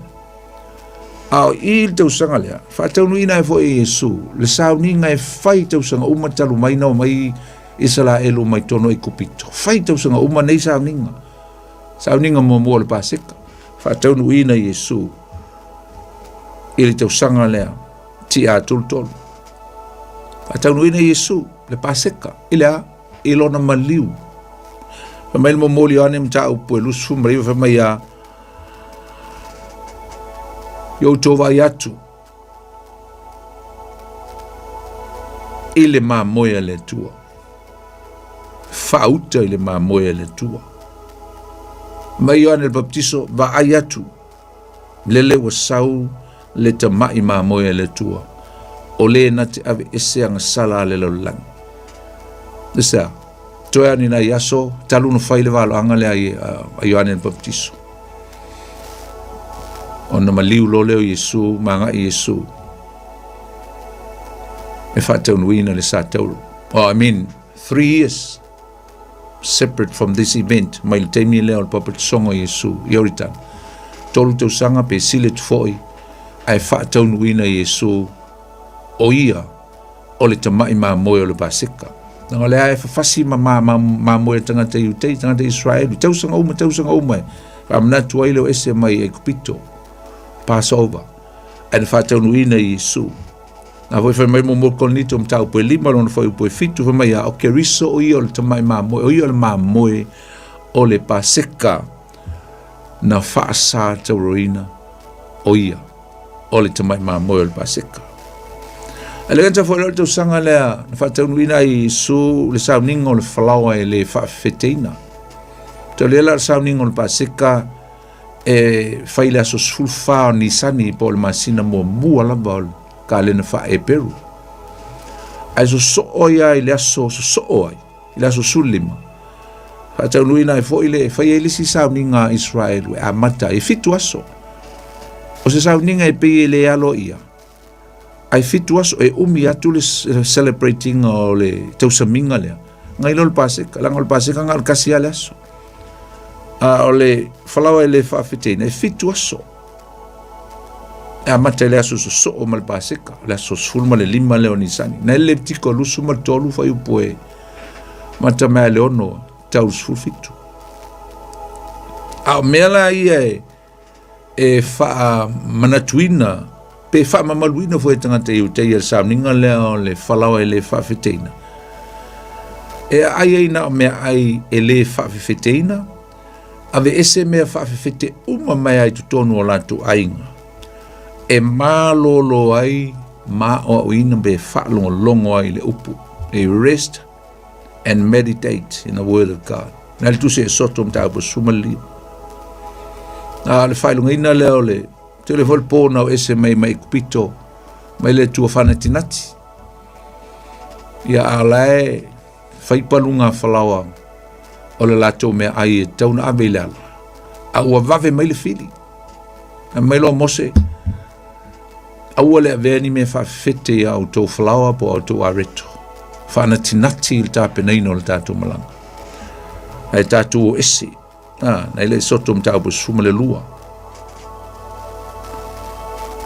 Au il tau sanga lea, whātau nui nai fo e Yesu, le sauni ngai whai tau sanga umatalu mai nao mai Israelu mai tono e kupito. Whai tau sanga uma nei sauninga mo mua le paseka. Whātau nui nai Yesu, ili tau sanga lea, ti a tulu. Whātau nui nai Yesu, le paseka, ilona maliu. Whamai mo moli ane mta upo e lusu mariwa whamai a yo tova yatu ile ma moya le tua fauta ile ma moya le tua mai ane le baptiso va ayatu lele wasau le tamai ma moya le tua o le nati ave ese anga sala le lolang desa toya ni na yaso talunu faile valo anga le ai ane le baptiso ona maliu lo leo Yesu manga Yesu e whātau nuina le sātauru. Oh, I mean 3 years separate from this event mai le teimi leo le papa songo Yesu Yoritan tolu tau sanga pe sile tu foi ai whātau nuina Yesu o ia o le tamai ma moe o le basika nanga le ai whawhasi ma moe tangata iutei tangata Israelu tau sanga uma whamnatu ai leo ese mai e kupito Passover, and whātau nuina Yesu. Nā hoi whai mai mo kolnito mtau poe 5 lona whai poe 7 whai mai a o ke riso o ia o le tamai māmoe, o ia o le māmoe o le paseka na whaasa tau roina o ia o le tamai māmoe o le paseka. A le ganta whai tau sanga lea na whātau nuina Yesu le sauninga o le whalawa e le whaafeteina. Tau le la sauninga o le paseka e faile aso sulfa ni sani po le masina mo mua la bol ka le na fa e peru ai so oia ile aso so oai ile aso sulima fa tau luina e fo ile fa ile si sauninga Israel we amata e fitu aso o se sauninga e pe ile alo ia ai fitu aso e atu le celebrating o le tau saminga le ngai lo pase kala pase ka ngal kasia le aso ole falawa ele whaafeteina e fitu aso e amata le aso so o mal paseka le aso sulma le 5 leo nisani na ele tiko lusu mal tolu fa upoe mata mea leono tau sulfitu a mela ia e fa manatuina pe fa mamaluina foi tangata iu te ia sauninga leo le falawa ele whaafeteina e ai na mea ai ele whaafeteina ave ese mea whaafefete uma mai ai tutonu o latu ainga. E mālolo ai mā o ina be whaalongo longo ai le upu. E rest and meditate in the word of God. Nā le tuse e soto mta upo sumali. Nā le whailunga ina leo le te le volpona o ese mai kupito mai le tua whanatinati. Ia alae whaipalunga whalawa o le lato mea ai e tauna avelala. A ua vave mai le fili. A mai lo mose. A ua le aveni me whawhete ia au tau whalawa po au tau areto. Whana tinati il tape neino le tātou malanga. Ai tātou o ese. Nei le soto mtau po suma le lua.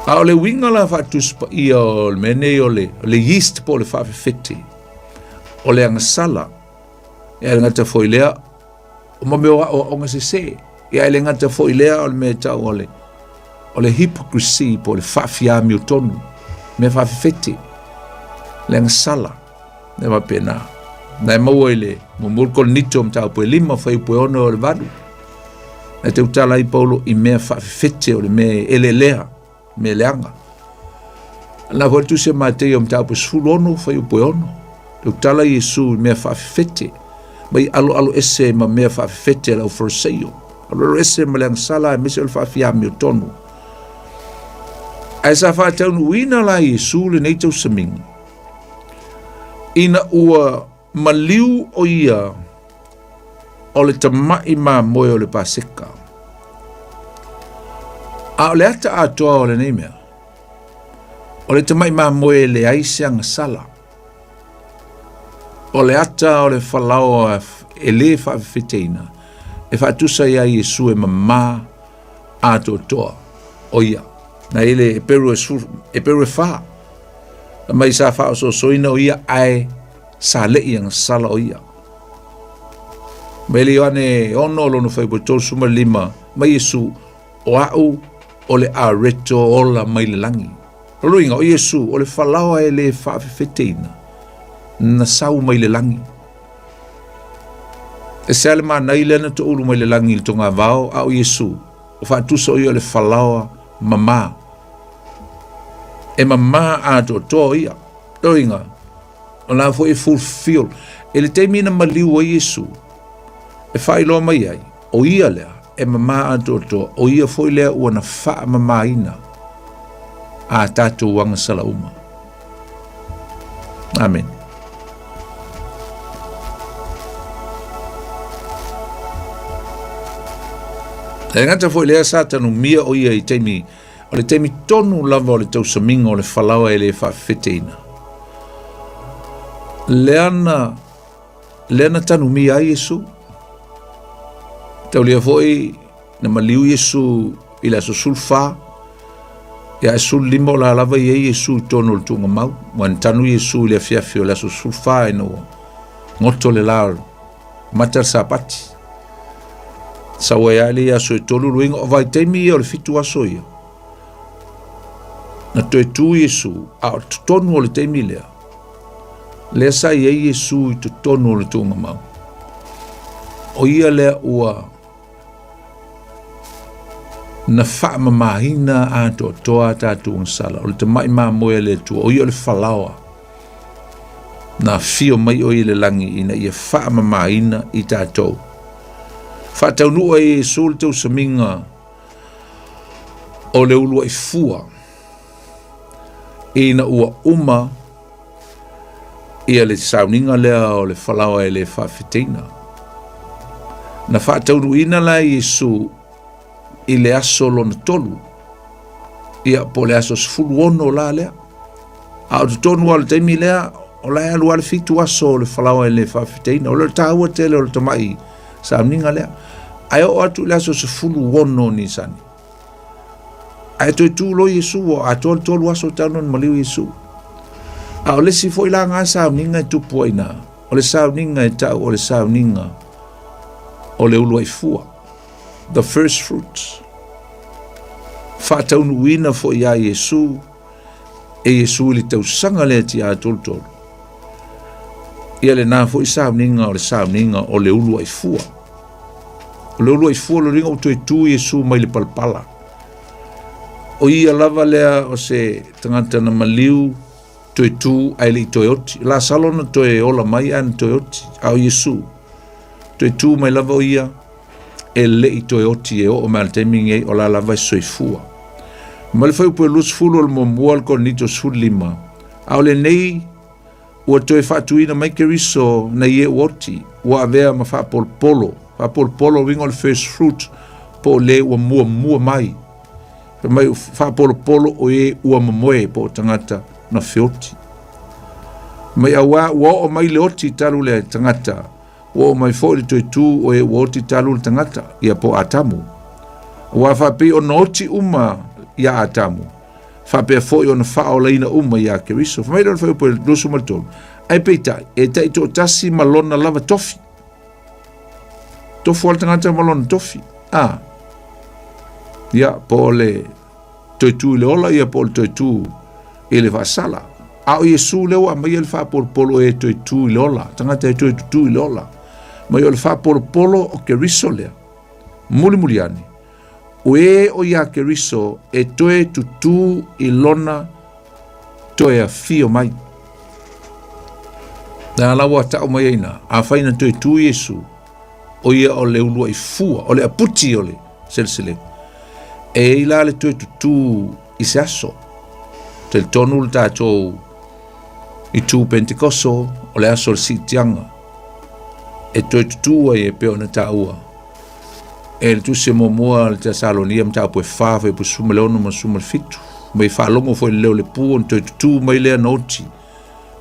A o le winga la whatuspa ia o le mene o le yeast po le whawhete. O le angasala. E ale ngata foi lea o mameo o ngasese e ale ngata foi lea o le me tau o le hypocrisy po le whawhia mi o tonu me whawhifete le ngasala ne mapena na maua ile mo mulko nito mtau po 5 fai po ono o le vadu na te utala i paulo i mea whawhifete o le me ele lea me leanga na voltu se matei o mtau po sfulono fai po ono te utala i Yesu i mea whawhifete mai alo ese ma mea whaafete lau forseio. Alo ese ma leang sala e mese o le whaafia mi o tonu. Ai sa whātaunu uina la Iesu le nei tau saminga. Ina ua maliu o ia o le tamai mā moe o le Paseka. A o le ata atoa o le nei mea. O le tamai mā moe le aiseanga sala. O le ata o le whalao e le whawhiteina. E whaatusa ia Iesu e mamā ato toa o ia. Na ele e peru e wha. Mai sa wha o so soina o ia ai sa lei ang sala o ia. Mai le ane ono lono whaipotor suma lima mai Iesu o au o le areto ola mai le langi. Ruinga o Iesu o le whalawa e le whawhiteina na sau mai le langi. E se ale maa nei lena to ulu mai le langi il tonga vao au Iesu o whaatusa o ia le whalawa mama. E mama a to ia. Ruinga o la fo e fulfill. E le teimina maliu o Iesu e whailo mai ai o ia lea e mama a to o ia fo lea ua na wha mama ina a tātou wanga sala uma. Amen. E ngata fo lea sa tanu mia o ia i teimi, o le teimi tonu lava o le tau saminga o le whalawa e le whawhiteina. Leana tanu mia a Iesu. Tau lea foi na maliu Iesu i la susulfa. Ya Iesu limo la lava ye Iesu tonu le tunga mau. Wan tanu Iesu le fiafi o la susulfa e no ngoto le lar matar sapati. Sawa ya le ya so tolu luinga o vai teimi o le fitu aso ia. Na toe tu Iesu a tonu o le teimi lea. Lea sa ye Iesu i tonu o le tunga mau. O ia lea ua na wha mamahina a toa tātou sala. O le tamai mā moe le tua. O ia le whalawa. Na fio mai o i le langi ina ia wha mamahina i tātou. Wha tau nua e sol tau saminga o le ulua i fua. Ina ua uma ia le sauninga lea o le whalawa e le whawhitina. Na wha tau nuina la Iesu i le aso lona tolu. Ia po le aso sfulu ono la lea. A o tonu al teimi lea, o la alu al fitu aso le whalawa e le whawhiteina. O le tāua tele o le tamai sauninga lea. Ai o atu le aso sfulu ono ni sani. Ai toi tu lo Iesu o a tolu aso taunon maliu Iesu. A o le si foi la ngā sauninga e tupu aina. O le sauninga e tau o le sauninga o le ulua i fua. The first fruits. Whātaunu uina fo ia Iesu, e Iesu li tau sanga le ti a toltolo. Ia le nā fo i sauninga o le ulua i fua. O le ulua i fua lo ringa o toi tu Iesu mai le palpala. O ia lava lea o se tangata na maliu toi tu ai le toi oti. La salona toi ola mai an toi oti. Au Iesu. Toi tu mai lava o ia e le i toi oti e o mal teming e o la lava i soifua. Ma le fai upo e lus fulu al momua al konito sulima. Au le nei ua toi fatuina mai ke riso na ie uoti. Ua avea ma fa polpolo. Fa polpolo wingo le first fruit po le ua mua mai. Mai fa polpolo o e ua mamoe po tangata na fioti. Mai awa ua o mai le oti talu le tangata. O mai foi to tu o e woti talu tangata ia po atamu. Wa fa pe o noti uma ia atamu. Fa pe foi on fa o leina uma ia ke riso. Fa mai don fa po do sumalton. Ai pe tai e tai to tasi malona lava tofi. To fo tangata malona tofi. Ah. Ia po le to tu le ola ia po to tu ele va sala. A o Iesu le wa mai el fa por polo e to tu le ola. Tangata to tu le ola. Ma yo le fa polo o ke riso lea. Muli ani. O e o ia ke riso e toe tutu i lona toe a fio mai. Na lawa ta o mai ina. A faina toe tu Iesu. O ia o le ulua i fua. O le aputi o le selsele. E ila le toe tutu i se aso. te tonu le tātou i tū Pentekoso o le aso le sitianga e toi tutua e peo na tāua e le tuse momoa le Tesalonia mta po fafa e po suma le ono ma suma le fitu mai fa longo foi leo le pu toi tu mai le noti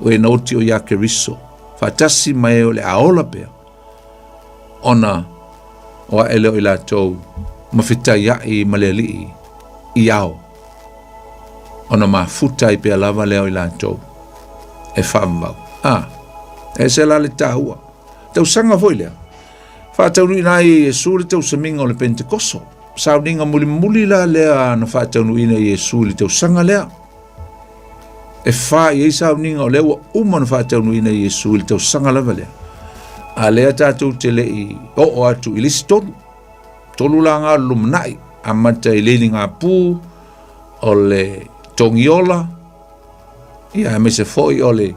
o e noti o ya keriso fa tasi mai o le aola pea ona o ele o la tau ma fita ya i maleli i ao ona ma futa i pea lava leo i la tau e whamau e se la le tāua tau sanga foi lea whātaunu ina i Iesu le tau saminga o le Pentekoso sauninga muli la lea na whātaunu ina i Iesu le tau sanga lea e wha i sauninga o lewa uma na whātaunu ina i Iesu le tau sanga lava lea a lea tātou te le i o atu i lisi tolu la ngā lumanai a mata i leni ngā pū o le tongiola ia me se foi o le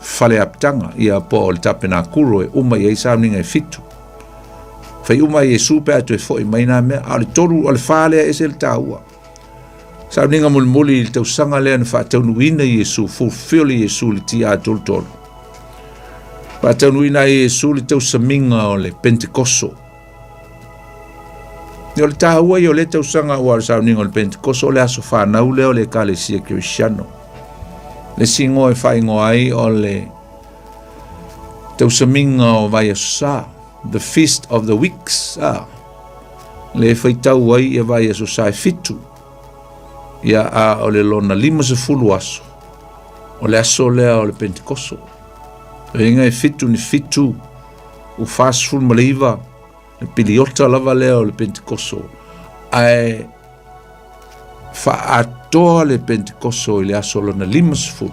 fale aptanga ia po o le tapena kuro e uma i sauninga e fitu fai uma i Iesu pe atu e foi mai nā mea a le tolu o le whālea e se le tāua sauninga muli le tau sanga lea na whātaunu ina i Iesu fulfill i Iesu le ti a tolu whātaunu ina i Iesu le tau saminga o le Pentekoso o le tāua i o le tau sanga o le sauninga o le Pentekoso o le aso whanau leo le kalesia Kirisiano le singo e whaingo ai o le tau saminga o vai asa the feast of the weeks le whaitau ai e vai asa e fitu ia a o le lona 50 aso o le aso lea o le Pentekoso e inga e fitu ni fitu u fast full maliva le piliota lava lea o le Pentekoso ai atoa le Pentekoso i le aso lona 50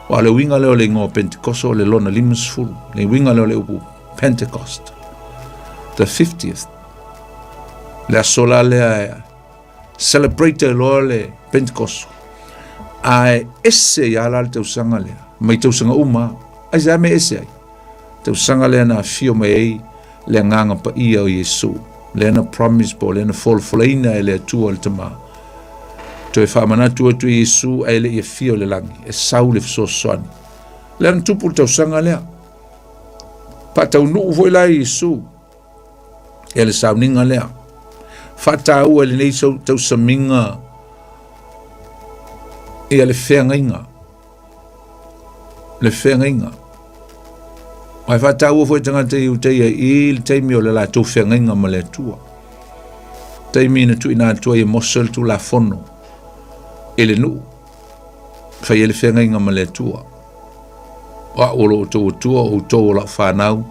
o le winga leo le ngō Pentekoso le lona 50 le winga leo le upu Pentecost the 50th le aso la lea celebrate lo le Pentekoso ai ese ya la te usanga lea mai te usanga uma ai za me ese ai te usanga lea na fio mai le nganga pa ia o Iesu le na promise po le na folfleina le tu al tama to e whamana tu atu Iesu e le ia fio le langi e sau le fiso soani le na tupu te usanga lea pa tau nuu voi la Iesu e le sau ninga lea fata ua le nei tau saminga e le whengainga ai fata ua foi tangata i uteia i le teimi o le la tau whengainga ma le atua teimi na tu ina atua i mosel tu la fono e le nuu fai e le whengainga ma le atua wa olo tau atua o tau la whanau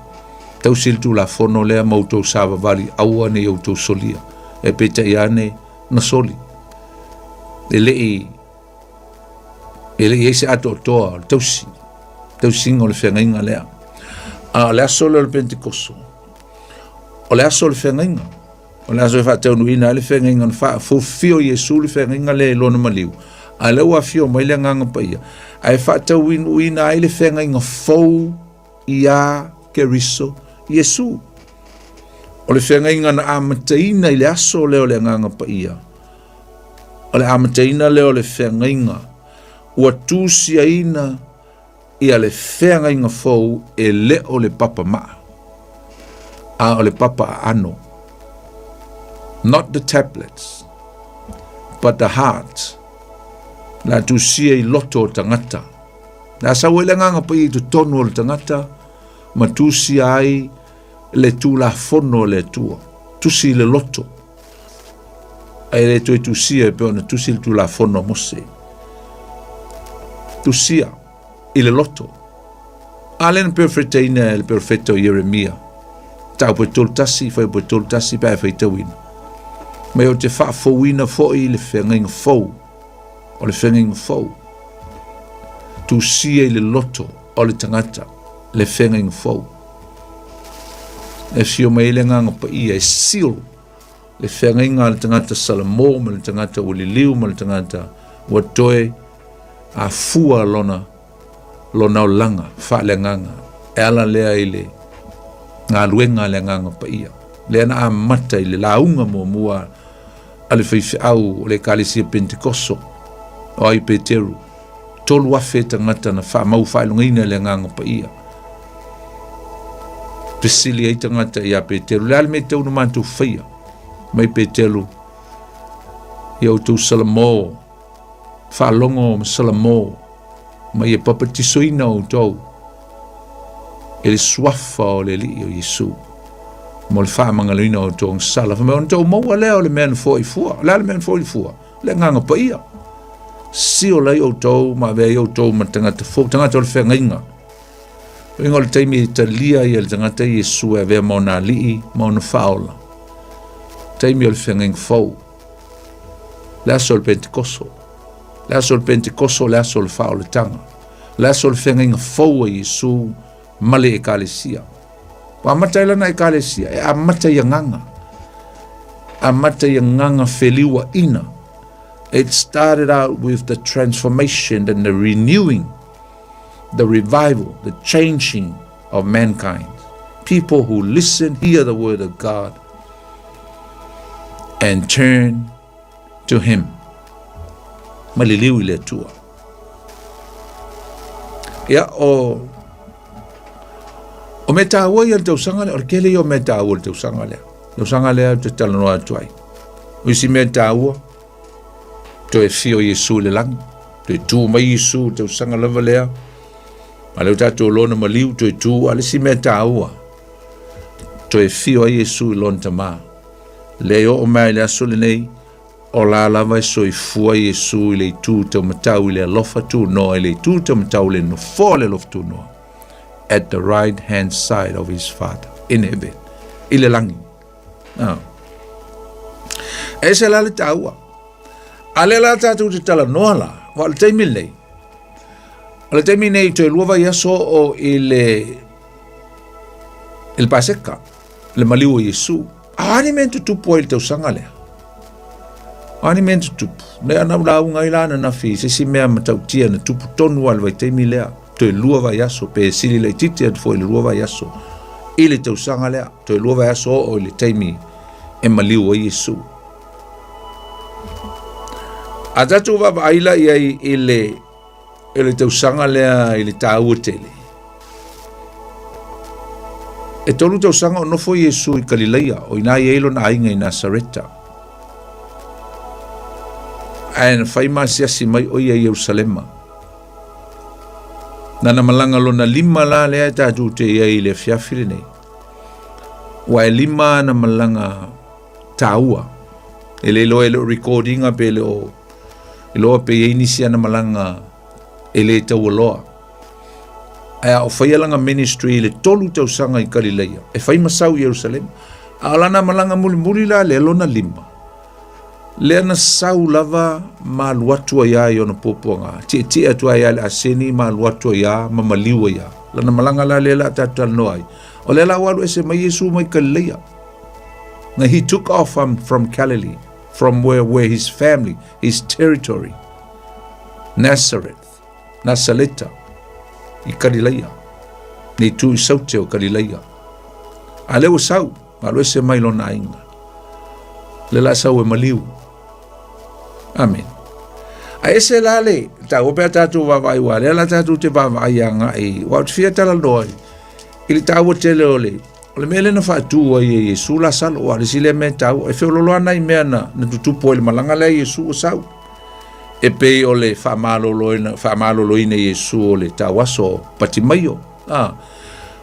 tau sil tu la fono lea mautou sava vali aua ne au tau solia e peta iane na soli ele se ato toa tau singo le whengainga lea a le aso le Pentekoso o le aso le whengainga o le aso e whatau nuina le whengainga na fulfio Iesu le whengainga le lona maliu a le ua fio mai le nganga paia a e whatau uina ai le whengainga fau ia keriso Iesu o le whengainga na amataina i le aso leo le nganga pa ia. O le amataina leo le whengainga ua tūsia ina ia le whengainga fau e leo le papa maa. A o le papa ano. Not the tablets, but the heart. La tūsia i loto o tangata. Na sawa i le nganga pa i tu tonu o le tangata, ma tūsia ai le tu la fono le tua tusi le loto ai le tu tusia pe ona tusi le tu la fono mose tusia ile loto alen perfecta ina el perfetto Jeremia ta po toltasi fa po toltasi pa fa tawin me o te fa fowina fo ile fenga fo o le fenga fo tusia ile loto o le tangata le fenga fo e fio mai le nganga pa ia e seal le whengainga le tangata Salamo ma le tangata Uliliu ma le tangata Watoe a fua lona o langa wha le nganga e ala lea i le ngā luenga le nganga pa ia le ana a mata i le launga mua a le whaifi au o le kalisia Pentekoso o ai Peteru tolu afe tangata na wha mau whaelungaina le nganga pa ia. Pesili ai tangata ia Peteru, le alme tau na mantu whaia, mai Peteru, ia o tau salamo, whaalongo salamo, mai e papatisoina o tau, e le swafa o le li o Yesu, mo le whaamangaloina o tau sala, me on tau maua leo le mea na fua i fua, le mea na fua i fua, le nganga pa ia. Si o lai o tau, ma vea i o tau, ma tangata fuk, tangata o le whenga inga. Inga o le taimi e talia i le tangata Yesu e vea mauna lii, mauna whaola. Taimi o le whenga inga fau. Le aso le Pentekoso. Le aso le Pentekoso, le aso le whaola tanga. Le aso le whenga inga fau a Yesu, male e kalesia. Wa amata ilana e kalesia, e amata i nganga. Amata i nganga feliwa ina. It started out with the transformation and the renewing, the revival, the changing of mankind. People who listen, hear the word of God, and turn to Him. Maliliu ile tua. Ia o metawa ia tau sanga o kele o metawa tau sanga le. Tau sanga le te talano atuai. Usi metawa to e fio Yesu le lang, to e tu mai Yesu tau sanga lava lea. Ma leo tato lona maliu to e tu ale si meta aua. To e fio a Yesu lon tama. Leo o mai le aso le nei, o la lava so i fua Yesu i le tu tau matau i le alofa tu noa, i le tu tau matau le no fo le lofa tu noa. At the right hand side of his Father, in heaven. I le langi. E se la le taua. Ale la tatu te tala noa la, wa le teimi lei. Ale teimi nei to e luava yaso o il paseka, le maliu o Yesu. Ani mentu tupu il tau sanga lea. Ani mentu tupu. Ne ana ula unga ilana na fi, se si mea matau tia na tupu tonu al vai teimi lea. To e luava yaso, pe sili le titi at fo il luava yaso. Ile tau sanga lea, to e luava yaso o il teimi e maliu o Yesu. A tatu wapa aila iai ele tau sanga lea ele tāua tele. E tolu tau sanga o nofo Yesu i Galileia, o ina i eilo na ainga i Nasareta. Aena whaima siasi mai o ia Yerusalema. Nana malanga lo na lima la lea tatu te iai le fiafire nei. Wa e lima na malanga tāua. Ele lo recordinga pe le o loa pe inisia na malanga ele tau loa. Aya o whaia langa ministry le tolu tau sanga i Galileia. E whai masau Jerusalem. Alana malanga muli la le lona lima. Le ana sau lava ma luatua ia i ona poponga. Tia tua ia le aseni ma luatua ia ma maliua ia. Lana malanga la le la tatal noai. O le la walu ese mai Yesu mai Galileia. Now he took off from Galilee. From where his family, his territory, Nazareth, Nasaleta, i Galileia, ni tu i saute o Galileia. A leo sau, a leo se mai lona inga. Le la sau e maliu. Amen. A ese la le, ta opea tatu wawai wa, le la tatu te wawai anga e, wa utfia tala loi, ili ta ua tele o le, o le mele na whaatua i Yesu la salo, o alisi le me tau, e whiololoa nai mea na tutupo ele malanga le Yesu o sau. E pei o le whaamaaloloina Yesu o le tau aso patimaio.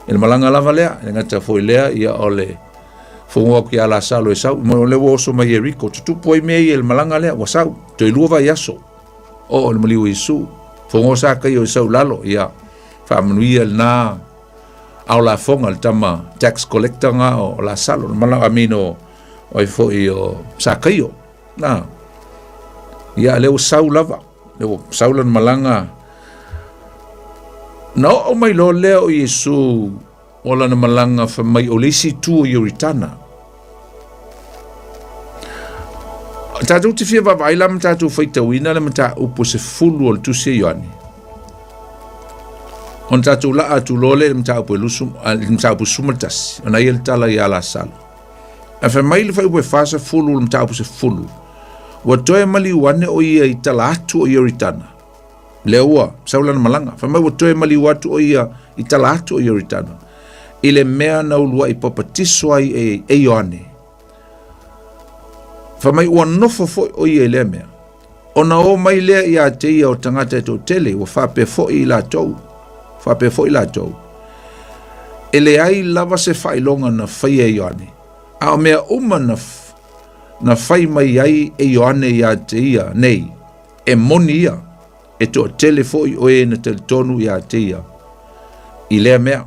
E le malanga lava lea, e ngata foi lea, ia o le whungoa ki ala salo e sau, mo le woso mai Eriko, tutupo i mea i ele malanga lea, wa sau, to i luava i aso, o le maliu Yesu, whungoa sa kai o i sau lalo, ia, whaamanuia le nā, au la fonga le tama tax collector nga o la salo malanga mino o i fo i o sakaio na ia leo sau lava leo sau lan malanga no o mai lo leo Yesu o la malanga fa mai o lesi tu o Yoritana tatu te fia va ila mtatu feita wina le mta upo se fulu o tu se yoani on tatu la atu lole mta po lusum mta po sumatas ona il tala ya la sal a fa mai le fa fasa fulu mta po se fulu Ua toe mali wane o ia I tala atu o Ioritana. Lea ua, saulana malanga. Whamai ua toe mali watu o ia I tala atu o Ioritana. I le mea na ulua I papatiso ai e Ioane. Whamai ua nofo fo o ia I lea mea. Ona o mai lea ia te ia o tangata e tō tele, ua whape fo I la tau. Whape fo I la tau. E le ai lava se whailonga na whai e Ioane. A o mea uma na whai mai ai e Ioane ia te ia, nei, e moni ia, e tō tele fo I oe na tele tonu ia te ia. I lea mea.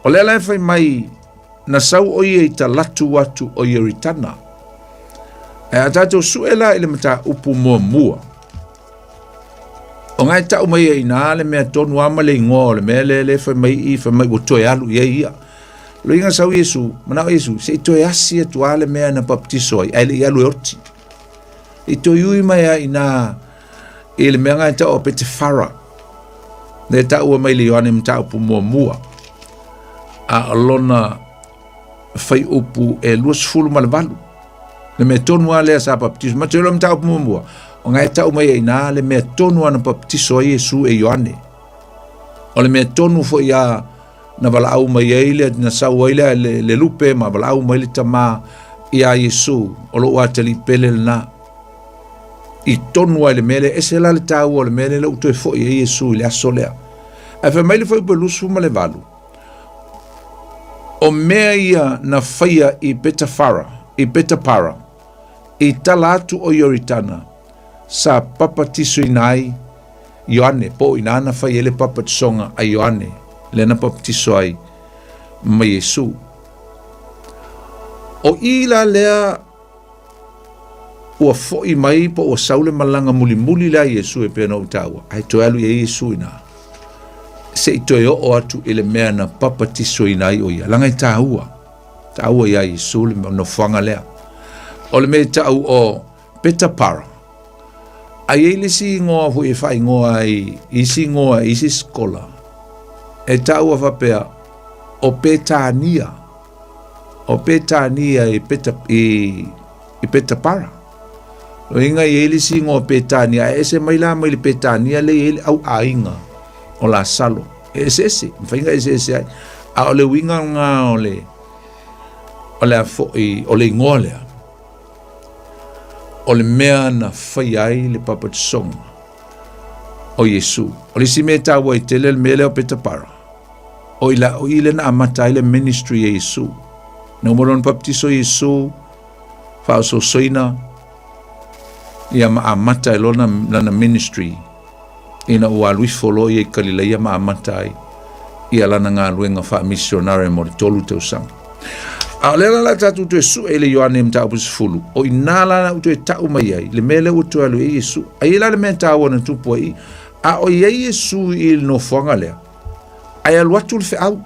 O lea lai whai mai na sau o ia I ta latu watu o Ioritana. E a tātou suela ele mata upu mua mua. O ngai tau mai e ina le mea tonu ama le ingoa le mea le whai mai o toe alu ia. Lo inga sau Yesu, manao Yesu, se I toe asi e tua le mea na baptiso ai, ai le ialu e oti. I toi ui mai a ina e le mea ngai tau o pete whara. Le tau a mai le Ioane mta upu mua mua. A alona whai upu e luas fulu malawalu. Le mea tonu a lea sa baptiso, ma te ilo mta upu mua mua. O ngai tau mai e ina le mea tonu ana baptiso ai Yesu e Ioane. O le mea tonu fo ia na walau mai eile, na sau eile le lupe, ma walau mai le tama ia Yesu, o lo ua tali pele na. I tonu ai le mele, ese la le tau o le mele le uto e fo ia Yesu, le aso lea. E fe mai le fo I belusu ma le valu. O mea ia na whaia I beta para, I talatu o Ioritana, sa papatiso inai Ioane, po inana whaia le papatisonga a Ioane, le na papatiso ai ma Yesu. O ila lea ua foi mai po o saule malanga muli la Yesu e pena utawa. Ai toe alu e Yesu ina. Se I toe o atu ele mea na papatiso ina I o ia. Langa I tahua. Tahua ia Yesu le no whanga lea. O le mea tau o peta para. Ai ele si ngoa hui e whai ngoa isi ngoa isi skola. E tau a whapea o petania. O petania I peta para. O inga I ele si ngoa petania. Ese mai la mai le petania le ele au ainga. O la salo. Ese. Mwhainga ese ai. A o le winga nga o le o le ingoa lea. O le mea na whai ai le papatisonga o Yesu. O le si mea tawa I tele le mea leo peta para. O ile na amata ile ministry e Yesu. Na umoron baptiso Yesu, whao so soina, ia ma amata ilona na ministry. Ina ua lui folo I Galilea ma amata ai. Ia lana ngā luenga wha missionare mo tolu tau sang. A lela la tatu tu Yesu e le Ioane mta upus fulu. O inala na utu e tau mai ai. Le mele utu alu e Yesu. A ila le mea tau wana tupu ai. A o ia Yesu I no fuanga lea. Ai alu atu le feau.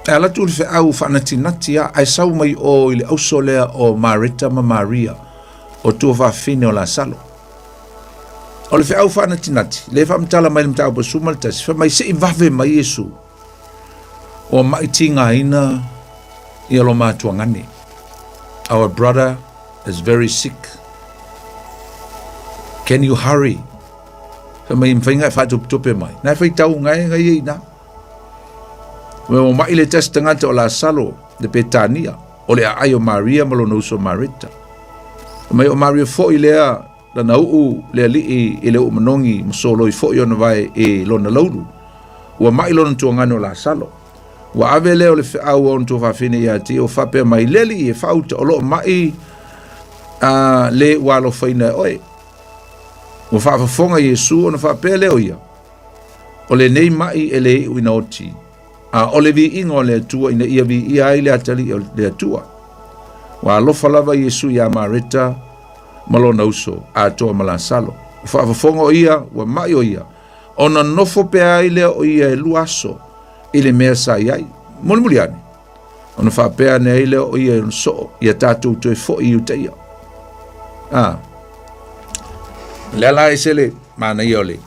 Ai alu atu le feau whanati a. Ai sau mai o ile auso lea o Marita ma Maria. O tua whawhine o la salo. O le feau whanati. Le whamtala mai le mta upu sumaltasi. Wha mai se I vave mai Yesu. O mai tinga ina I alo mātua ngani. Our brother is very sick. Can you hurry? Wha mai mwhainga whatuputupe mai. Nai whai tau ngai I na. O mai le testa ngata o la salo de Petania. O le ai o Maria malo no uso Marita. O mai o Maria fo I lea la na uu lea li I le u manongi masolo I fo I ona vai e lona laulu. Ua mai lona tua ngani o la salo. Wa ave leo le whaau on tu whawhine ia ti o whapea mai leli e whauta o lo mai le walo whaina oe. O whawhafonga Yesu o na whapea leo ia. O le nei mai e le uina oti. O le vi ingo le atua ina ia vi ia ai le atali le atua. Wa alofa lava Yesu ia Marita malona uso a toa malasalo. O whawhafonga o ia wa mai o ia. O na nofo pea ai leo o ia e luaso. Ile mea sa iai, muli ane. Ona whapea ne ile o ia so, ia tātou toi fo I uteia. Lela e sele, mana I ole.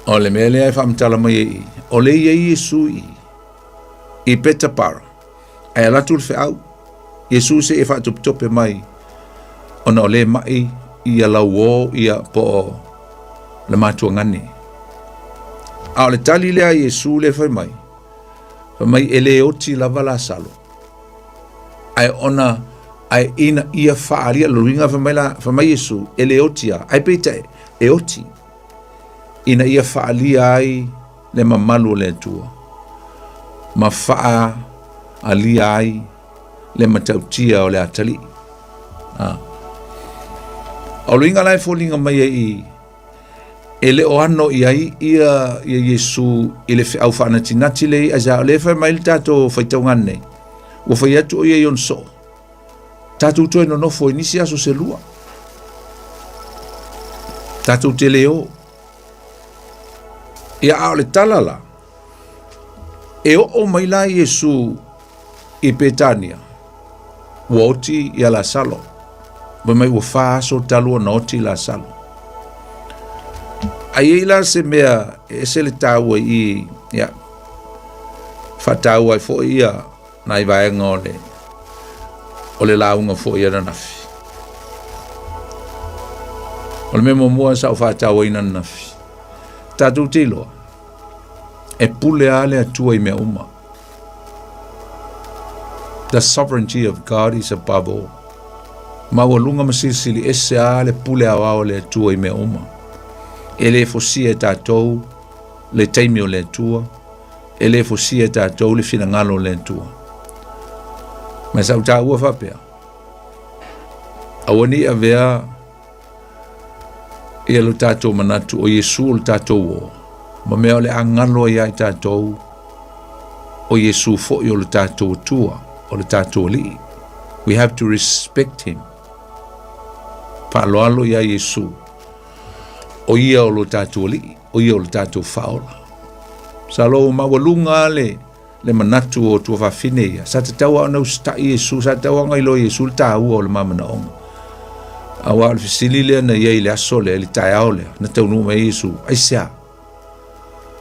O le mea lea e whamtala mai I. O le ia Yesu I peta para. Ai alatu le whaau. Yesu se e whaatopitope mai. ona o le mai ia lau ia po le matua ngani. A o le tali lea Iesu le fai mai ele oti lava la salo. Ai ona, ai ina ia faaria luringa fai mai Iesu, ele otia, ai peita e oti. Ina ia faalia ai le mamalu le tua. Ma faa alia ai le matautia o le atali. O luinga lai fōlinga mai i ele o ano ia Iesu ile fe au fana tinati le aza le fa mai tato faitau nei o fa yatu o yon so tato to no fo inisia so selua tato teleo ia ale talala e o mai la Iesu i Betania woti ia la salo ba mai o fa so talo noti la salo. Ai la se mea se le taua i ya fatau ai fo ia nai vai ngole o le launga fo ia na nafi o le memo mua sa fatau ina nafi tatu tilo e pule ale atua i mea uma. The sovereignty of God is above all. Mawalunga masisili ese ale pule awao le atua i mea uma. Ele fosia tatou le taimio le tua, ele fosia tatou le finangalo le tua. Ma sa uta ua whapea. Awani a vea e lo tatou manatu o Iesu o tatou o. Ma mea le angalo ia i tatou o Iesu fo i o le tatou tua, o le tatou li. We have to respect him. Pa aloalo ia Iesu. O ia o lo tatou li, o ia o lo tatou faola. Sa lo mawalunga le manatu o tua whawhine ia. Sa te taua anau sta Iesu, sa te taua ngai lo Iesu le tāua o le mamana onga. A wā le fisili lea na iei le aso lea, le tai ao lea, na tau numa Iesu. Aisea.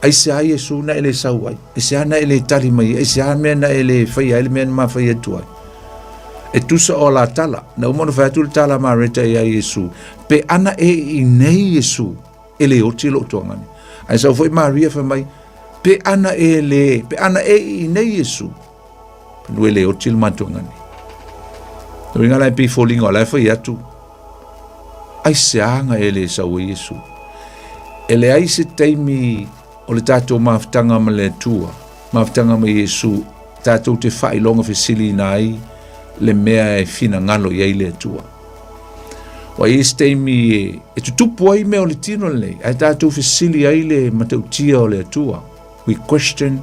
Aisea Iesu na ele sau ai. Aisea na ele tali mai, aisea mea na ele whaia, ele mea na maa whaia tuai. E tusa o la tala, na umona whaiatu le tala maa reta ia Iesu. Pe ana e i nei Iesu, ele oti lo tuangani. Ai sau foi Maria wha mai, pe ana e le, pe ana e i nei Iesu. Penu ele oti lo matuangani. Nui ngala e pi fōlinga o lai whaiatu. Ai seanga ele sau Iesu. Ele ai se teimi o le tātou mawhtanga ma le tua, mawhtanga ma Iesu, tātou te whailonga whisili nai, le mea e fina ngalo iei le tua. Wa iesteimi e tutupu ai mea o le tino lei, ai tātou whisili ai le matautia o le tua. We question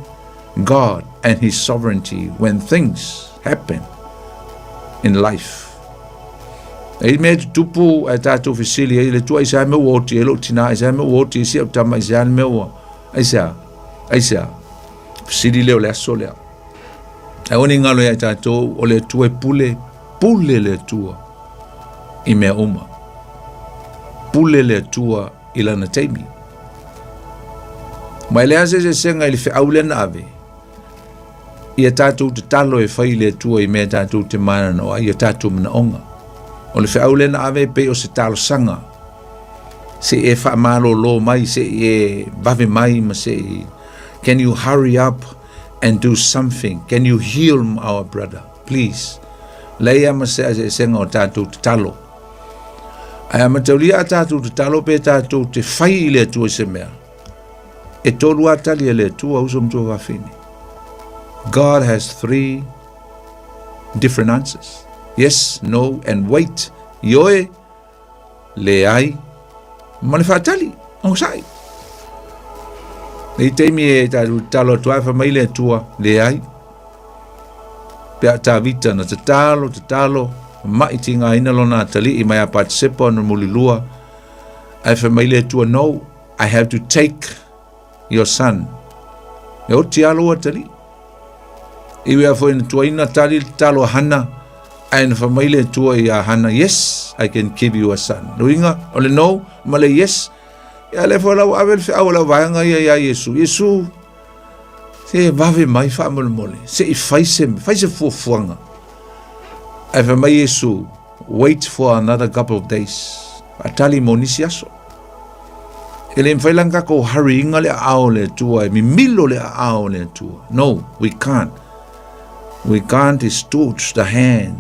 God and his sovereignty when things happen in life. Ai mea tutupu ai tātou whisili ai le tua, isa me uoti, elo tina, isa me uoti, isi au tama, isa me ua, isa, whisili leo le aso leo. Ai oni ngalo ia tātou o le tua e pule le tua i mea uma. Pule le tua i lana teimi. Mai lea se senga ili fe aule na ave. Ia tātou te talo e whai le tua i mea tātou te mana noa, ia tātou mana onga. O le fe aule na ave pe o se talo sanga. Se e wha malo lo mai, se e bave mai, ma se e, can you hurry up and do something? Can you heal our brother, please? Leia ma se senga o tātou te talo. Ai ama taulia a tātou te talo pe tātou te whai i le tua se mea. E tolu atali e le tua usum tua wafini. God has 3 different answers. Yes, no, and wait. Ioe, le ai, mani whaatali, ang sai. Nei teimi e talo tuai whamai le tua le ai. Pea tā vita na te talo, mai tinga ina lona tali i mai a participa na mulilua. Ai whamai le tua, no, I have to take your son. E o ti alo a tali. Iwe a fwoi na tua ina tali talo hana. Ai na whamai le tua i a hana, yes, I can give you a son. Luinga, ole no, male yes. Ia le fo lau avel fe au lau vaanga ia Iesu. Iesu, se vave mai wha mole. Se i faise fuafuanga. Ai wha mai Iesu, wait for another couple of days. Atali monisi aso. Ele mfailanga ko hurry inga le ao le tua, mi milo le ao le tua. No, we can't. We can't stretch the hand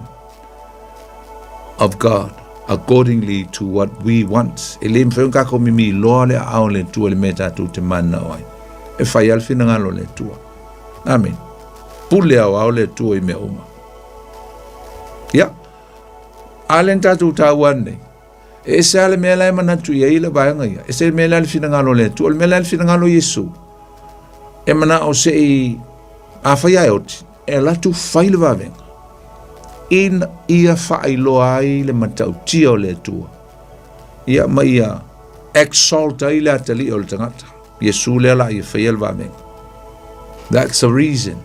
of God accordingly to what we want. Ele mfailanga ko mi lo le ao le tua le meta tu te mana wai. E fai alfi na ngalo le tua. Amen. Pule ao le tua I me uma. Ya. Alen tatu tawan nei. E se ale mea lai manatu ia ila baanga ia. E se mea lai finangalo le tu. Mea lai finangalo Yesu. E mana o se I awhai ai oti. E la tu whaile wawenga. In ia whaailoa ai le matau tia o le tua. Ia ma ia exalt ai le atali o le tangata. Yesu le la ia whaile wawenga. That's the reason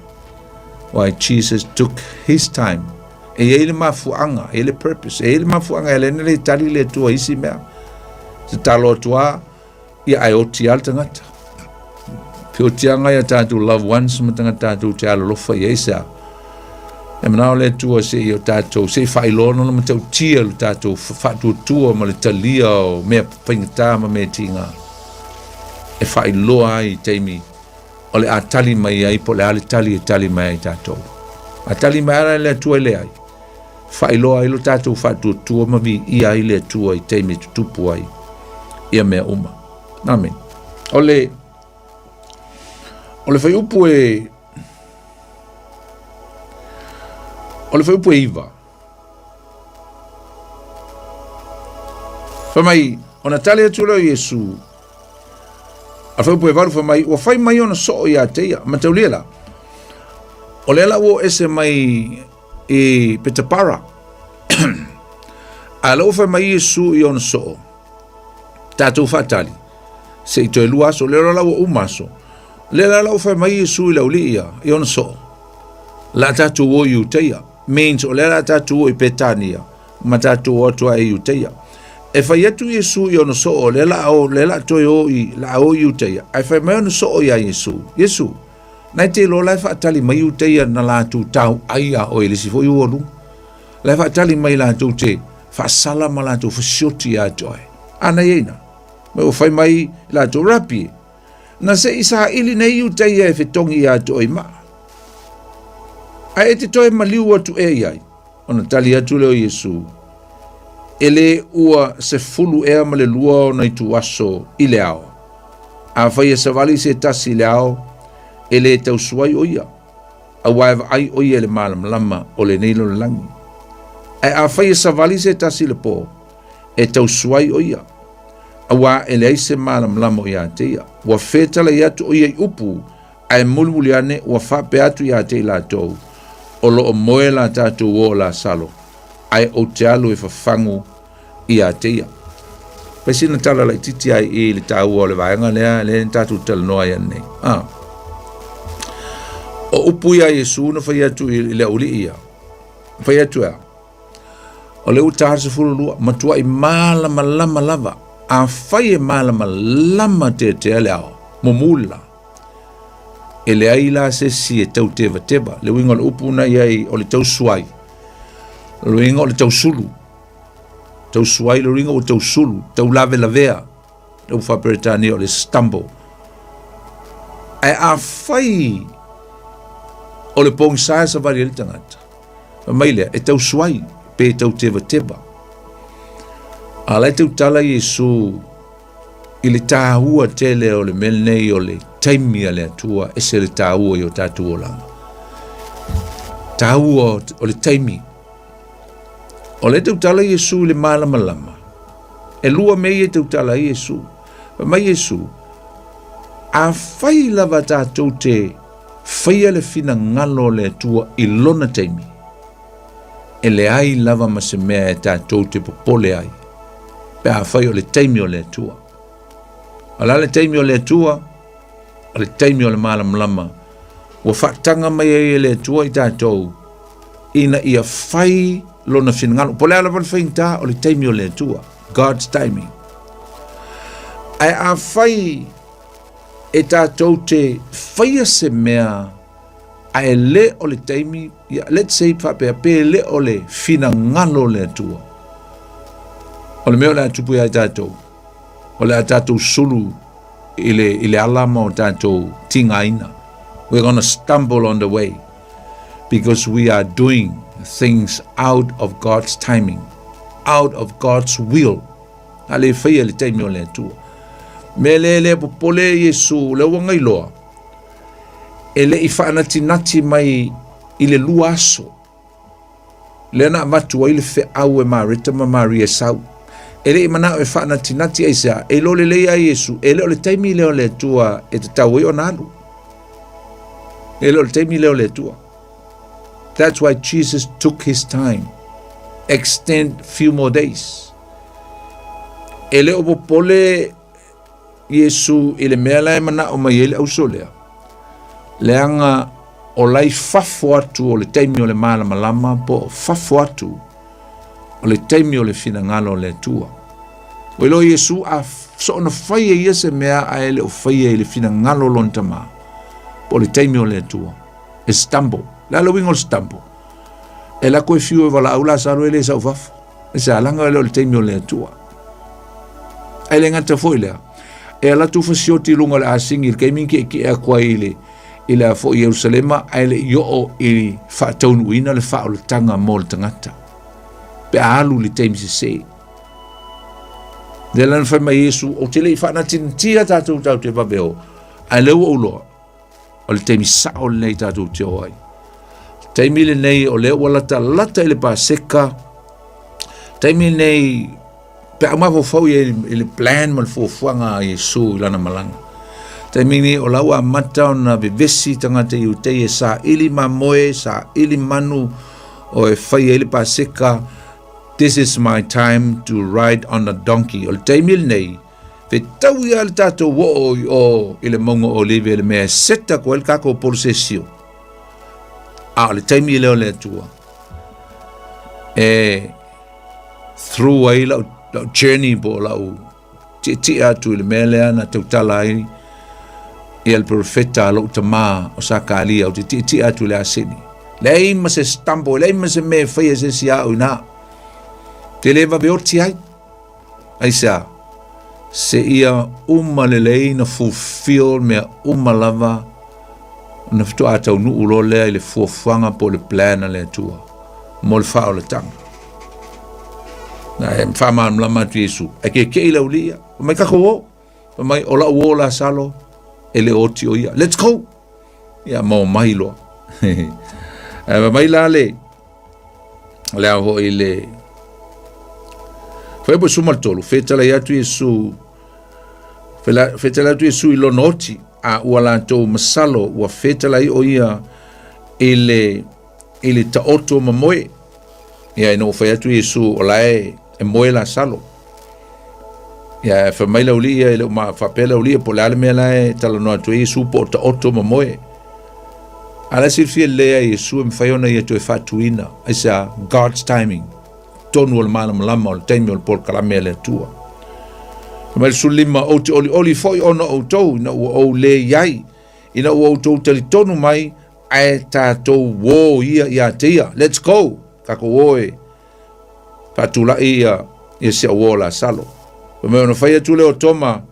why Jesus took his time. E ele mafuanga, ele purpose, ele mafuanga, ele nele tali le tua isi mea. Se talo tua, ia ai oti al tangata. Pio tianga ia tātou love ones, matanga tātou te alolofa ia isa. E manao le tua se i o tātou, se whailono na matau tia le tātou, whatu tua ma le talia o mea pingata ma mea tinga. E whailoa ai teimi, o le a tali mai ai, po le ale tali e tali mai ai tātou. A tali mai ara le tua le ai. Whailoa ilo tātou whatu tua mavi I ai le tua I teime tutupu ai ia mea uma. Amen. Ole whai upu e iwa. Whamai, ona tale atu leo Yesu, a whai upu e waru whamai, wa whai mai ona soo ia teia, mataulia la. O lela wo ese mai I Petapara. A lau whai mai Yesu I ona soo. Tātou whatali. Se I toi luaso, lera lau o umaso. Lera lau whai mai Yesu I lau liia, I ona soo. La tātou o I uteia. Means o lera tātou o I Petania. Ma tātou o atua I uteia. E whai atu Yesu I ona soo, lela toi o I la o I uteia. Ai whai mai ona soo ia Yesu. Yesu. Nai te lo lai whaatali mai u teia na lātou tau aia o ele si fo I olu. Lai whaatali mai lātou te whaasala ma lātou whasioti a joe. Ana ieina. Me o whai mai lātou rapi. Na se isa ili nei u teia e whetongi a joe ma. A e te toe maliu atu e iai. Ona tali atu leo Yesu. Ele ua se fulu ea ma le lua o na I tu aso I le ao. A whai e savali se tasi le ao. Ele tau suai o ia. A waiva ai o ia le malam lama o le neilo le langi. A whai e savali se tasi le po. E tau suai o ia. A wa ele ai se malam lama o ia te ia. Wa fetala ia tu o ia I upu. A e mulmuli ane wa whape atu ia te la tau. O lo o moe la tatu o la salo. Ai o te alu e whafangu ia te ia. Pesina tala lai titi ai I le tau o le vaenga lea le tatu tala noa ia nei. O upu ia Yesu na whai atu I le uli ia. Whai atu ea. O le utar se furu lua, matua I malama lama lava. A whai e malama lama te ale ao. Momula. E le aila se si e tau teva teva. Le winga le upu na iai o le tau suai. Le winga o le tau sulu. Tau suai le winga o tau sulu. Tau lave lavea. Tau whaperetani o le stumble. A whai o le pong sae sa vari ele tangata. Maile, e tau suai, pe tau teva teva. A lai tau tala Yesu, I le tāhua tele o le melnei o le taimi a le atua, e se le tāhua I o tātu o langa. Tāhua o le taimi. O le tau tala Yesu le malama lama. E lua mei e tau tala Yesu. Mai Yesu, a whai lava tātou te whaia le fina ngalo le tua I lona taimi. E le ai lava ma se mea e tātou te popole ai. Pe a whai o le taimi o le tua. Ala le taimi o le tua, o le taimi o le malam lama. Wa whaatanga mai e le tua I tātou. Ina ia whai lona fina ngalo. Pole ala wale whainta o le taimi o le tua. God's timing. Ai a whai e tātou te whaia se mea a e le o le taimi, let's say whapea pe le o le fina ngalo le atua. O le mea o le atupu ia tātou. O le tātou sulu ile alama o tātou tingaina. We're going to stumble on the way because we are doing things out of God's timing, out of God's will. Ale whaia le taimi o le atua. Me le popole Yesu le wanga iloa. Ele I whaanatinati mai I le lua aso. Le na matua I le whi au e marita ma Maria sau. Ele I mana e whaanatinati aisa. E lo le leia Yesu. Ele o le taimi leo le atua e te tau o nalu. Ele o le taimi leo le atua. That's why Jesus took his time. Extend few more days. Ele o popole Yesu I le mea lai mana o mai ele au solea. Leanga o lai fafo atu o le taimi o le malama lama po fafo atu o le taimi o le finangalo o le atua. Welo Yesu a so na whaia ia se mea a ele o whaia I le finangalo lontama po le taimi o le atua. E stumble. La lo wingo stumble. E la koe fiu e wala au la saro ele sa ufafo. E sa alanga ele o le taimi o le atua. E le ngata foi lea. E ala tu fasioti lunga le asingi il keiminki ki e kwa ile ila fo Yerusalema ele yo o I fa taunu ina le fa o le tanga mo le tangata. Pe alu le taimi se se. De lan fa mai Yesu o tele I fa na tintia tatu tau te babeo. A leo o loa. O le taimi sa o le nei tatu te oai. Taimi le nei o leo wala ta lata ele pa seka. Taimi nei pe ama fo fau ele plan mal fo fuanga Yesu lana malanga. Taimini o laua mata o na bevesi tangata I utei e sa ili mamoe, sa ili manu o e whai ele pa seka. This is my time to ride on a donkey. O le taimil nei, fe tau ia le tato wo o ile mongo o live ele mea seta ko el kako porsesio. A le taimil o le atua. E through ai lau journey po lau ti atu ile mea lea na tautala ai I el profeta lo tama o sakalia o ti atu le asini. Lei ma se stampo, lei ma se me fai se sia una. Te leva beorti ai. Ai sa se ia uma le lei na fulfill me uma lava na fto ata unu ulo le le fuanga po le plan le tua. Mol fa o le tang. Na em fa man la ma Yesu. E ke ila ulia. Mai ka ko. Mai ola wola salo. Ele oti o ia. Let's go. Ia mo mai lo. Mai la le. Le ho ile. Foi po sumal tolu. Feta la yatu Yesu. Feta la tu Yesu ilo noti. A wala to masalo wa feta la o ia ile ta oto mamoe. Ia no fa yatu Yesu olae e moela salo. Ya fa mai la ulia ele ma fa pela ulia po la me la tala no atu Yesu po ta oto mamoe. Ala si fi le Yesu em fa yona yeto fa tuina. Isa God's timing. Tonu al malam lama al taimi por kala mele tua. Ma sulima o te oli foi ona o tou na o le yai. Ina o tou tali tonu mai ai ta tou wo ia tia. Let's go. Kako woe. Patula ia se o la salo. Me ona fai tu le o toma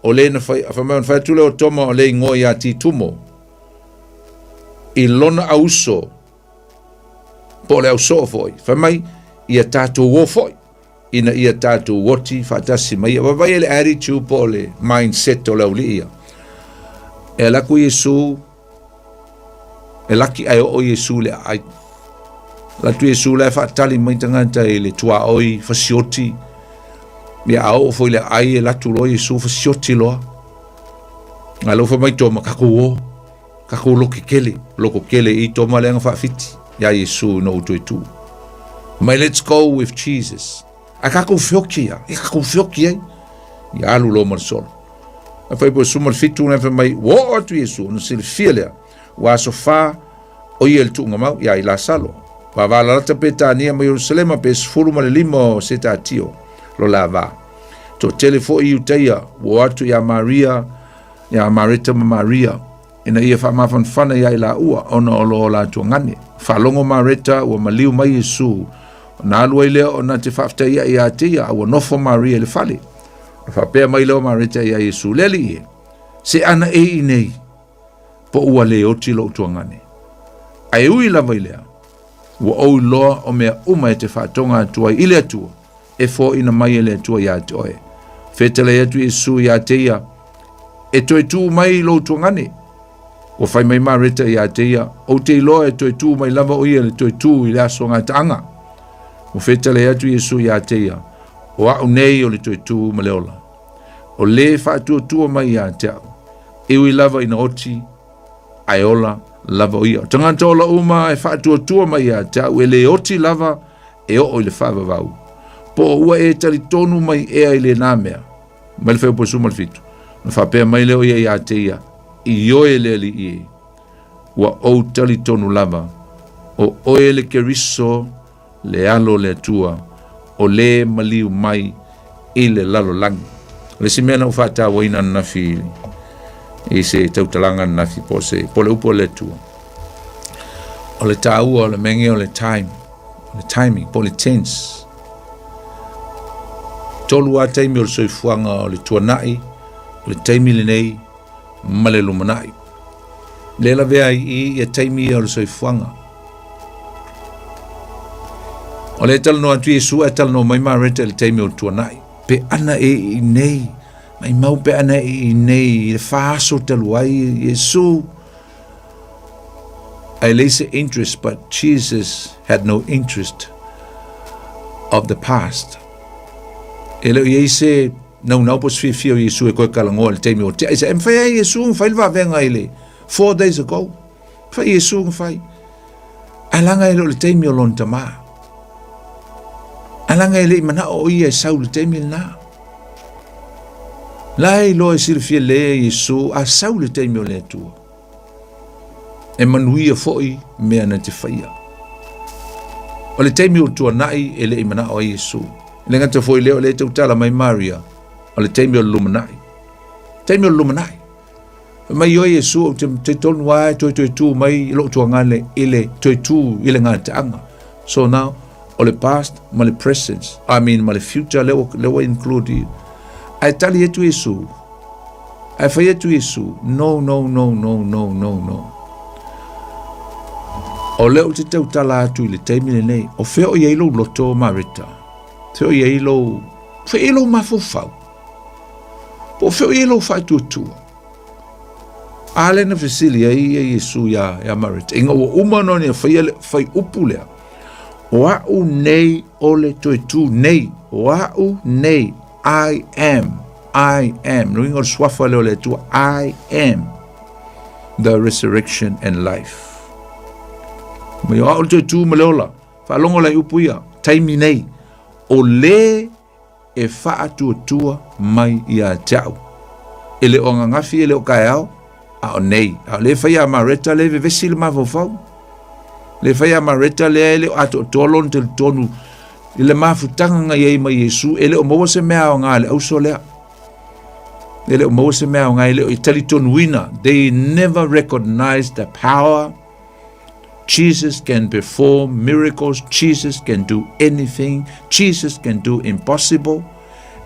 o le na fai fa me ona fai tu le o toma o le ngo ia ti tumo. I lona auso po le auso foi. Fa mai ia tatu wo foi. Ina ia tatu woti fatasi mai va vai le attitude po le mindset o laulia. E la ku Yesu e la ki ai o Yesu le ai. La tu Yesu le fa tali mai tangata le tua oi fasioti. Mia au foi le ai e la tu lo Yesu fasioti lo. Alo fa mai toma kako kako loko kele I toma le fa fiti. Ya Yesu no tu. Mai let's go with Jesus. Aka confiokia, ya alu lo marsol. Foi po sumar fitu na fa mai wo tu Yesu no sil fiele. Wa sofa o yel tu ngama ya ila salo. Va la tapeta ni ma Jerusalem pe sfulu ma limo seta tio lo lava. To telefo I uteia wo atu ya Maria ya Marita Maria. Ina ia fa ma fana ya ila ua ona lo la tu ngani. Fa longo Marita o maliu mai Yesu. na lua ile o na te whafta ia i a tia a nofo Maria le fale. Whapea mai leo marita ia Yesu leli e. Se ana e i nei. Po ua le oti lo tuangane. Ai ui lava i lea. Ua ou loa o mea uma e te whatonga atua i le atua. E fo ina mai e le atua ia te oe. Whetele atu Yesu ia te ia. E toi tu mai lo tuangane. O whai mai marita ia te ia. O te loa e toi tu mai lava o ia le toi tu i le aso ngā taanga. O whetele atu Yesu ia te ia. O au nei o le toi tu ma leola. O le whaatua tua mai ia te au. Iwi lava ina oti. Aiola lava o ia. Tangata ola uma e whaatua tua mai ia te au. E le oti lava e o le whaava vau. Po ua e tali tonu mai ea i le nāmea. Mai le wheo posu malfitu. Na whapea mai leo ia te ia. I oe le li i. Ua o tali tonu lava. O oe le keriso le alo le tua. O le maliu mai i le lalo langi. Le si mena ufata waina nafi i se tautalanga nafi po se po le upo le tua. O le tau o le mengi o le time. Le timing, po le tense. Tolu a taimi o le soifuanga o le tuanai. O le taimi le nei ma le lumanai. Le la vea i taimi o le soifuanga. O le tal no atu Yesu e tal no mai marete le taimi o le tuanai. Pe ana e i nei. Mai mau pe ana e i nei. Le faso talu ai Yesu. I lace interest, but Jesus had no interest of the past. Ele o se não pos fio Yesu e koe kalango le taimi o te. Ai se mwhai Yesu mwhai lwa venga ele. 4 days ago. Mwhai Yesu mwhai. Alanga ele o le taimi o lon tamaa. Alanga ele mana o ia sau le taimi na. Lai lo e silfia le Yesu a sau le taimi o le tua. E manuia foi mea na te whaia. O le taimi o tua nai ele i mana o Yesu. Le ngata foi leo le tautala mai Maria. O le taimi o lumanai. Taimi o lumanai. Mai o Yesu o te tonu ai toi tu mai lo tua ngale ile toi tu ile ngata anga. So now o le past, ma le present, ma le future, lewa include. Ai tali etu Yesu. Ai fai etu Yesu. No. O leo te tau tala atu i le taimi le nei. O feo i eilo loto marita. Feo i eilo mafufau. O feo i eilo fai tuatua. Ale na fesili ai Yesu ya marita. Inga ua umano ni fai upu lea. Wa'u nei ole toi tu nei. Wa'u nei. I am. No ingo swafa leo le tu. I am the resurrection and life. Me wa'u toi tu maleola. Whaalongo lai upu ia. Taimi nei. O le e whaatua tua mai ia tau. Ele o ngangafi ele o kai au. A o nei. A le whaia mareta le vevesi le mawawau. Le whaia mareta le ele ato tolon te tonu i le mafutanga nga iei mai Yesu ele o maua se mea o ngā le auso lea. Ele o maua se mea o ngā ele o itali tonu wina. They never recognized the power. Jesus can perform miracles. Jesus can do anything. Jesus can do impossible.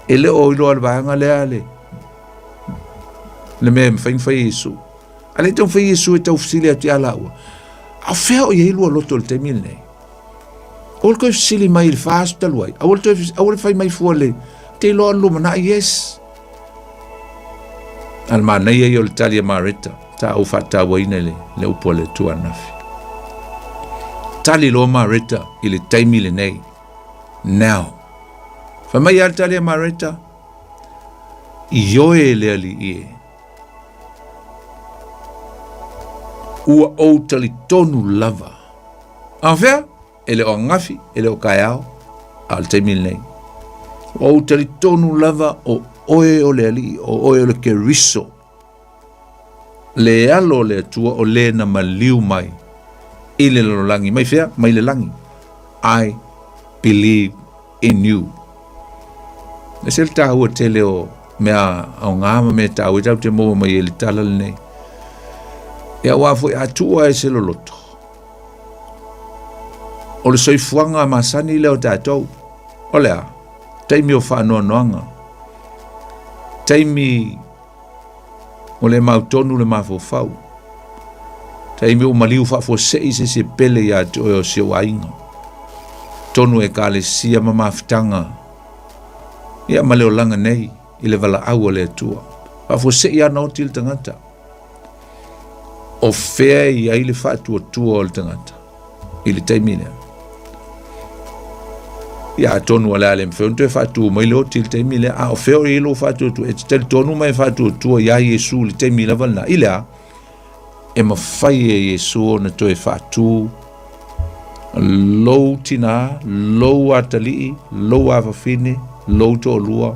Ele o ilo alwaanga lea le. Le mea mwhaingwhai Yesu. Ale tau whai Yesu e tau fsili ati ala ua. Au fea o iei lua loto le temile nei. Awal koe fsili mai il faasu taluai. Awal fai mai fua le. Te loa luma na yes. Alma nei e o le talia marita. Ta au fata waina le upo le tua nafi. Tali loa marita i le taimile nei. Now. Fa mai al talia marita. Ioe le ali ie. Ua o tali tonu lava. Anwhea, ele o ngafi, ele o kaiao, al taimile nei. Ua o tali tonu lava o oe o le ali, o oe o le keriso. Le alo le atua o le na maliu mai. I le langi. Mai fea, mai le langi. I believe in you. Le sel tāua te leo mea au ngāma me tāua tau te mua mai e li tala le nei. Ia wafo i atua e se loloto. o le soifuanga masani leo tātou. O lea, taimi o whaanoanoanga. Taimi o le mautonu le mawhawhau. Taimi o maliu whawhosei se pele ia te o se wainga. Tonu e ka le sia mamawhitanga. Ia maleo langa nei, i le wala au le atua. Whawhosei ana o til tangata. O fea i aile whaatua tua o le tangata. I le taimi lea. Ia tonu ala le mfeuntu e whaatua mai leo til taimi lea. A o fea o ilo whaatua tua. E tele tonu mai whaatua tua ia Yesu le taimi la valna. I lea. E mawhai e Yesu o na toe whaatua. Lou tina, lou atali, lou awawhine, lou to lua.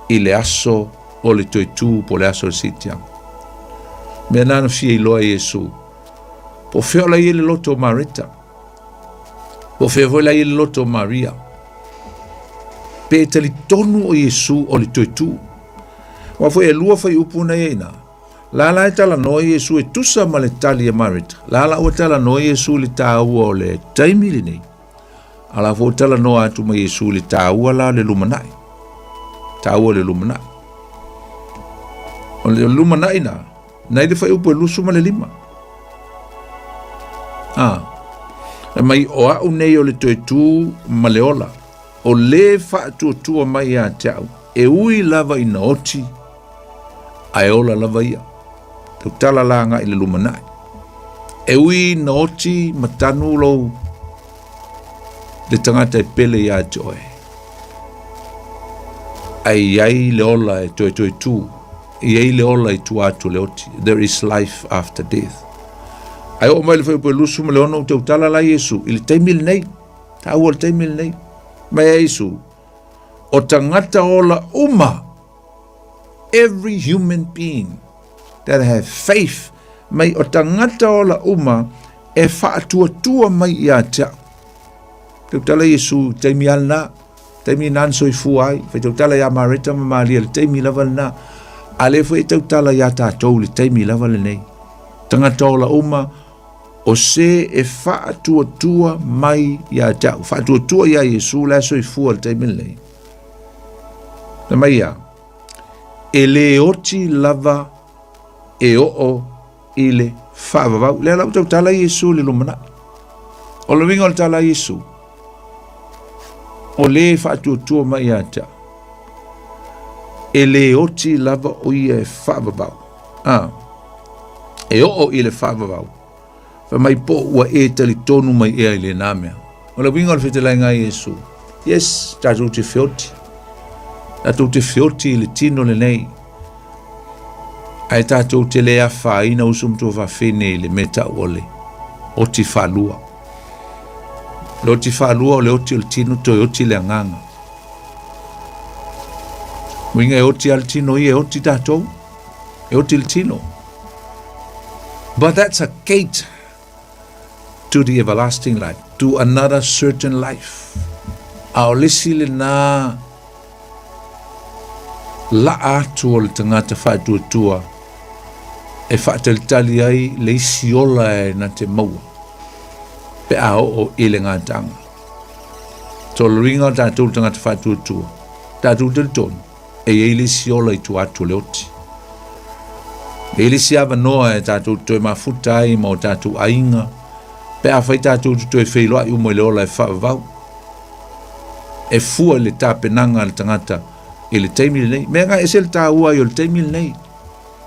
I le aso o le toi tu po le aso le sitiang. Mea nana fia i loa Yesu. Po feo la i le loto Marita. Po feo voi la i le loto Maria. Pe tali tonu o Yesu o le toi tu. Wa foi e lua fai upuna eina. La e tala no Yesu e tusa ma le tali e Marita. La o tala no Yesu le tāua o le taimili nei. Ala fo tala no atu ma Yesu le tāua la le lumanai. Tāua le lumanai. O le lumanai na. Nai le fai upo e lusu ma le lima. E mai o au nei o le toi tu ma le ola. O le fa tu mai a te au. E ui lava ina oti. Ai ola lava ia. Te tala langa i le lumanai. E ui na oti matanu lou. Le tangata e pele ia te oe. Ai le ola e toi tu. Iei le ola i tu atu le oti. There is life after death. Ai o mai le fai po lusu ma le ono te utala la Yesu. I le taimil nei. Ta ua le taimil nei. Mai Yesu. O tangata ola uma. Every human being that have faith. Mai o tangata ola uma. E whaatua tua mai i a tea. Te utala Yesu taimi alna. Taimi nanso i fuai. Fai te utala ia mareta ma malia le taimi laval na. Ale fo e tau tala ia tātou le taimi lava le nei. Tangata ola uma, o se e whaatua tua mai ia tau. Whaatua tua ia Yesu la so i fua le taimi le nei. Na mai ia, e le oti lava e o i le whaavavau. Le lau tau tala Yesu le lumana. O le winga o le tala Yesu. O le whaatua tua mai ia tau. E le oti lava o i e whaavavau. E o i le whaavavau. Fa mai po ua e tali tonu mai ea i le nāmea. O le winga o le whetelai ngā Yesu. Yes, tātou te whioti. Tātou te whioti i le tino le nei. Ai tātou te lea whaina usum tō whawhene i le meta ole. Oti whalua. Le oti whalua o le oti o le tino toi oti le anganga. Winga e oti al tino i e oti tātou. E oti le tino. But that's a gate to the everlasting life. To another certain life. Ao lisi le nā la atu o le tangata whaatua tua. E whaatalitali ai le isi ola e na te maua. Pe a o i le ngātanga. So le ringa o tātou tangata whaatua tua. Tātou te tonu. E eile si ola i tu atu le oti. Eile si awa noa e tātou toi mafuta ai ma o tātou ainga. Pe a whai tātou toi whailoa i umo i le ola e whaavau. E fua le tāpenanga le tangata i le teimile nei. Mea ngā ese le tāua i o le teimile nei.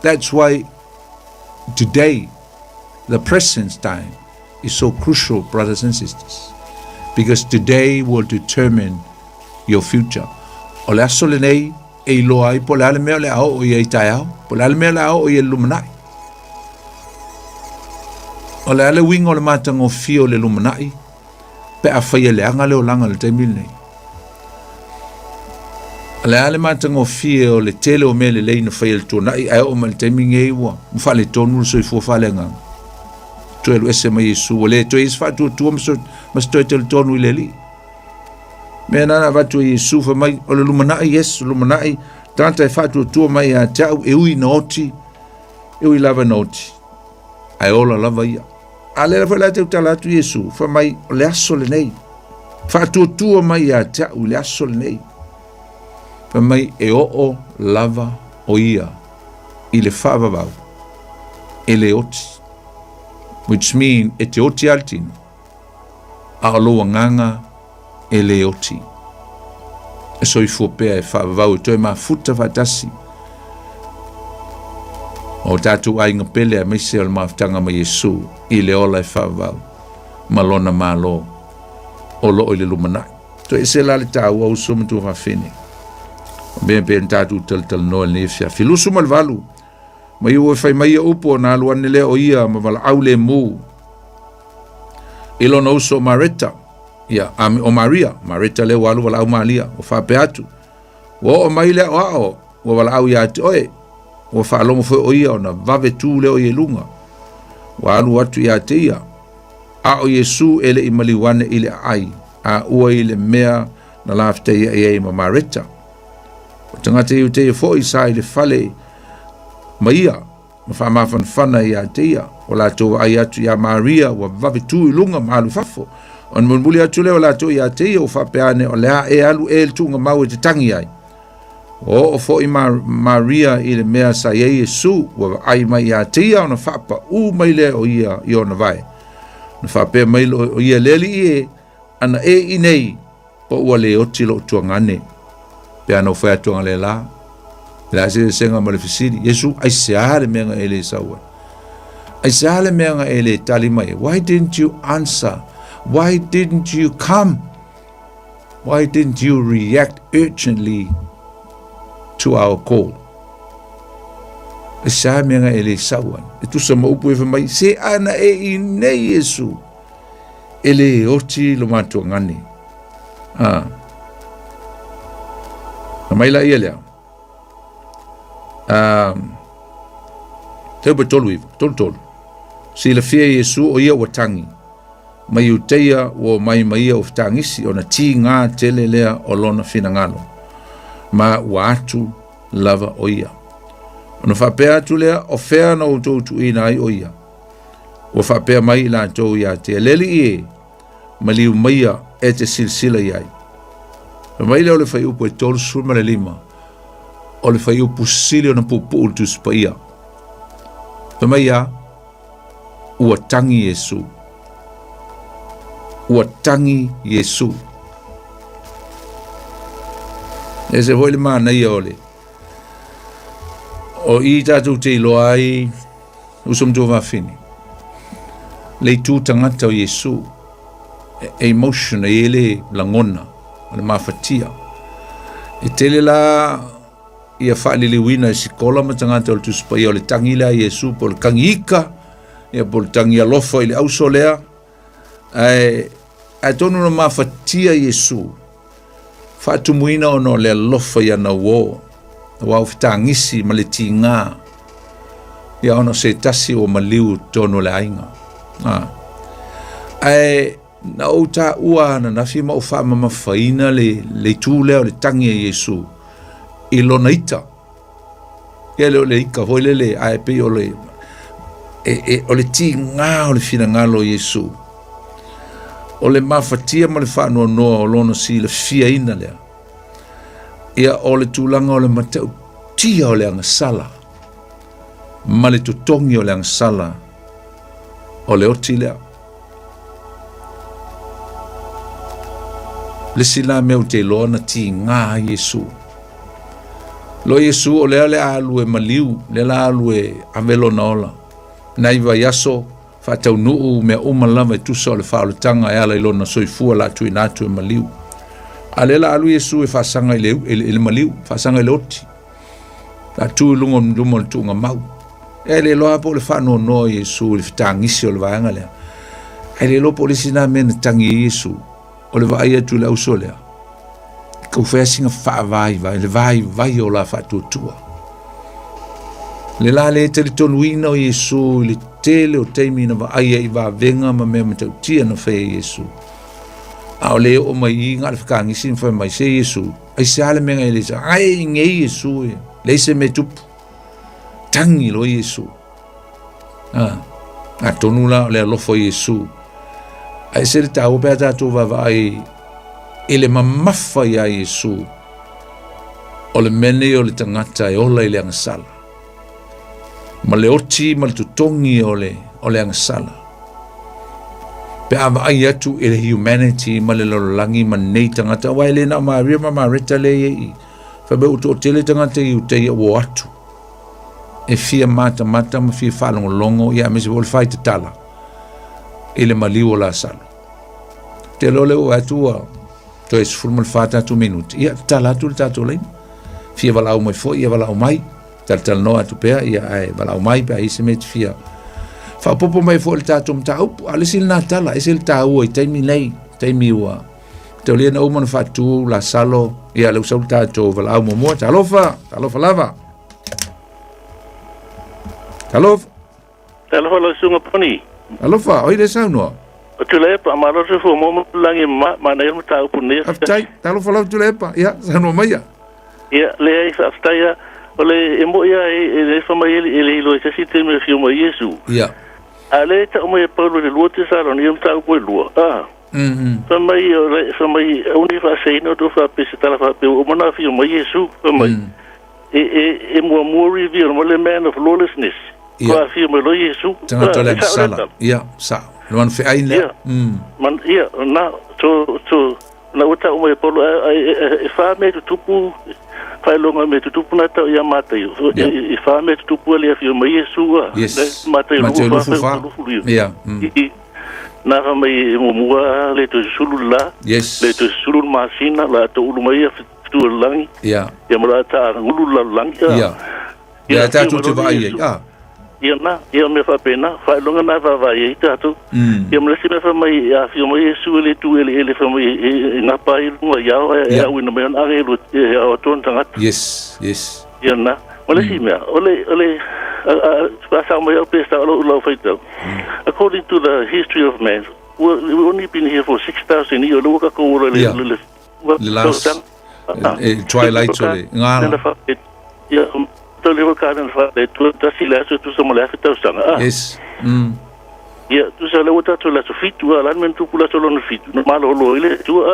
That's why today, the present time, is so crucial, brothers and sisters. Because today will determine your future. O le aso le nei, e loa ai po le ale mea le ao o i tai ao. Po le ale mea le ao o i e lumanai. O le ale winga o le matanga o fio le lumanai. Pe a whaia le anga leo langa le taimile nei. Le ale matanga o fio le tele o mea le leina whaia le tōnai. Ai o ma le taimile e ua. Mwha le tonu so i fua whale ngang. Toi elu ese mai Yesu. O le toi isi whaatua tua mas toi te le tonu i le li. Mea nana watu Yesu fa mai o le lumanai, yes, lumanai, tanta e whaatua tua mai a tau, e ui na oti, e ui lava na oti. Ai ola lava ia. Ale la fala te tala tu Yesu, fa mai le aso le nei. Fa tu mai a ta u le aso le nei. Fa mai e o lava o ia i le fa vavau. E le oti. Which mean e te oti altino. A aloa nganga e le oti. E so i fuapea e fa vavau e toi ma futa fatasi. O tatu ai ngapele a meise o le maftanga ma Yesu i le ola e whawau malona malo o lo o le lumanai. To e se la le tau au sumu tu hawhine. O bea bea tatu tal noa le fia. Filusu mal valu. Ma iu e whai mai a upo na aluane le o ia ma vala au le mu. Ilo na uso Marita. Ia, o Maria. Marita le walu vala au malia. O whape atu. Wo o mai le o ao. Wo vala au ia ati oe. O whaalongo fwe o ia o na vave tū leo i lunga. Wa alu atu ia te ia. A o Yesu ele i maliwane ile ai. A ua ile mea na lafte ia ia ma Marita. O tangata iu te ia fo i sa ile fale ma ia. Ma wha mawhan whana ia te ia. O la tō ai atu ia Maria wa vave tū i lunga ma alu fafo. O nmulmuli atu leo la tō ia te ia o whapeane o lea e alu e le tūnga mau e te tangi ai. O fo i Maria i le mea sa ye Yesu wa ai mai a tia ona whapa u mai le o ia i ona vai. Na whape mai o ia leli e ana e i nei po ua le oti lo tuangane. Pe ana whea tuanga le la. La se senga malefisiri. Yesu ai se ale mea nga ele saua. Ai se ale mea nga ele tali mai. Why didn't you answer? Why didn't you come? Why didn't you react urgently to our call? E sa mea nga ele sauan. E tu sa maupu e mai. Se ana e i nei Yesu. Ele oti lo matua ngani. Na maila ia lea. Teu pa tolu iwa. Tolu. Si la fia Yesu o ia watangi. Mai uteia o mai ia o ftangisi o na ti ngā tele lea o lona fina ngalo. Ma watu lava o ia. Ona whapea atu lea o whea na utu ina ai o ia. O whapea mai la tau ia te leli e maliu maia e te silsila iai. Ma mai leo le whai upo e tolu surma le lima. O le whai upo sili o na pupu ultus pa ia. Ma mai ia ua tangi Yesu. Ua tangi Yesu. E se hoi le mana ia ole. O i tātou te iloa ai, usum tō whawhini. Le tū tangata o Yesu, emotion e ele langona, le mawhatia. E tele la ia whaelili wina e sikola ma tangata o le tuspai o le tangi la Yesu, po le kangika, ia po le tangi alofa i le ausolea. Ai tonu na mawhatia Yesu, whaatumuina ono le alofa ia na wo. Wau fitangisi ma le tinga. Ia ono se tasi o maliu tono le ainga. Ai na o ta ua na nafi ma o whaama mawhaina le tūlea o le tangi a Yesu. I lona ita. Ia leo le ika hoi le ai pe o le o le tinga o le fina ngalo Yesu. O le mawhatia ma le whaanua noa o lona si le fia ina lea. Ia o le tūlanga o le matau tia o le angasala. Ma le tutongi o le angasala. O le oti lea. Le sila meu te loa na ti ngā Yesu. Lo Yesu o lea le alu e maliu, le la alu e avelo na ola. Na iwa yaso, whatau nuu mea umalama e tusa o le whaalutanga e ala ilona soifua la tui natu e maliu. Alela alu Yesu e whasanga i le maliu, whasanga i le oti. La tū lunga mduma le tūnga mau. E le loa po le whanua noa Yesu, le whitangisi o le vaanga lea. E le loa po le sina mena tangi Yesu, o le vai atu le auso lea. Kau whasinga whaavai vai, le vai o la whatuatua. Le la le te le tonu ina o Yesu, le tele o teimi na vai e va venga ma mea matau tia na whea Yesu. A o leo o mai i ngā whikangi sin whai mai se Yesu. Ai se ale menga e le sa. Ai ngei Yesu e. Le se me tupu. Tangi lo Yesu. A tonu la le alofo Iesu. Ai se le tau pea tātou vavai i le mamafa ia Iesu. O le mene o le tangata e ola i le angasala. Ma le oti ma le tutongi o le angasala. Pe avai atu i le humanity ma le lololangi ma nei tangata. Wai le na ma ria ma reta le i. Fa be uto tele tangata i utei o atu. E fia mata ma fia whalongolongo ia me se wole whai te tala. I le maliu o la salo. Te lole o atua. To e sfulmal whata atu minuti. Ia tala atu le tato leina. Fia walau mai fo, ia walau mai. Tal no atu pea, ia ai walau mai pea ise me te fia. Whapopo mai fo le tato mta upu. Ale sil nā tala, ise le tā ua i taimi nei, taimi ua. Te olia na umana whatu la salo. Ia le usau le tato walau mua. Talofa lava. Talofa. Talofa la sunga poni. Alofa, oi le saunua. O tulepa, maro se fo momo langi ma na ilmu tau punia. Aftai, talofa lau tulepa. Ia, saunua maia. Ia, le ai aftai ya, o le emo ia e le fama ele ilo e sasi teme le fiuma Iesu. Ia. A le ta ume paulo le lua te saro ni ilmu tau pui lua. Fama i, uni fa seino do fa pese tala fa pe o mana fiuma Iesu. Fama i. E mua reveal, mo le man of lawlessness. Kwa fiuma lo Iesu. Tangata le sala. Ia, sa. Luan fe aina. Ia. Man, ia, na, so, na uta ume paulo, e fa me tu tupu, fa longa me tu tupu na tau ia mata io. E fa me tu tupu le fiuma Iesu. Yes. Mata io lufu fa. Ia. Na fa mai mua le tu sulula. Yes. Le tu sulul masina, la tu ulumai tu langi. Ia. Ia mara ta ulula langi. Ia. Ia ta tu te vai ia. Ia na, ia me fa pena, fa longa na va vai tatu. Ia me se me fa mai a fiuma Iesu le tu ele fa mai na pai mo ia ia wina me na ele o ton tanga. Yes. Ia na, ole si me, ole sa mai o pesta lo faita. According to the history of man, we've only been here for 6,000 years. Lo ka ko le last twilight sole ngala. Ia to le ka na fa le tu ta sila so tu so mo le fa sanga. Yes. Ia tu sa le wata to la so fitu ala men tu kula so lo no fitu. No malo lo ile tu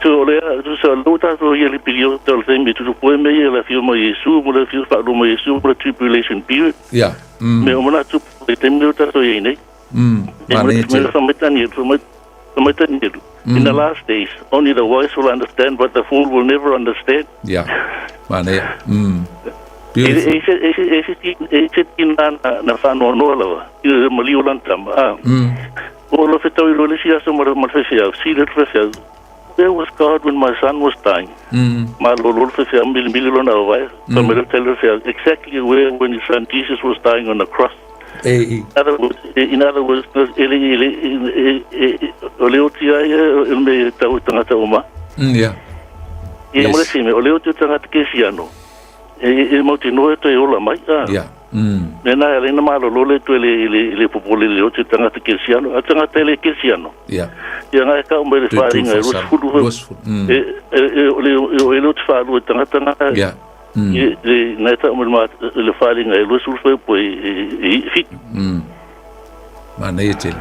so le tu sa lo ta to ye le pilio to le me tu po me ye la fiuma Iesu mo le fiu fa lo mo Iesu mo tribulation period. Ia. Me o mana tu le temno ta to ye nei. Mane te. In the last days, only the wise will understand, but the fool will never understand. Yeah, mane. Beautiful. Ese tina na fano no lava. Ile maliu lantam. O lo fetau lo le sia so mo fefia. Si le fefia. There was God when my son was dying. Ma lo fefia mil na vai. So me tell her exactly where when his son Jesus was dying on the cross. In other words, me tau tangata uma. Yeah. Ia mo le sime, o leo te tangata kesiano. E mo te noe te ola mai. Yeah. Nena ele na malo lo le tu le popole le o te tangata kesiano, a tangata ele kesiano. Yeah. Ia nga ka mo le faringa rusfulu. O le te faru tangata. Yeah. Le neta mo le faringa e rusfulu po e fit. Mane te.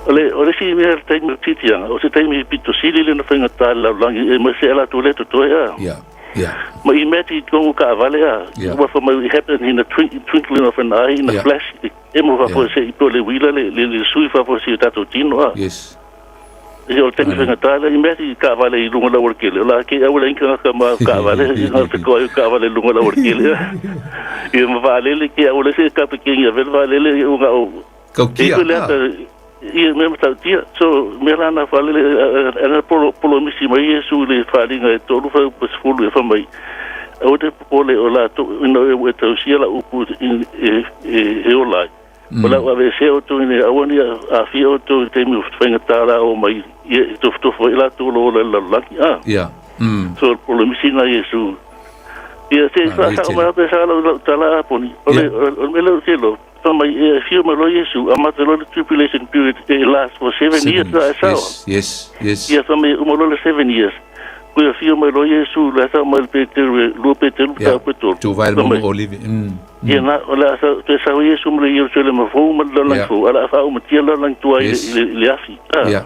Ole si me te me titianga, o se te me pito sili le na fenga tala langi e mo se ala tu le to ya. Yeah. Ma I meti kongu ka vale ya. What for me happen in a twinkling of an eye, in a flash. E mo fa for se I le wila le sui fa for se tato tino. Yes. E o te fenga tala I meti ka vale I lunga la workele. La ke a wala inka ka ma ka vale, I te ko ka vale lunga la workele. E mo vale le ke a wala se ka pequena vale le unga o. Kaukia. Ia me mata tia so me rana fale ana polo misi mai Iesu le falinga e tolu fa pasfulu e fa mai o te pole o la to no e to sia la upu e o la ola wa se o to ni awani a fi o to te mi fenga tara o mai e to foi la to lo la yeah so polo misi na Iesu ia se fa sa ma pe sa la tala poni o me lo cielo my fiuma lo Iesu amata lo tribulation period lasts for 7 years. Yes. Yeah, for me umolo 7 years. ko ia fia mai lo Yesu la sa mai Peter lo Peter ta peto tu vai mo Olive ia na ola sa te sa Yesu mo ia se le mo fo mo la fo ala fa o tia la lang tua le afi ya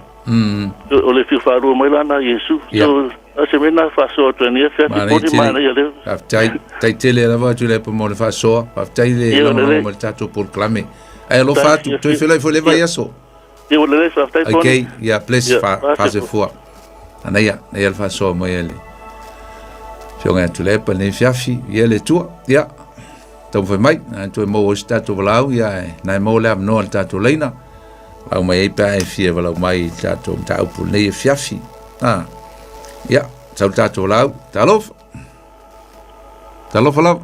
o le fi fa ro mai la na Yesu so a se mena fa so to ni fa ti podi mana ia le tai tele la va tu le mo le fa so tai le mo tato por clame ai lo fa tu fai le vai aso ia o le fa tai okay ya please fa se fo ana ia ele fa so mo ele fionga tu le pa ne fiafi ele tu ya tau foi mai tu mo o stato valau ya na mo le no tato leina au mai pa fie valau mai tato tau pu ne fiafi ya tau tato valau talof valau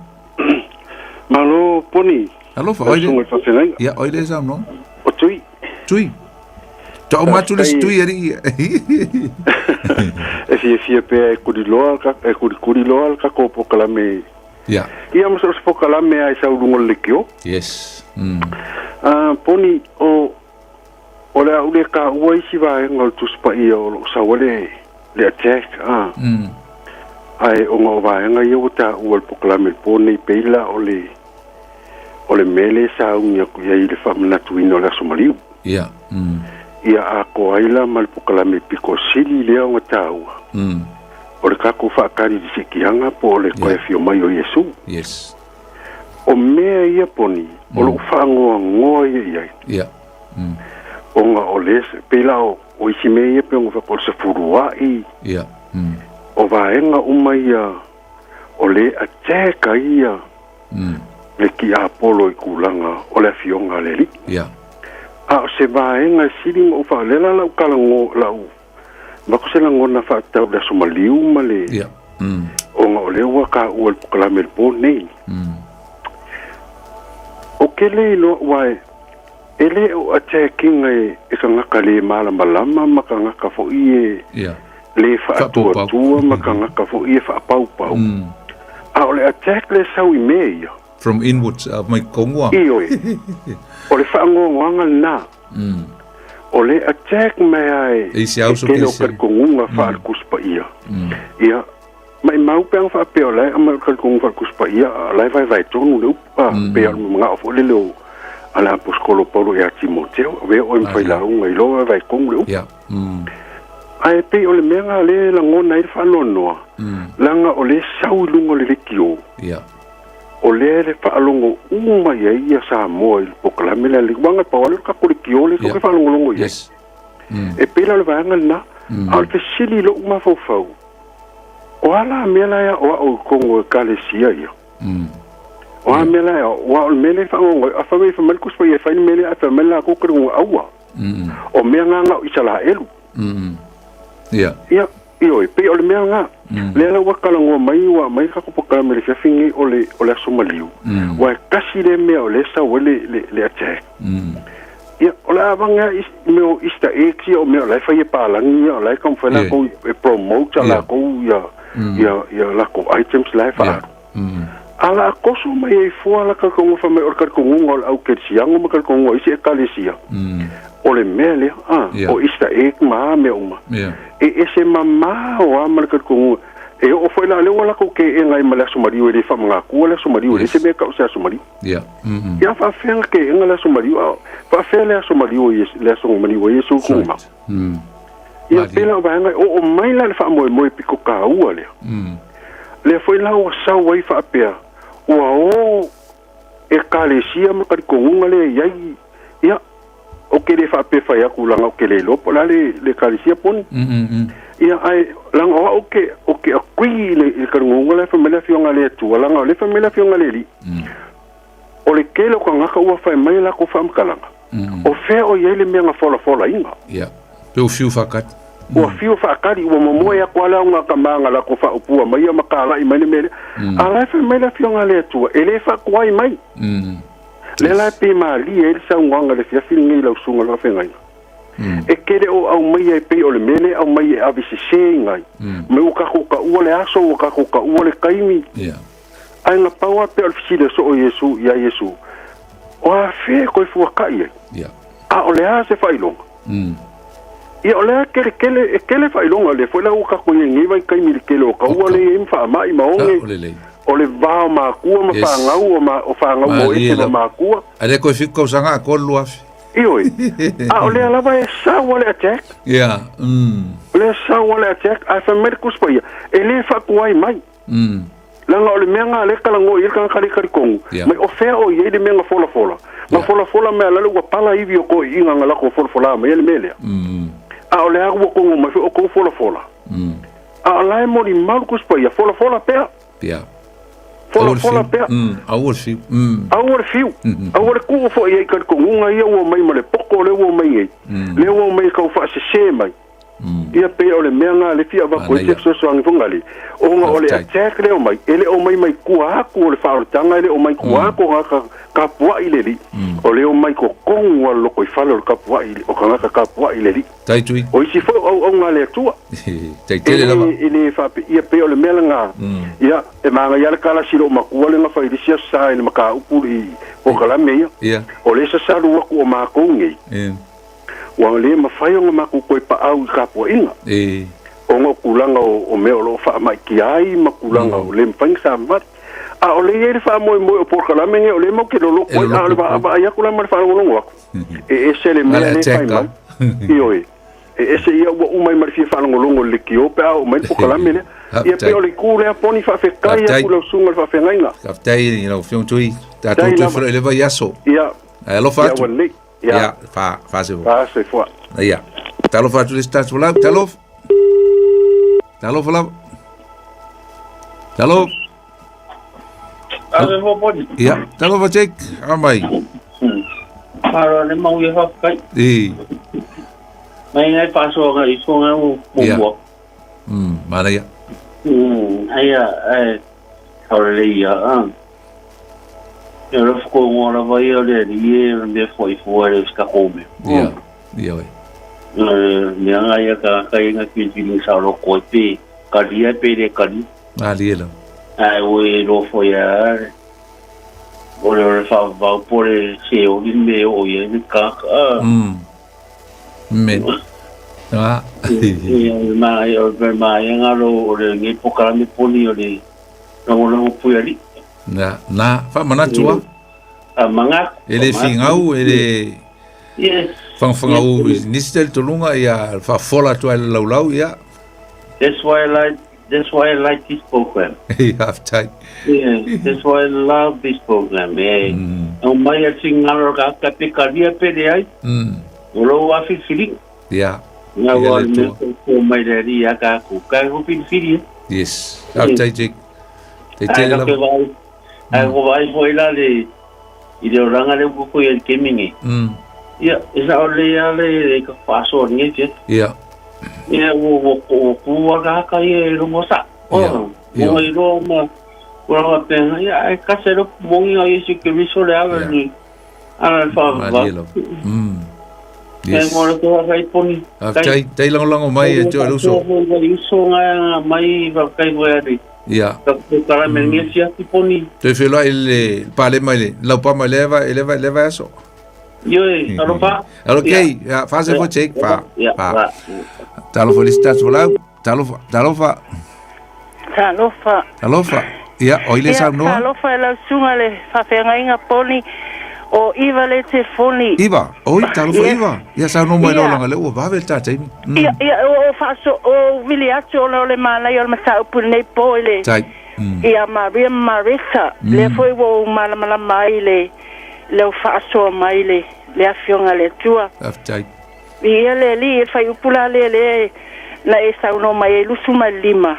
malo poni alo fa ya oi le sam no o tui tau matu le tui ari e pe kuriloa ka ko pokalame ya ia mo so pokalame ai sa ulungo lekio yes poni o la ule ka wai si va ngol tu spa io sa wale le attack ai o ngo va nga io ta ul pokalame poni peila ole mele sa unya ku ia ile fa na tuino la somaliu ya ia a ko aila mal pokalame piko sili le o tau o le kako fa kari di sikianga po le ko e fio mai o Yesu yes o mea ia poni o lo fa ngo ia ya o nga o les pela o isi me ia pe ngo fa por se furua i ya o va enga umaia o le ateka ia le ki apolo i kulanga o le fionga le li ya a se vaenga siling o fa lela la kalango la u ba ko se la ngona fa ta da somaliu male ya o nga ole wa ka u el klamel po nei o kele lo wa ele o attacking e ka ngaka le mala malama maka ngaka fo ie ya le fa tu maka ngaka fo ie fa pau a ole attack le sau i meia from inwards of my kongwa iyo o le whaangonganga na o le attack mai ai ke no karkongunga whaalkuspa ia ia mai mau peang whaapeo lai ama karkongunga whaalkuspa ia lai vai tonu le upa pea mga ofo le leo ala aposkolo Paulo e a Timoteo ve o mwhai launga i loa vai kongu le upa ai pe o le menga le langona i whaalonoa langa o le sau lungo le rekio o le whaalongo uma ia sa moa i pokalame le wanga pawale ka kurikio le so ke whaalongo longo ia e pela le vanga na al te sili lo uma fau o ala mela ia o kongo kalesia ia o ala mela ia o mele whaongo a whamei whamalkus pa ia whaini mele a whamela ko kurungo aua o mea nganga i sala elu ia io e pe o le mea nga le la wakala ngo mai ka ko pokala me le fingi o le Somaliu wa kasi le mea o le sa wele le attack ia o la vanga me o ista exi o me la fa ye palangi o la kom fa na ko promote la ko ya la ko items la fa ala koso mai e fo ala ka ko fa me o ka ko ngo au ke siango me ka ko ngo isi kalesia o le mele o ista ek ma me uma e ese mama o amarka ko e o foi la le wala ko ke e ngai mala Somaliu e fa mga ko la Somaliu e se me ka sa Somaliu ya fa fel ke e ngala Somaliu fa fel la Somaliu e la Somaliu e so ko ma ya pela ba ngai o mai la fa mo piko ka u le foi la o sa wai fa pe o e kalesia ma ka ko ngale yai ya o ke le fa pe fa ya kulanga o ke le lo pola le kalisia pon ia ai lang o ke akui le karunga le famela fionga le tu langa le famela fionga le li o le ke lo kanga ka wa fa mai la ko fam kalanga o fe o ye le menga fola inga ia pe o fiu fakat o fiu fakari o mo ya kwala nga kamanga la ko fa upua mai makala i mai mele ala famela fionga le tu ele fa kwai mai le la pe mali e sa nganga le fia fingi la usunga la fengai e kere o au mai e pe o le mele au mai e avisi ngai me o ka ka o le aso o ka o le kaimi ai na paua pe o fisile so o Yesu ya Yesu o a fe ko fu kai a o le ase failong ia o lea kele whailonga le whaila uka koe ngi vai kai miri kele o kaua le im wha mai maonge o le vao mākua ma whangau o whangau o ete ma mākua a le koe whikau sanga a kolu afi ioi a o lea lava e sawa le attack ia o lea sawa le attack a wha medical spaia e le whakuai mai langa o le mea ngā le kalango i ilka kari kongu mai o whea o i le mea ngā fola ngā fola mea lale ua pala iwi o koe i ngā lako fola mai ele melea a o le agu o kongu mai o kongu fola a o lai mori malukus pa ia fola pea fola pea au fiu au le kuo fo i kari kongu ngā ia ua mai ma le poko le ua mai ei le ua mai kau wha se mai ia pe o le mea ngā le fia wako i tek soso angi fungali o ngā o le attack leo mai ele o mai kua haku o le whaorotanga ele o mai kua haku ngā ka pua i le li o leo mai ko kongu alo loko i whalo o ka pua i o ka ngaka ka pua i le li taitui o isi fo au ngā le atua taitele lava ele whape ia pe o le mea ngā ia e maanga ia le kala silo makua le ngā whairisia sa ele maka upuri o kalame ia o le sa saru waku o mākou ngei wa le mafai o maku koe pa au ka po inga o ngo kulanga o me o lo fa mai ki ai makulanga o le mfang sa mat a o le ye fa mo o por kala me o le mo ke lo ko a le ba ya kula mar fa lo ngo e se le me le fa mai io e se ia o mai mar fi fa lo ngo le ki o pa o mai por kala me ia pe o le kule a poni fa fe kai a kula sunga fa fe ngainga kaptai you know fion tui ta tu fro le va yaso ia lo fa ja, fa se fo. Ja. Talo fa tu stats vola, talo. Talo vola. Talo. Ale ho bodi. Ja, talo va check. Amai. Aro le mau ye ha kai. Mai ngai paso ga i so nga mo. Mara ya. Aya ore ya. Eu não ficou uma hora vai olhar e me foi fora os carros. Yeah, yeah. Minha aí a ainda que tinha só coite, cadia pere cadi. Ali ela. O não foi a olha vai por se o meu o ele caca. Me. Ah. Mas ngalo o ngi pokala me poni ole. Não foi ali. Na fa manatua manga ele fingau ele yes fangau nistel tolunga ia fa fola to laulau ia that's why I like this program. You have time. Yeah, that's why I love this program. O mai a singalo ka pikaria pede ai lo wa fili yeah na wa ko mai ria ka ku ka ho fili yes have time te tele Aku vai foi lá de e de oranga de buku e kemingi. Esa ole que faço ninguém fez. O aga e rumosa. O iro ma ora pena e casero bongo isso que me solava ni ana fa. Yes. Mora ko vai poni. Tai long mai e jo luso. Isso nga mai va kai voari. Ja. Para mengia sia tiponi. Te felo ele pale mai la pa mai leva eso. Yo, alofa. Okay, ja, fase for check pa. Pa. Talo felicitas vola. Talofa. Ja, oile sa no. Talofa la sungale fa fenga poni. O iva le telefoni. Iva, oi, talofa iva. Ja sa no mai lo langa le o va vel ta timi. Ja, o faso o viliato le mala yo masa pu nei poile. Tai. Ja Maria Marisa, le foi o mala mai le faso mai le afionga le tua. Aftai. Ia le li fai upula le na esa no mai lusu malima.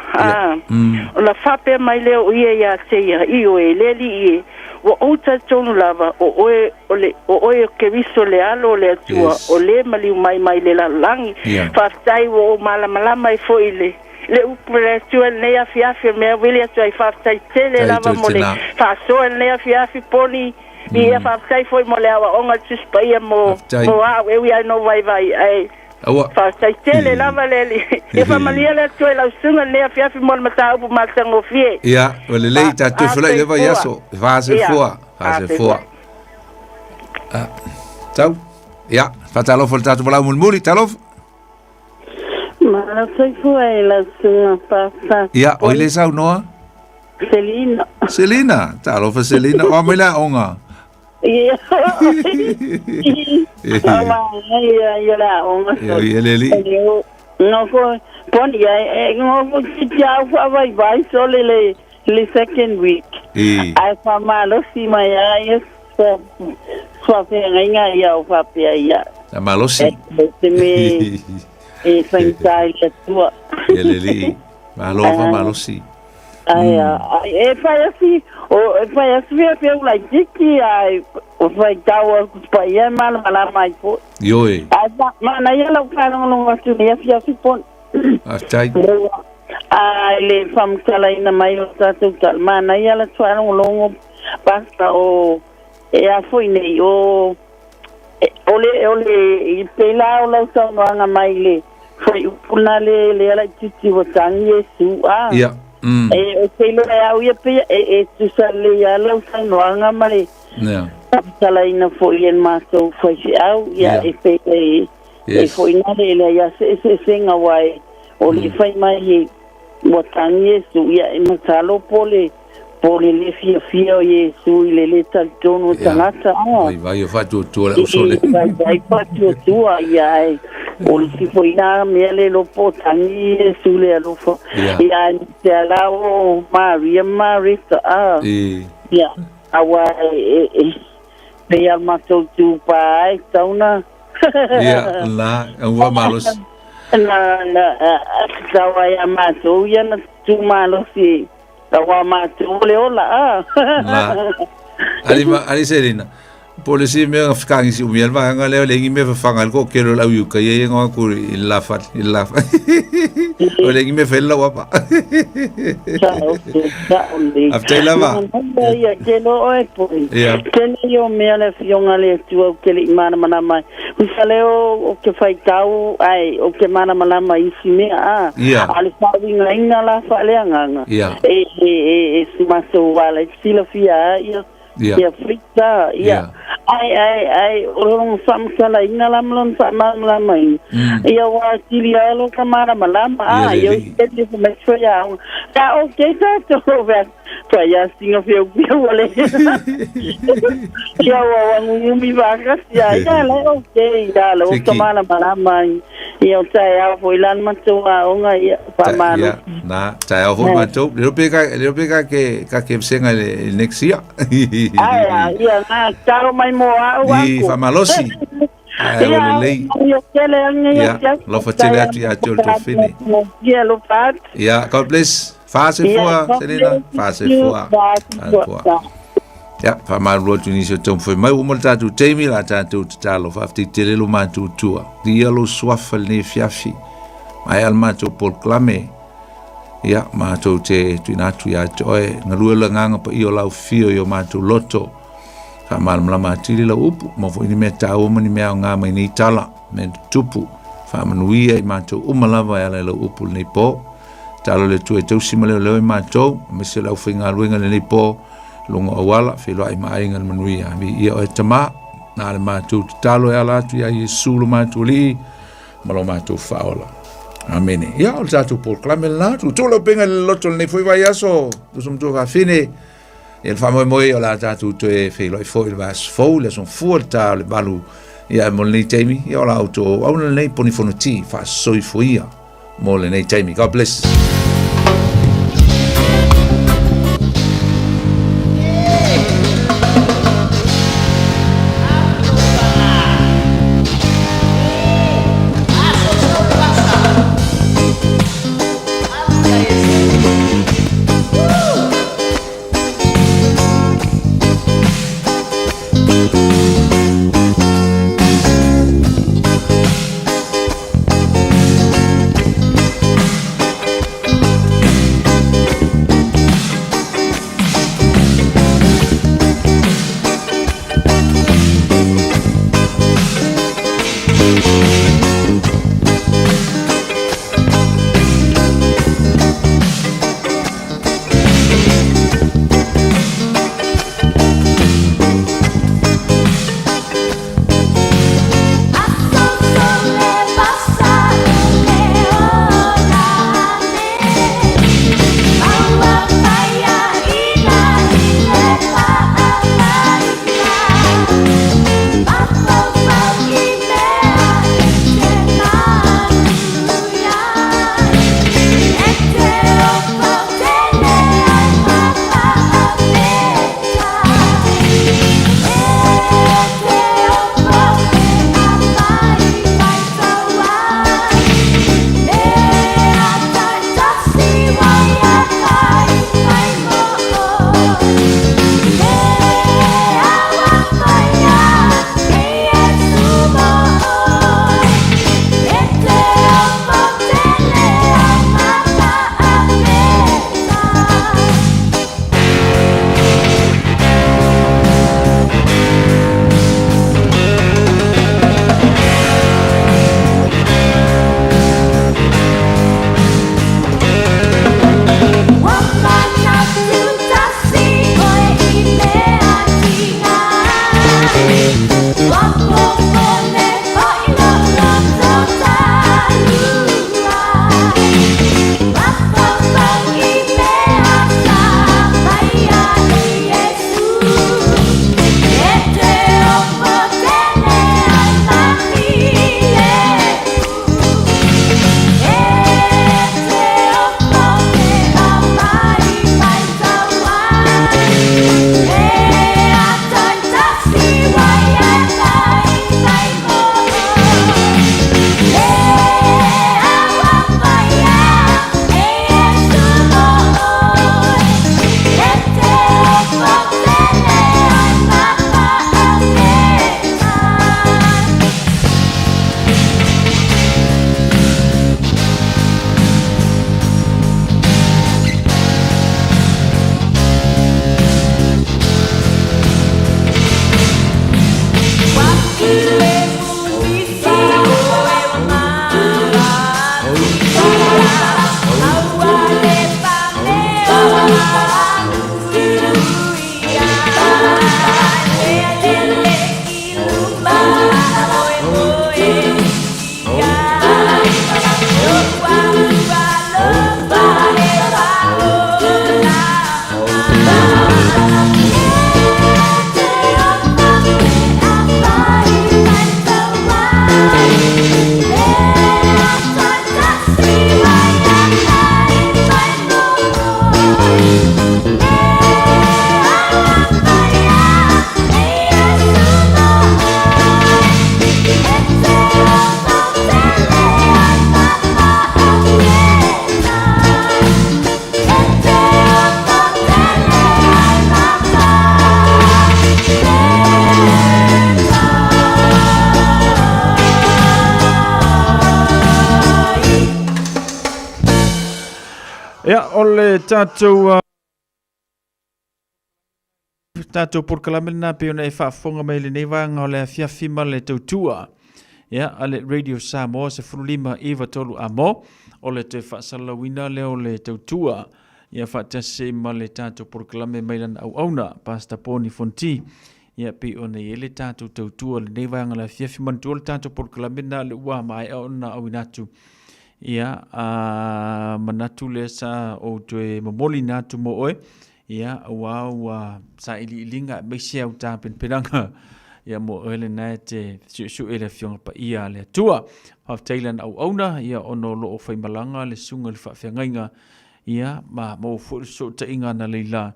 La fape mai le o ia se io le li o outa tonu lava o oe ke viso le alo le atua o le mali mai le langi fa tai o mala mai foi le upre tua ne afia me vile tua fa tai tele lava mole fa so ne afia poni ni fa tai foi mole o nga tspia mo a we no vai ai fa tai tele lava le e fa malia le tua la sunga ne afia mol mata u mata ngofie ja le le ta tu fla le vai yaso fase foa Ciao. Ja, fatalo voltato vola mulmuri talof. Mana sai foi la sunga pasa. Ia, oi le sau noa? Selina. Selina, talo fa Selina, o mai la onga. Ia. Ia la onga. Ia le li. No ko pon ia ngo ya fa vai so le second week. Ai fa malo si mai ai so fe nga ia o fa pe ia. La malosi. Me santai le tua. Ia le li. Malosi. Ai fa assim pe like diki ai o vai tawa pa ia mal mai po. Yoe. Mana ia la fa no tu ia fia si pon. Achai. Ai le fam kala ina mai o tatu tal mana ia la tua no longo pasta o a foi nei o ole I pela o la sa no anga mai le foi puna le la titi o tang Yesu Ia. O pelo ia ia pe tu sale ia la sa no anga mai Ia. Kala ina foi en maso foi au ia pe foi na le ia se senga wai o le fai mai o tang Yesu ia e masalo pole le fia o Yesu le tal tono tangata vai fa tu o sole vai fa tu ia o si foi na me le lo potang Yesu le lo fo ia te la o Maria Marita ia awa pe al mato tu pai tauna ia la awa malos na tawa ya mato ia na tu malos si tawa mato le ola ali Selina polisi me afkangi si umiel va nga le lengi me fangal ko kelo la yu ka ye nga ku illa fa o lengi me fella wapa after lava ya kelo o poi kelo yo me ala fionga le tu ke le mana mai usale o ke fai tau ai o ke mana mai si me ali fa winga la fa le nga e maso wala sila fia ia frita ia ai orang samsala ina lamlon sama lamai ia wa tilialo kamara malama ia jadi semester ya ta okay ta to ver to ya singa feu wale ia wa ngumi vagas ya la okay ya lo kamara malama ia ta ya foilan matua onga ia pamano na ta ya ho mato le pega que senga next year ia na taro mai moa I famalosi lo facile a tol fini God bless fase fua Selina fase fua famal ro tu nisio tom foi mai mo tatu temi la tatu talo fafti telelo matu tua dialo swafal ne fiafi mai al matu por clame matu te tu natu ya toe ngalua nganga pa io lau fio yo matu loto famal mlama tili la upu mo fo ni meta o mani me nga mai ni tala me tupu famanuia I mato umalava ya la upu ni po talo le tu e tu simale le mato me se la finga luenga le po lunga awala filo ai mai ngal manuia vi ia o tama na le mato talo ya la tu ya Yesu lo mato li malo mato faola amen ya o tatu por clame la tu lo penga le loto ne foi vai aso tu som tu ga fine il famo moi o la tatu te filo foi vas fo le son forta le balu ia mo le temi ia la auto au le poni fonoti fa soi foia mo le nei temi God bless Ia, ole tātou tātou porkalamena pe ona e whaafonga mai le neiwanga o le fiafima le tautua. Ia, ale Radio Samoa se furulima Eva tolu amo, o le te whaasalawina leo le tautua. Ia whaatase ma le tātou porkalame mai lana au auna, Pastor Poni Fonti. Ia pe ona i le tātou tautua le neiwanga le fiafima tu le tātou porkalamena le ua mai ona au inatu. Ia, manatu le sa o tue mamoli natu mo oe. Ia, ua sa ili ilinga meisia au tā penanga. Ia mo oe le nae te su ele fionga pa ia le tua. Haf teilan au auna, ia ono lo o whaimalanga le sunga le whawhiangainga. Ia, ma mo fu so te inga na leila.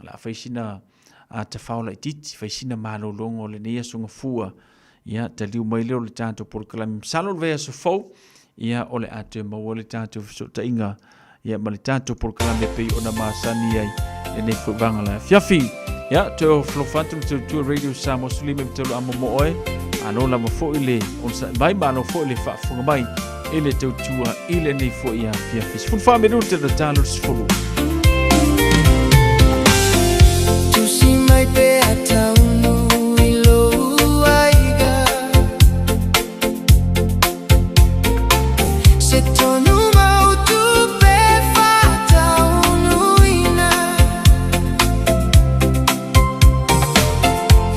La whaisina a te whaola i titi, whaisina malo longo le nea sunga fua. Ia, te liu mai leo le tātou porkalami. Salol vea so fau. Ia ole atu maua le tātou so ta inga. Ia ma le tātou porkalame pei ona maasani ai. E nei whubanga la fiafi. Ia te o flofatu te tu Radio Samoa Sulime te lo amo mo oe. Ano la mo fo ile. On sa mai ma no fo ile whaafunga mai. Ile te utua ile nei fo ia fiafi. Fulfa me te le tālo sifuru. Tusi mai pe ataunu ilo aiga. Se tonu mau tu pe fataunu ina.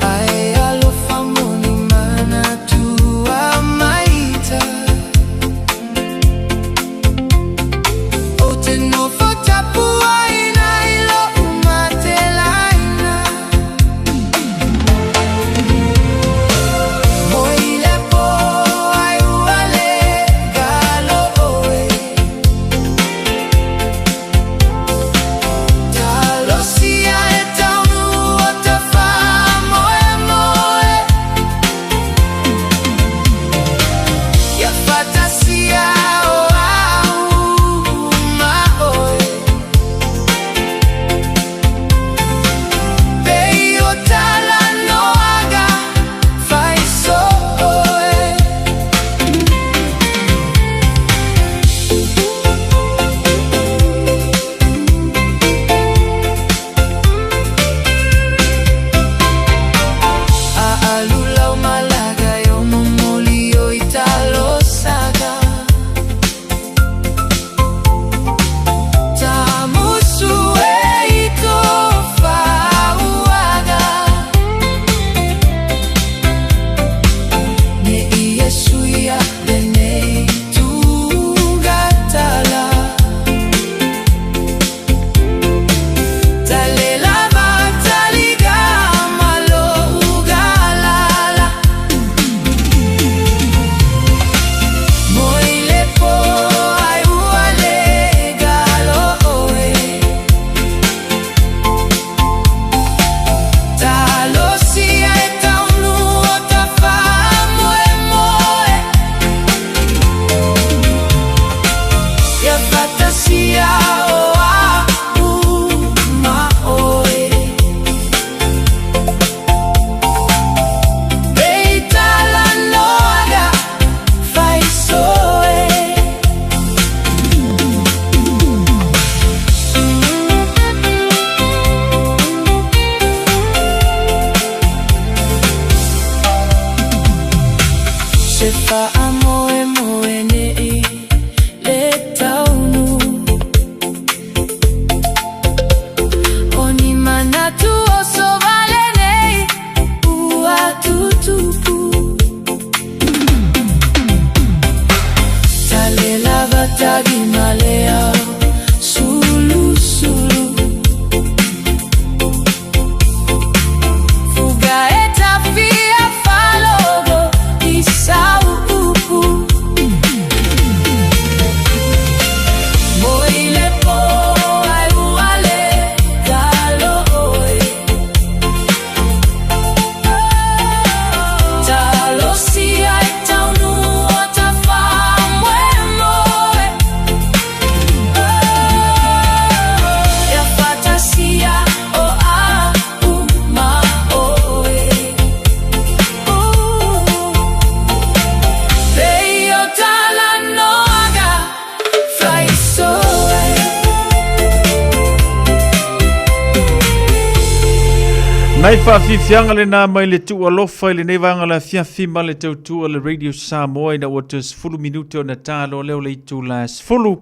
Ai alo famoni mana tua maita. O te no fatapu aina ilo umatelaina. Moile po ai uale galo oe. Talo sia e taunu o te wha moe moe. Ia fatasia o au ma oe. Pei o tala no aga fai so oe. A alula o malaga e o momoli o italo saga. Tamusu e ito fauaga. Ne Yesu ya dene tungatala. Talela bataliga malo ugalala. Moile po ai uale galo oe. Talo sia e taunu o ta wha moe moe. Ia fatasia o au ma oe. Pei tala no aga fai soe. Se fa amoe moe nei le taunu. Oni manatu o so vale nei ua tutupu. Tale lava tagi malea sulu sulu. Fuga e tafia falogo isau upu. Moile po ai uale galo oe. Talo sia e taunu o ta wha moe moe. Nai whaafianga le nā mai le tu alofa le nei wanga la fiafi ma le tautua le Radio Samoa ina watas fulu minute o na tālo leo le itu las fulu.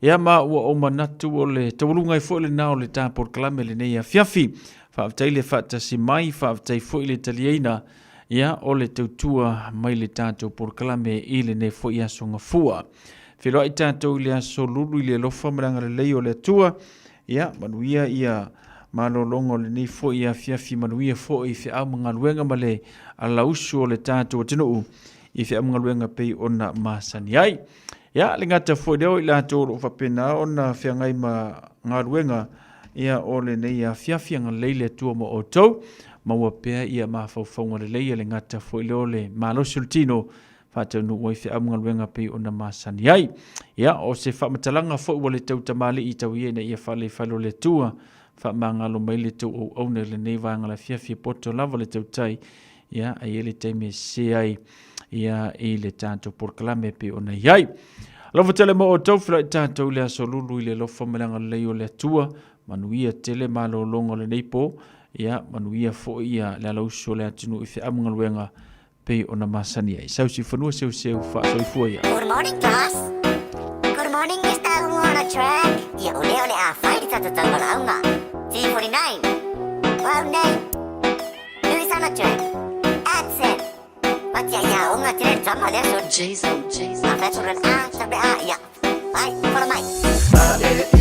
Ia ma ua o manatu o le tawalunga i fo le nao le tāpor kalame le nei a fiafi. Whaaftai le whaatasi mai, whaaftai fo le talieina. Ia o le tautua mai le tātou por kalame i le nei fo i aso ngafua. Whiroa i tātou le aso lulu i le lofa maranga le lei o le atua. Ia manuia ia malolongo le nei fo ia fiafi manuia fo i fia mga luenga ma le alausu o le tātou tinu i fia mga luenga pei ona masani ai. Ia le ngata fo leo i lātou o whapena ona fia ngai ma ngā luenga ia o le nei a fiafi anga leile tua mo o tau maua pea ia mawhauwhaunga le leia le ngata fo leo le malosu tino whātau nu oi fia mga luenga pei ona masani ai. Ia o se whamatalanga fo ua le tau tamali i tau iena ia whale whalo le tua fa mangalo mai le tau au ne le nei vanga la fiafi poto lava le tau tai ia ai ele taime se ai ia i le tātou por kalame pe ona iai. Lava tele mo o tau whira i tātou le aso lulu i le lofa melanga lei o le atua manuia tele malo longo le neipo ia manuia fo ia le alauso le atinu i fia amunga luenga pe ona masani ai. Sausi whanua seu wha soifua ia. Good morning class. Good morning Mr. Who on a track. Ia ole ole a whairi tātou wala aunga. T49. Well name. Who is on a track? Accent. What's ya unga tire tama le so. Jason. A fetch on a tabe a ya. Bye. Follow my.